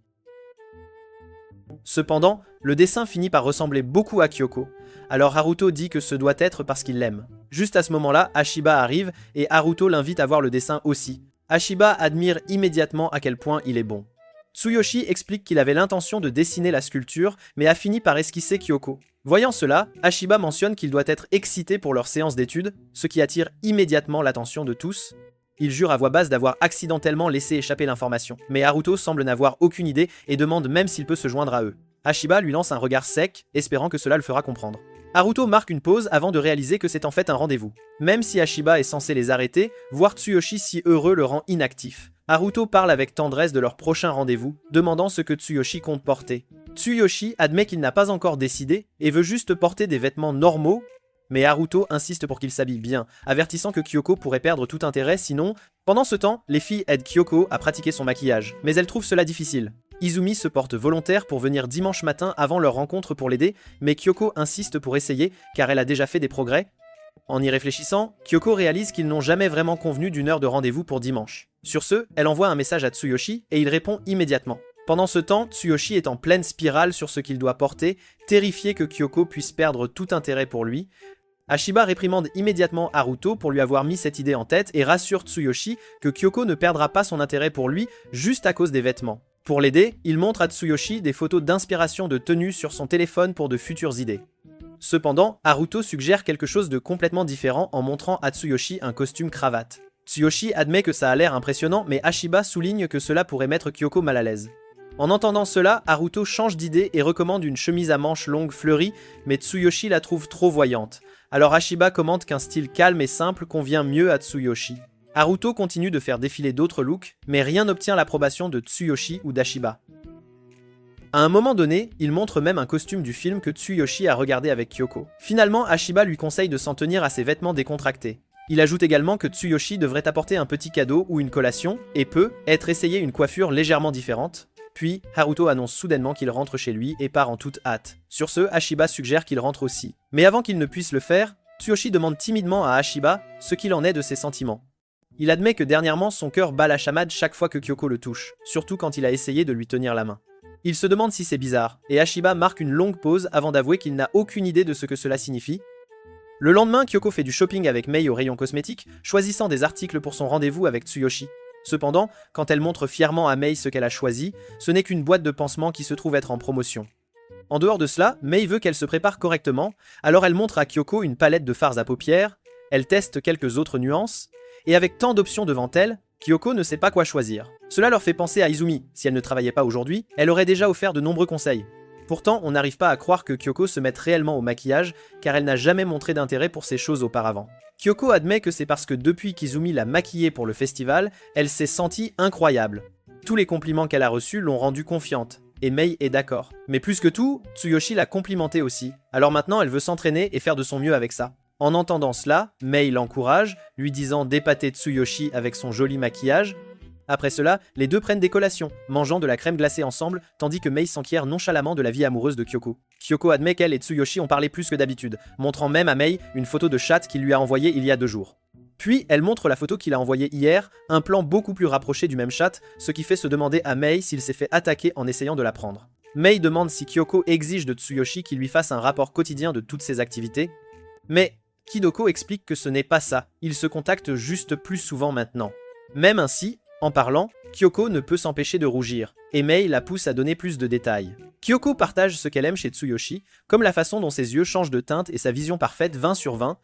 Cependant, le dessin finit par ressembler beaucoup à Kyoko. Alors Haruto dit que ce doit être parce qu'il l'aime. Juste à ce moment-là, Ashiba arrive et Haruto l'invite à voir le dessin aussi. Ashiba admire immédiatement à quel point il est bon. Tsuyoshi explique qu'il avait l'intention de dessiner la sculpture, mais a fini par esquisser Kyoko. Voyant cela, Ashiba mentionne qu'il doit être excité pour leur séance d'études, ce qui attire immédiatement l'attention de tous. Il jure à voix basse d'avoir accidentellement laissé échapper l'information, mais Haruto semble n'avoir aucune idée et demande même s'il peut se joindre à eux. Ashiba lui lance un regard sec, espérant que cela le fera comprendre. Haruto marque une pause avant de réaliser que c'est en fait un rendez-vous. Même si Ashiba est censé les arrêter, voir Tsuyoshi si heureux le rend inactif. Haruto parle avec tendresse de leur prochain rendez-vous, demandant ce que Tsuyoshi compte porter. Tsuyoshi admet qu'il n'a pas encore décidé et veut juste porter des vêtements normaux, mais Haruto insiste pour qu'il s'habille bien, avertissant que Kyoko pourrait perdre tout intérêt sinon... Pendant ce temps, les filles aident Kyoko à pratiquer son maquillage, mais elles trouvent cela difficile. Izumi se porte volontaire pour venir dimanche matin avant leur rencontre pour l'aider, mais Kyoko insiste pour essayer car elle a déjà fait des progrès. En y réfléchissant, Kyoko réalise qu'ils n'ont jamais vraiment convenu d'une heure de rendez-vous pour dimanche. Sur ce, elle envoie un message à Tsuyoshi et il répond immédiatement. Pendant ce temps, Tsuyoshi est en pleine spirale sur ce qu'il doit porter, terrifié que Kyoko puisse perdre tout intérêt pour lui. Ashiba réprimande immédiatement Haruto pour lui avoir mis cette idée en tête et rassure Tsuyoshi que Kyoko ne perdra pas son intérêt pour lui juste à cause des vêtements. Pour l'aider, il montre à Tsuyoshi des photos d'inspiration de tenues sur son téléphone pour de futures idées. Cependant, Haruto suggère quelque chose de complètement différent en montrant à Tsuyoshi un costume cravate. Tsuyoshi admet que ça a l'air impressionnant, mais Ashiba souligne que cela pourrait mettre Kyoko mal à l'aise. En entendant cela, Haruto change d'idée et recommande une chemise à manches longues fleurie, mais Tsuyoshi la trouve trop voyante. Alors Ashiba commente qu'un style calme et simple convient mieux à Tsuyoshi. Haruto continue de faire défiler d'autres looks, mais rien n'obtient l'approbation de Tsuyoshi ou d'Ashiba. À un moment donné, il montre même un costume du film que Tsuyoshi a regardé avec Kyoko. Finalement, Ashiba lui conseille de s'en tenir à ses vêtements décontractés. Il ajoute également que Tsuyoshi devrait apporter un petit cadeau ou une collation, et peut être essayé une coiffure légèrement différente. Puis, Haruto annonce soudainement qu'il rentre chez lui et part en toute hâte. Sur ce, Ashiba suggère qu'il rentre aussi. Mais avant qu'il ne puisse le faire, Tsuyoshi demande timidement à Ashiba ce qu'il en est de ses sentiments. Il admet que dernièrement son cœur bat la chamade chaque fois que Kyoko le touche, surtout quand il a essayé de lui tenir la main. Il se demande si c'est bizarre, et Ashiba marque une longue pause avant d'avouer qu'il n'a aucune idée de ce que cela signifie. Le lendemain, Kyoko fait du shopping avec Mei au rayon cosmétique, choisissant des articles pour son rendez-vous avec Tsuyoshi. Cependant, quand elle montre fièrement à Mei ce qu'elle a choisi, ce n'est qu'une boîte de pansements qui se trouve être en promotion. En dehors de cela, Mei veut qu'elle se prépare correctement, alors elle montre à Kyoko une palette de fards à paupières, elle teste quelques autres nuances, et avec tant d'options devant elle, Kyoko ne sait pas quoi choisir. Cela leur fait penser à Izumi. Si elle ne travaillait pas aujourd'hui, elle aurait déjà offert de nombreux conseils. Pourtant, on n'arrive pas à croire que Kyoko se mette réellement au maquillage, car elle n'a jamais montré d'intérêt pour ces choses auparavant. Kyoko admet que c'est parce que depuis qu'Izumi l'a maquillée pour le festival, elle s'est sentie incroyable. Tous les compliments qu'elle a reçus l'ont rendue confiante, et Mei est d'accord. Mais plus que tout, Tsuyoshi l'a complimentée aussi, alors maintenant elle veut s'entraîner et faire de son mieux avec ça. En entendant cela, Mei l'encourage, lui disant d'épater Tsuyoshi avec son joli maquillage. Après cela, les deux prennent des collations, mangeant de la crème glacée ensemble, tandis que Mei s'enquiert nonchalamment de la vie amoureuse de Kyoko. Kyoko admet qu'elle et Tsuyoshi ont parlé plus que d'habitude, montrant même à Mei une photo de chat qu'il lui a envoyée il y a 2 jours. Puis, elle montre la photo qu'il a envoyée hier, un plan beaucoup plus rapproché du même chat, ce qui fait se demander à Mei s'il s'est fait attaquer en essayant de la prendre. Mei demande si Kyoko exige de Tsuyoshi qu'il lui fasse un rapport quotidien de toutes ses activités. Mais Hideko explique que ce n'est pas ça, ils se contactent juste plus souvent maintenant. Même ainsi, en parlant, Kyoko ne peut s'empêcher de rougir, et Mei la pousse à donner plus de détails. Kyoko partage ce qu'elle aime chez Tsuyoshi, comme la façon dont ses yeux changent de teinte et sa vision parfaite 20 sur 20.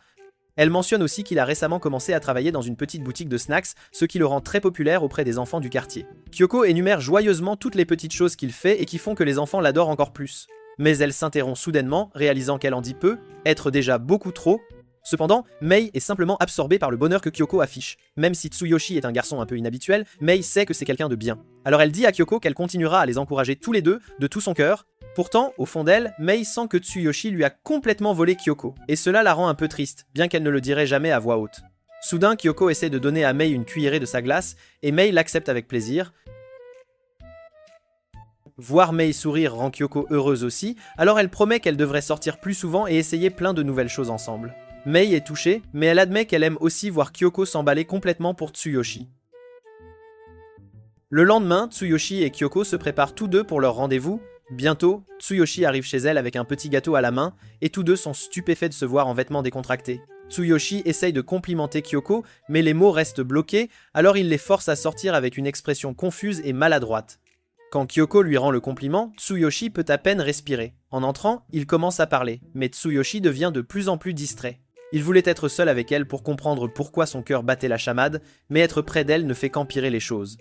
Elle mentionne aussi qu'il a récemment commencé à travailler dans une petite boutique de snacks, ce qui le rend très populaire auprès des enfants du quartier. Kyoko énumère joyeusement toutes les petites choses qu'il fait et qui font que les enfants l'adorent encore plus. Mais elle s'interrompt soudainement, réalisant qu'elle en dit peu, être déjà beaucoup trop. Cependant, Mei est simplement absorbée par le bonheur que Kyoko affiche. Même si Tsuyoshi est un garçon un peu inhabituel, Mei sait que c'est quelqu'un de bien. Alors elle dit à Kyoko qu'elle continuera à les encourager tous les deux, de tout son cœur. Pourtant, au fond d'elle, Mei sent que Tsuyoshi lui a complètement volé Kyoko. Et cela la rend un peu triste, bien qu'elle ne le dirait jamais à voix haute. Soudain, Kyoko essaie de donner à Mei une cuillerée de sa glace, et Mei l'accepte avec plaisir. Voir Mei sourire rend Kyoko heureuse aussi, alors elle promet qu'elle devrait sortir plus souvent et essayer plein de nouvelles choses ensemble. Mei est touchée, mais elle admet qu'elle aime aussi voir Kyoko s'emballer complètement pour Tsuyoshi. Le lendemain, Tsuyoshi et Kyoko se préparent tous deux pour leur rendez-vous. Bientôt, Tsuyoshi arrive chez elle avec un petit gâteau à la main, et tous deux sont stupéfaits de se voir en vêtements décontractés. Tsuyoshi essaye de complimenter Kyoko, mais les mots restent bloqués, alors il les force à sortir avec une expression confuse et maladroite. Quand Kyoko lui rend le compliment, Tsuyoshi peut à peine respirer. En entrant, il commence à parler, mais Tsuyoshi devient de plus en plus distrait. Il voulait être seul avec elle pour comprendre pourquoi son cœur battait la chamade, mais être près d'elle ne fait qu'empirer les choses.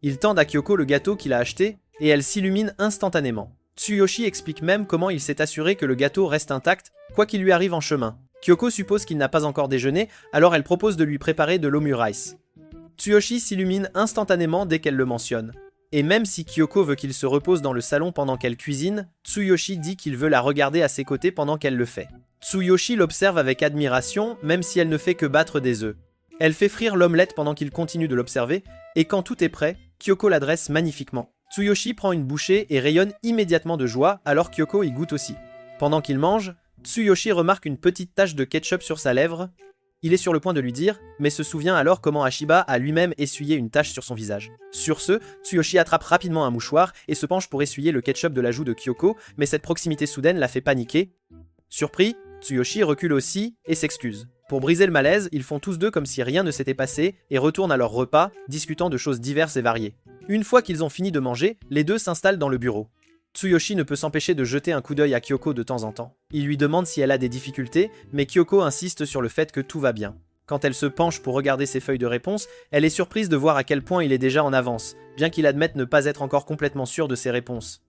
Il tend à Kyoko le gâteau qu'il a acheté, et elle s'illumine instantanément. Tsuyoshi explique même comment il s'est assuré que le gâteau reste intact, quoi qu'il lui arrive en chemin. Kyoko suppose qu'il n'a pas encore déjeuné, alors elle propose de lui préparer de l'omurice. Tsuyoshi s'illumine instantanément dès qu'elle le mentionne. Et même si Kyoko veut qu'il se repose dans le salon pendant qu'elle cuisine, Tsuyoshi dit qu'il veut la regarder à ses côtés pendant qu'elle le fait. Tsuyoshi l'observe avec admiration, même si elle ne fait que battre des œufs. Elle fait frire l'omelette pendant qu'il continue de l'observer, et quand tout est prêt, Kyoko la dresse magnifiquement. Tsuyoshi prend une bouchée et rayonne immédiatement de joie, alors Kyoko y goûte aussi. Pendant qu'il mange, Tsuyoshi remarque une petite tache de ketchup sur sa lèvre. Il est sur le point de lui dire, mais se souvient alors comment Ashiba a lui-même essuyé une tache sur son visage. Sur ce, Tsuyoshi attrape rapidement un mouchoir et se penche pour essuyer le ketchup de la joue de Kyoko, mais cette proximité soudaine la fait paniquer. Surpris, Tsuyoshi recule aussi et s'excuse. Pour briser le malaise, ils font tous deux comme si rien ne s'était passé et retournent à leur repas, discutant de choses diverses et variées. Une fois qu'ils ont fini de manger, les deux s'installent dans le bureau. Tsuyoshi ne peut s'empêcher de jeter un coup d'œil à Kyoko de temps en temps. Il lui demande si elle a des difficultés, mais Kyoko insiste sur le fait que tout va bien. Quand elle se penche pour regarder ses feuilles de réponse, elle est surprise de voir à quel point il est déjà en avance, bien qu'il admette ne pas être encore complètement sûr de ses réponses.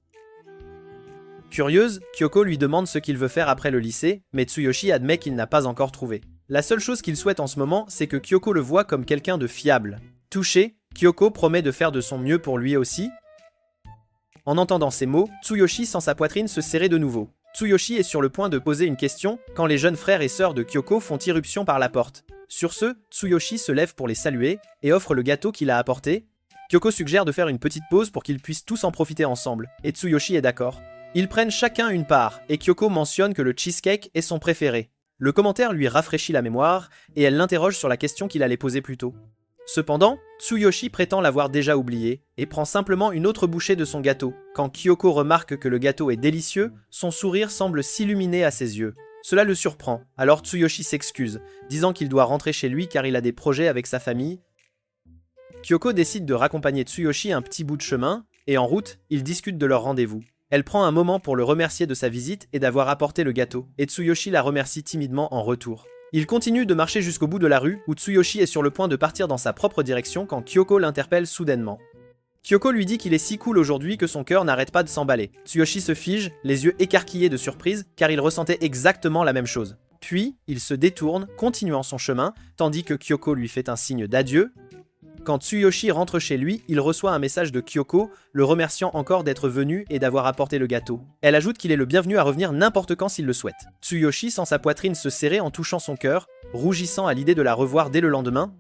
Curieuse, Kyoko lui demande ce qu'il veut faire après le lycée, mais Tsuyoshi admet qu'il n'a pas encore trouvé. La seule chose qu'il souhaite en ce moment, c'est que Kyoko le voie comme quelqu'un de fiable. Touchée, Kyoko promet de faire de son mieux pour lui aussi. En entendant ces mots, Tsuyoshi sent sa poitrine se serrer de nouveau. Tsuyoshi est sur le point de poser une question quand les jeunes frères et sœurs de Kyoko font irruption par la porte. Sur ce, Tsuyoshi se lève pour les saluer et offre le gâteau qu'il a apporté. Kyoko suggère de faire une petite pause pour qu'ils puissent tous en profiter ensemble, et Tsuyoshi est d'accord. Ils prennent chacun une part, et Kyoko mentionne que le cheesecake est son préféré. Le commentaire lui rafraîchit la mémoire, et elle l'interroge sur la question qu'il allait poser plus tôt. Cependant, Tsuyoshi prétend l'avoir déjà oublié, et prend simplement une autre bouchée de son gâteau. Quand Kyoko remarque que le gâteau est délicieux, son sourire semble s'illuminer à ses yeux. Cela le surprend, alors Tsuyoshi s'excuse, disant qu'il doit rentrer chez lui car il a des projets avec sa famille. Kyoko décide de raccompagner Tsuyoshi un petit bout de chemin, et en route, ils discutent de leur rendez-vous. Elle prend un moment pour le remercier de sa visite et d'avoir apporté le gâteau, et Tsuyoshi la remercie timidement en retour. Il continue de marcher jusqu'au bout de la rue où Tsuyoshi est sur le point de partir dans sa propre direction quand Kyoko l'interpelle soudainement. Kyoko lui dit qu'il est si cool aujourd'hui que son cœur n'arrête pas de s'emballer. Tsuyoshi se fige, les yeux écarquillés de surprise, car il ressentait exactement la même chose. Puis, il se détourne, continuant son chemin, tandis que Kyoko lui fait un signe d'adieu. Quand Tsuyoshi rentre chez lui, il reçoit un message de Kyoko, le remerciant encore d'être venu et d'avoir apporté le gâteau. Elle ajoute qu'il est le bienvenu à revenir n'importe quand s'il le souhaite. Tsuyoshi sent sa poitrine se serrer en touchant son cœur, rougissant à l'idée de la revoir dès le lendemain.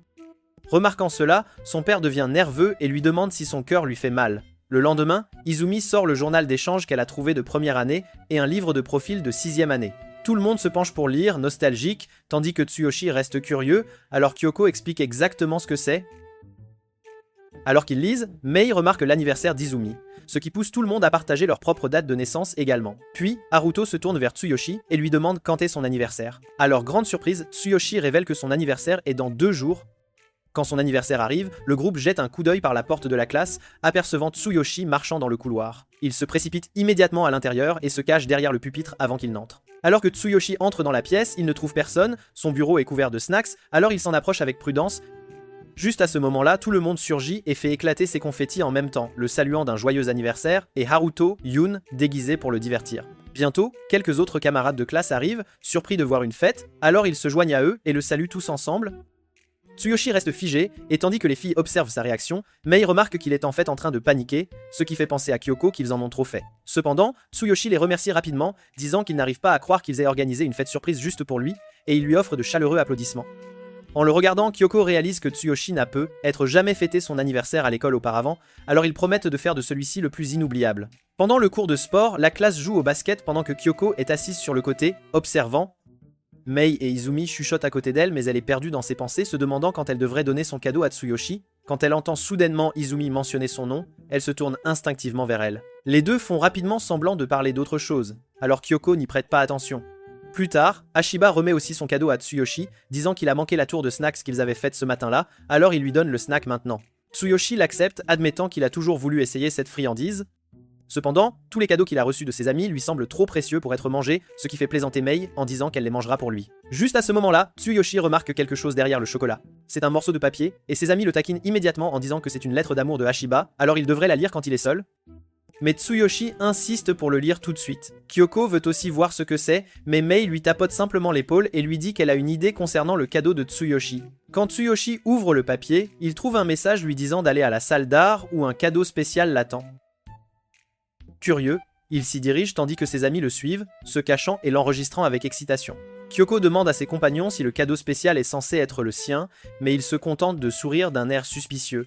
Remarquant cela, son père devient nerveux et lui demande si son cœur lui fait mal. Le lendemain, Izumi sort le journal d'échange qu'elle a trouvé de première année et un livre de profil de 6e année. Tout le monde se penche pour lire, nostalgique, tandis que Tsuyoshi reste curieux, alors Kyoko explique exactement ce que c'est. Alors qu'ils lisent, Mei remarque l'anniversaire d'Izumi, ce qui pousse tout le monde à partager leur propre date de naissance également. Puis, Haruto se tourne vers Tsuyoshi et lui demande quand est son anniversaire. À leur grande surprise, Tsuyoshi révèle que son anniversaire est dans 2 jours. Quand son anniversaire arrive, le groupe jette un coup d'œil par la porte de la classe, apercevant Tsuyoshi marchant dans le couloir. Il se précipite immédiatement à l'intérieur et se cache derrière le pupitre avant qu'il n'entre. Alors que Tsuyoshi entre dans la pièce, il ne trouve personne, son bureau est couvert de snacks, alors il s'en approche avec prudence. Juste à ce moment-là, tout le monde surgit et fait éclater ses confettis en même temps, le saluant d'un joyeux anniversaire, et Haruto, Yun, déguisé pour le divertir. Bientôt, quelques autres camarades de classe arrivent, surpris de voir une fête, alors ils se joignent à eux et le saluent tous ensemble. Tsuyoshi reste figé, et tandis que les filles observent sa réaction, Mei remarque qu'il est en fait en train de paniquer, ce qui fait penser à Kyoko qu'ils en ont trop fait. Cependant, Tsuyoshi les remercie rapidement, disant qu'il n'arrive pas à croire qu'ils aient organisé une fête surprise juste pour lui, et il lui offre de chaleureux applaudissements. En le regardant, Kyoko réalise que Tsuyoshi n'a peut être jamais fêté son anniversaire à l'école auparavant, alors ils promettent de faire de celui-ci le plus inoubliable. Pendant le cours de sport, la classe joue au basket pendant que Kyoko est assise sur le côté, observant. Mei et Izumi chuchotent à côté d'elle, mais elle est perdue dans ses pensées, se demandant quand elle devrait donner son cadeau à Tsuyoshi. Quand elle entend soudainement Izumi mentionner son nom, elle se tourne instinctivement vers elle. Les deux font rapidement semblant de parler d'autre chose, alors Kyoko n'y prête pas attention. Plus tard, Ashiba remet aussi son cadeau à Tsuyoshi, disant qu'il a manqué la tour de snacks qu'ils avaient faite ce matin-là, alors il lui donne le snack maintenant. Tsuyoshi l'accepte, admettant qu'il a toujours voulu essayer cette friandise. Cependant, tous les cadeaux qu'il a reçus de ses amis lui semblent trop précieux pour être mangés, ce qui fait plaisanter Mei en disant qu'elle les mangera pour lui. Juste à ce moment-là, Tsuyoshi remarque quelque chose derrière le chocolat. C'est un morceau de papier, et ses amis le taquinent immédiatement en disant que c'est une lettre d'amour de Ashiba, alors il devrait la lire quand il est seul. Mais Tsuyoshi insiste pour le lire tout de suite. Kyoko veut aussi voir ce que c'est, mais Mei lui tapote simplement l'épaule et lui dit qu'elle a une idée concernant le cadeau de Tsuyoshi. Quand Tsuyoshi ouvre le papier, il trouve un message lui disant d'aller à la salle d'art où un cadeau spécial l'attend. Curieux, il s'y dirige tandis que ses amis le suivent, se cachant et l'enregistrant avec excitation. Kyoko demande à ses compagnons si le cadeau spécial est censé être le sien, mais il se contente de sourire d'un air suspicieux.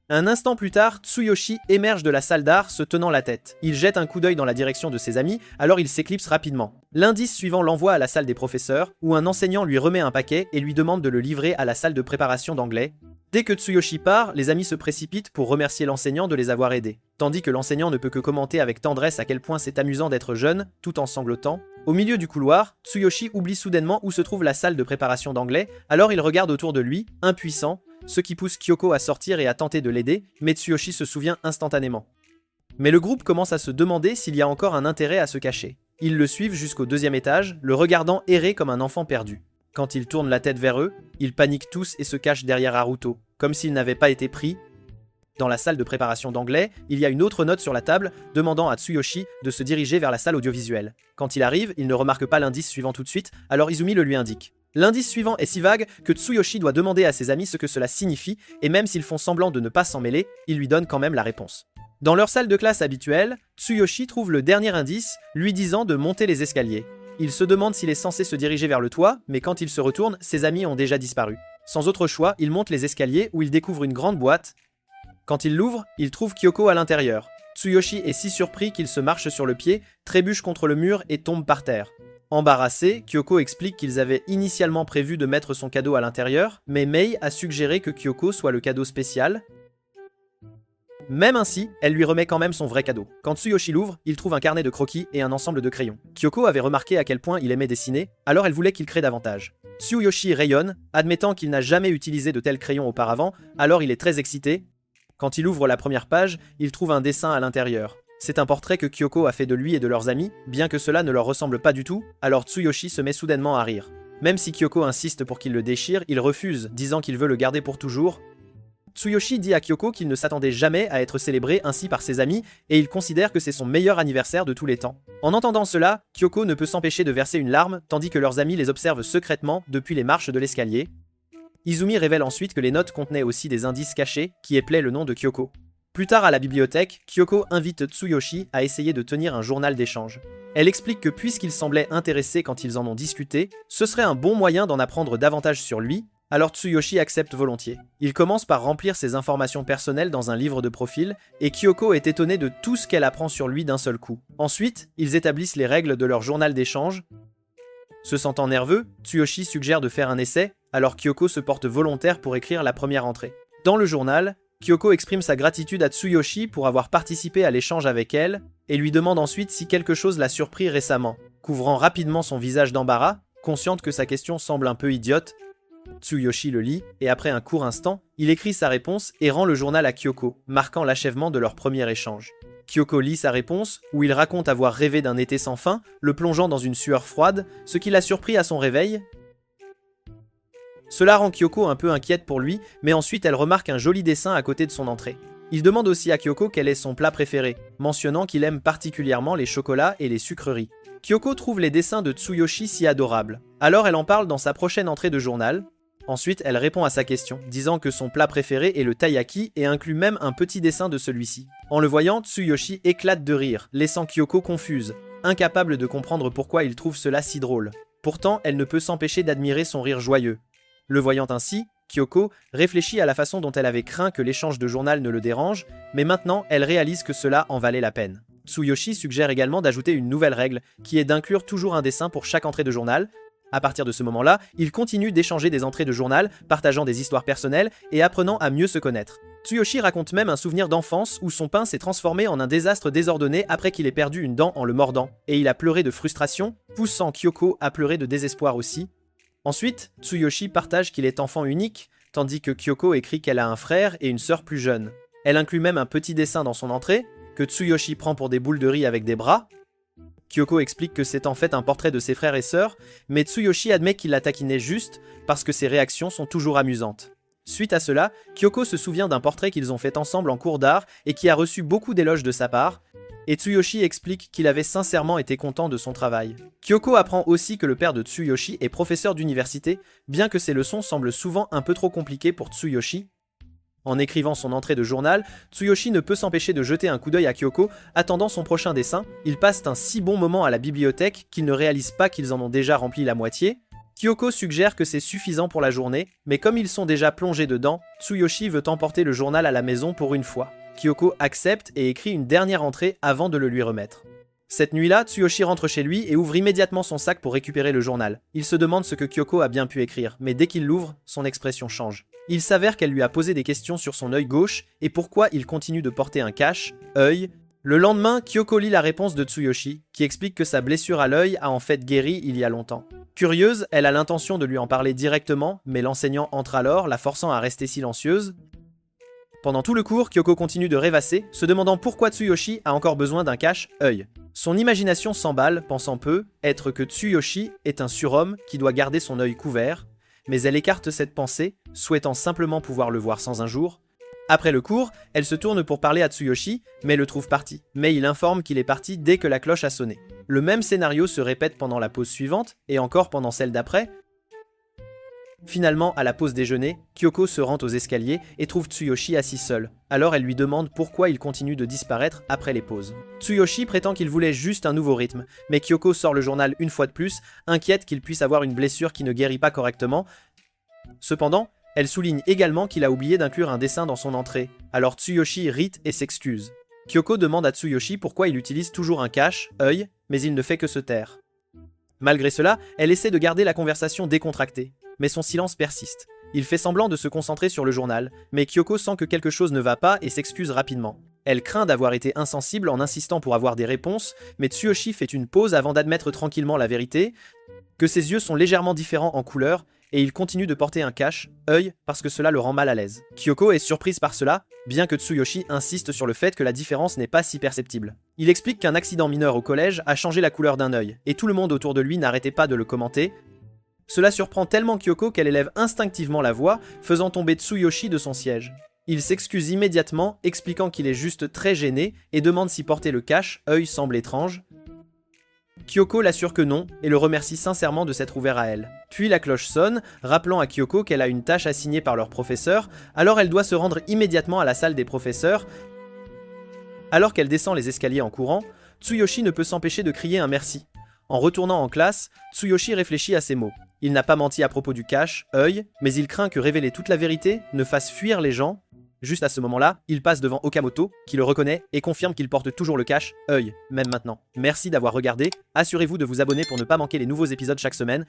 Un instant plus tard, Tsuyoshi émerge de la salle d'art se tenant la tête. Il jette un coup d'œil dans la direction de ses amis, alors il s'éclipse rapidement. L'indice suivant l'envoie à la salle des professeurs, où un enseignant lui remet un paquet et lui demande de le livrer à la salle de préparation d'anglais. Dès que Tsuyoshi part, les amis se précipitent pour remercier l'enseignant de les avoir aidés. Tandis que l'enseignant ne peut que commenter avec tendresse à quel point c'est amusant d'être jeune, tout en sanglotant. Au milieu du couloir, Tsuyoshi oublie soudainement où se trouve la salle de préparation d'anglais, alors il regarde autour de lui, impuissant, ce qui pousse Kyoko à sortir et à tenter de l'aider, mais Tsuyoshi se souvient instantanément. Mais le groupe commence à se demander s'il y a encore un intérêt à se cacher. Ils le suivent jusqu'au 2e étage, le regardant errer comme un enfant perdu. Quand il tourne la tête vers eux, ils paniquent tous et se cachent derrière Haruto, comme s'ils n'avaient pas été pris. Dans la salle de préparation d'anglais, il y a une autre note sur la table, demandant à Tsuyoshi de se diriger vers la salle audiovisuelle. Quand il arrive, il ne remarque pas l'indice suivant tout de suite, alors Izumi le lui indique. L'indice suivant est si vague que Tsuyoshi doit demander à ses amis ce que cela signifie, et même s'ils font semblant de ne pas s'en mêler, il lui donne quand même la réponse. Dans leur salle de classe habituelle, Tsuyoshi trouve le dernier indice, lui disant de monter les escaliers. Il se demande s'il est censé se diriger vers le toit, mais quand il se retourne, ses amis ont déjà disparu. Sans autre choix, il monte les escaliers où il découvre une grande boîte. Quand il l'ouvre, il trouve Kyoko à l'intérieur. Tsuyoshi est si surpris qu'il se marche sur le pied, trébuche contre le mur et tombe par terre. Embarrassé, Kyoko explique qu'ils avaient initialement prévu de mettre son cadeau à l'intérieur, mais Mei a suggéré que Kyoko soit le cadeau spécial. Même ainsi, elle lui remet quand même son vrai cadeau. Quand Tsuyoshi l'ouvre, il trouve un carnet de croquis et un ensemble de crayons. Kyoko avait remarqué à quel point il aimait dessiner, alors elle voulait qu'il crée davantage. Tsuyoshi rayonne, admettant qu'il n'a jamais utilisé de tels crayons auparavant, alors il est très excité. Quand il ouvre la première page, il trouve un dessin à l'intérieur. C'est un portrait que Kyoko a fait de lui et de leurs amis, bien que cela ne leur ressemble pas du tout, alors Tsuyoshi se met soudainement à rire. Même si Kyoko insiste pour qu'il le déchire, il refuse, disant qu'il veut le garder pour toujours. Tsuyoshi dit à Kyoko qu'il ne s'attendait jamais à être célébré ainsi par ses amis, et il considère que c'est son meilleur anniversaire de tous les temps. En entendant cela, Kyoko ne peut s'empêcher de verser une larme, tandis que leurs amis les observent secrètement depuis les marches de l'escalier. Izumi révèle ensuite que les notes contenaient aussi des indices cachés qui éplaient le nom de Kyoko. Plus tard à la bibliothèque, Kyoko invite Tsuyoshi à essayer de tenir un journal d'échange. Elle explique que puisqu'ils semblaient intéressés quand ils en ont discuté, ce serait un bon moyen d'en apprendre davantage sur lui, alors Tsuyoshi accepte volontiers. Il commence par remplir ses informations personnelles dans un livre de profil, et Kyoko est étonnée de tout ce qu'elle apprend sur lui d'un seul coup. Ensuite, ils établissent les règles de leur journal d'échange. Se sentant nerveux, Tsuyoshi suggère de faire un essai, alors Kyoko se porte volontaire pour écrire la première entrée. Dans le journal, Kyoko exprime sa gratitude à Tsuyoshi pour avoir participé à l'échange avec elle, et lui demande ensuite si quelque chose l'a surpris récemment, couvrant rapidement son visage d'embarras, consciente que sa question semble un peu idiote. Tsuyoshi le lit, et après un court instant, il écrit sa réponse et rend le journal à Kyoko, marquant l'achèvement de leur premier échange. Kyoko lit sa réponse, où il raconte avoir rêvé d'un été sans fin, le plongeant dans une sueur froide, ce qui l'a surpris à son réveil. Cela rend Kyoko un peu inquiète pour lui, mais ensuite elle remarque un joli dessin à côté de son entrée. Il demande aussi à Kyoko quel est son plat préféré, mentionnant qu'il aime particulièrement les chocolats et les sucreries. Kyoko trouve les dessins de Tsuyoshi si adorables, alors elle en parle dans sa prochaine entrée de journal. Ensuite, elle répond à sa question, disant que son plat préféré est le taiyaki et inclut même un petit dessin de celui-ci. En le voyant, Tsuyoshi éclate de rire, laissant Kyoko confuse, incapable de comprendre pourquoi il trouve cela si drôle. Pourtant, elle ne peut s'empêcher d'admirer son rire joyeux. Le voyant ainsi, Kyoko réfléchit à la façon dont elle avait craint que l'échange de journal ne le dérange, mais maintenant elle réalise que cela en valait la peine. Tsuyoshi suggère également d'ajouter une nouvelle règle, qui est d'inclure toujours un dessin pour chaque entrée de journal. À partir de ce moment-là, ils continuent d'échanger des entrées de journal, partageant des histoires personnelles et apprenant à mieux se connaître. Tsuyoshi raconte même un souvenir d'enfance où son pain s'est transformé en un désastre désordonné après qu'il ait perdu une dent en le mordant, et il a pleuré de frustration, poussant Kyoko à pleurer de désespoir aussi. Ensuite, Tsuyoshi partage qu'il est enfant unique, tandis que Kyoko écrit qu'elle a un frère et une sœur plus jeune. Elle inclut même un petit dessin dans son entrée, que Tsuyoshi prend pour des boules de riz avec des bras. Kyoko explique que c'est en fait un portrait de ses frères et sœurs, mais Tsuyoshi admet qu'il la taquinait juste parce que ses réactions sont toujours amusantes. Suite à cela, Kyoko se souvient d'un portrait qu'ils ont fait ensemble en cours d'art et qui a reçu beaucoup d'éloges de sa part, et Tsuyoshi explique qu'il avait sincèrement été content de son travail. Kyoko apprend aussi que le père de Tsuyoshi est professeur d'université, bien que ses leçons semblent souvent un peu trop compliquées pour Tsuyoshi. En écrivant son entrée de journal, Tsuyoshi ne peut s'empêcher de jeter un coup d'œil à Kyoko, attendant son prochain dessin. Ils passent un si bon moment à la bibliothèque qu'ils ne réalisent pas qu'ils en ont déjà rempli la moitié. Kyoko suggère que c'est suffisant pour la journée, mais comme ils sont déjà plongés dedans, Tsuyoshi veut emporter le journal à la maison pour une fois. Kyoko accepte et écrit une dernière entrée avant de le lui remettre. Cette nuit-là, Tsuyoshi rentre chez lui et ouvre immédiatement son sac pour récupérer le journal. Il se demande ce que Kyoko a bien pu écrire, mais dès qu'il l'ouvre, son expression change. Il s'avère qu'elle lui a posé des questions sur son œil gauche et pourquoi il continue de porter un cache, œil. Le lendemain, Kyoko lit la réponse de Tsuyoshi, qui explique que sa blessure à l'œil a en fait guéri il y a longtemps. Curieuse, elle a l'intention de lui en parler directement, mais l'enseignant entre alors, la forçant à rester silencieuse. Pendant tout le cours, Kyoko continue de rêvasser, se demandant pourquoi Tsuyoshi a encore besoin d'un cache-œil. Son imagination s'emballe, pensant peu être que Tsuyoshi est un surhomme qui doit garder son œil couvert, mais elle écarte cette pensée, souhaitant simplement pouvoir le voir sans un jour. Après le cours, elle se tourne pour parler à Tsuyoshi, mais le trouve parti. Mais il informe qu'il est parti dès que la cloche a sonné. Le même scénario se répète pendant la pause suivante, et encore pendant celle d'après. Finalement, à la pause déjeuner, Kyoko se rend aux escaliers et trouve Tsuyoshi assis seul. Alors elle lui demande pourquoi il continue de disparaître après les pauses. Tsuyoshi prétend qu'il voulait juste un nouveau rythme, mais Kyoko sort le journal une fois de plus, inquiète qu'il puisse avoir une blessure qui ne guérit pas correctement. Cependant, elle souligne également qu'il a oublié d'inclure un dessin dans son entrée. Alors Tsuyoshi rit et s'excuse. Kyoko demande à Tsuyoshi pourquoi il utilise toujours un cache, œil, mais il ne fait que se taire. Malgré cela, elle essaie de garder la conversation décontractée. Mais son silence persiste. Il fait semblant de se concentrer sur le journal, mais Kyoko sent que quelque chose ne va pas et s'excuse rapidement. Elle craint d'avoir été insensible en insistant pour avoir des réponses, mais Tsuyoshi fait une pause avant d'admettre tranquillement la vérité, que ses yeux sont légèrement différents en couleur, et il continue de porter un cache, œil, parce que cela le rend mal à l'aise. Kyoko est surprise par cela, bien que Tsuyoshi insiste sur le fait que la différence n'est pas si perceptible. Il explique qu'un accident mineur au collège a changé la couleur d'un œil, et tout le monde autour de lui n'arrêtait pas de le commenter. Cela surprend tellement Kyoko qu'elle élève instinctivement la voix, faisant tomber Tsuyoshi de son siège. Il s'excuse immédiatement, expliquant qu'il est juste très gêné, et demande si porter le cache, œil semble étrange. Kyoko l'assure que non, et le remercie sincèrement de s'être ouvert à elle. Puis la cloche sonne, rappelant à Kyoko qu'elle a une tâche assignée par leur professeur, alors elle doit se rendre immédiatement à la salle des professeurs. Alors qu'elle descend les escaliers en courant, Tsuyoshi ne peut s'empêcher de crier un merci. En retournant en classe, Tsuyoshi réfléchit à ses mots. Il n'a pas menti à propos du cache, œil, mais il craint que révéler toute la vérité ne fasse fuir les gens. Juste à ce moment-là, il passe devant Okamoto, qui le reconnaît et confirme qu'il porte toujours le cache, œil, même maintenant. Merci d'avoir regardé, assurez-vous de vous abonner pour ne pas manquer les nouveaux épisodes chaque semaine,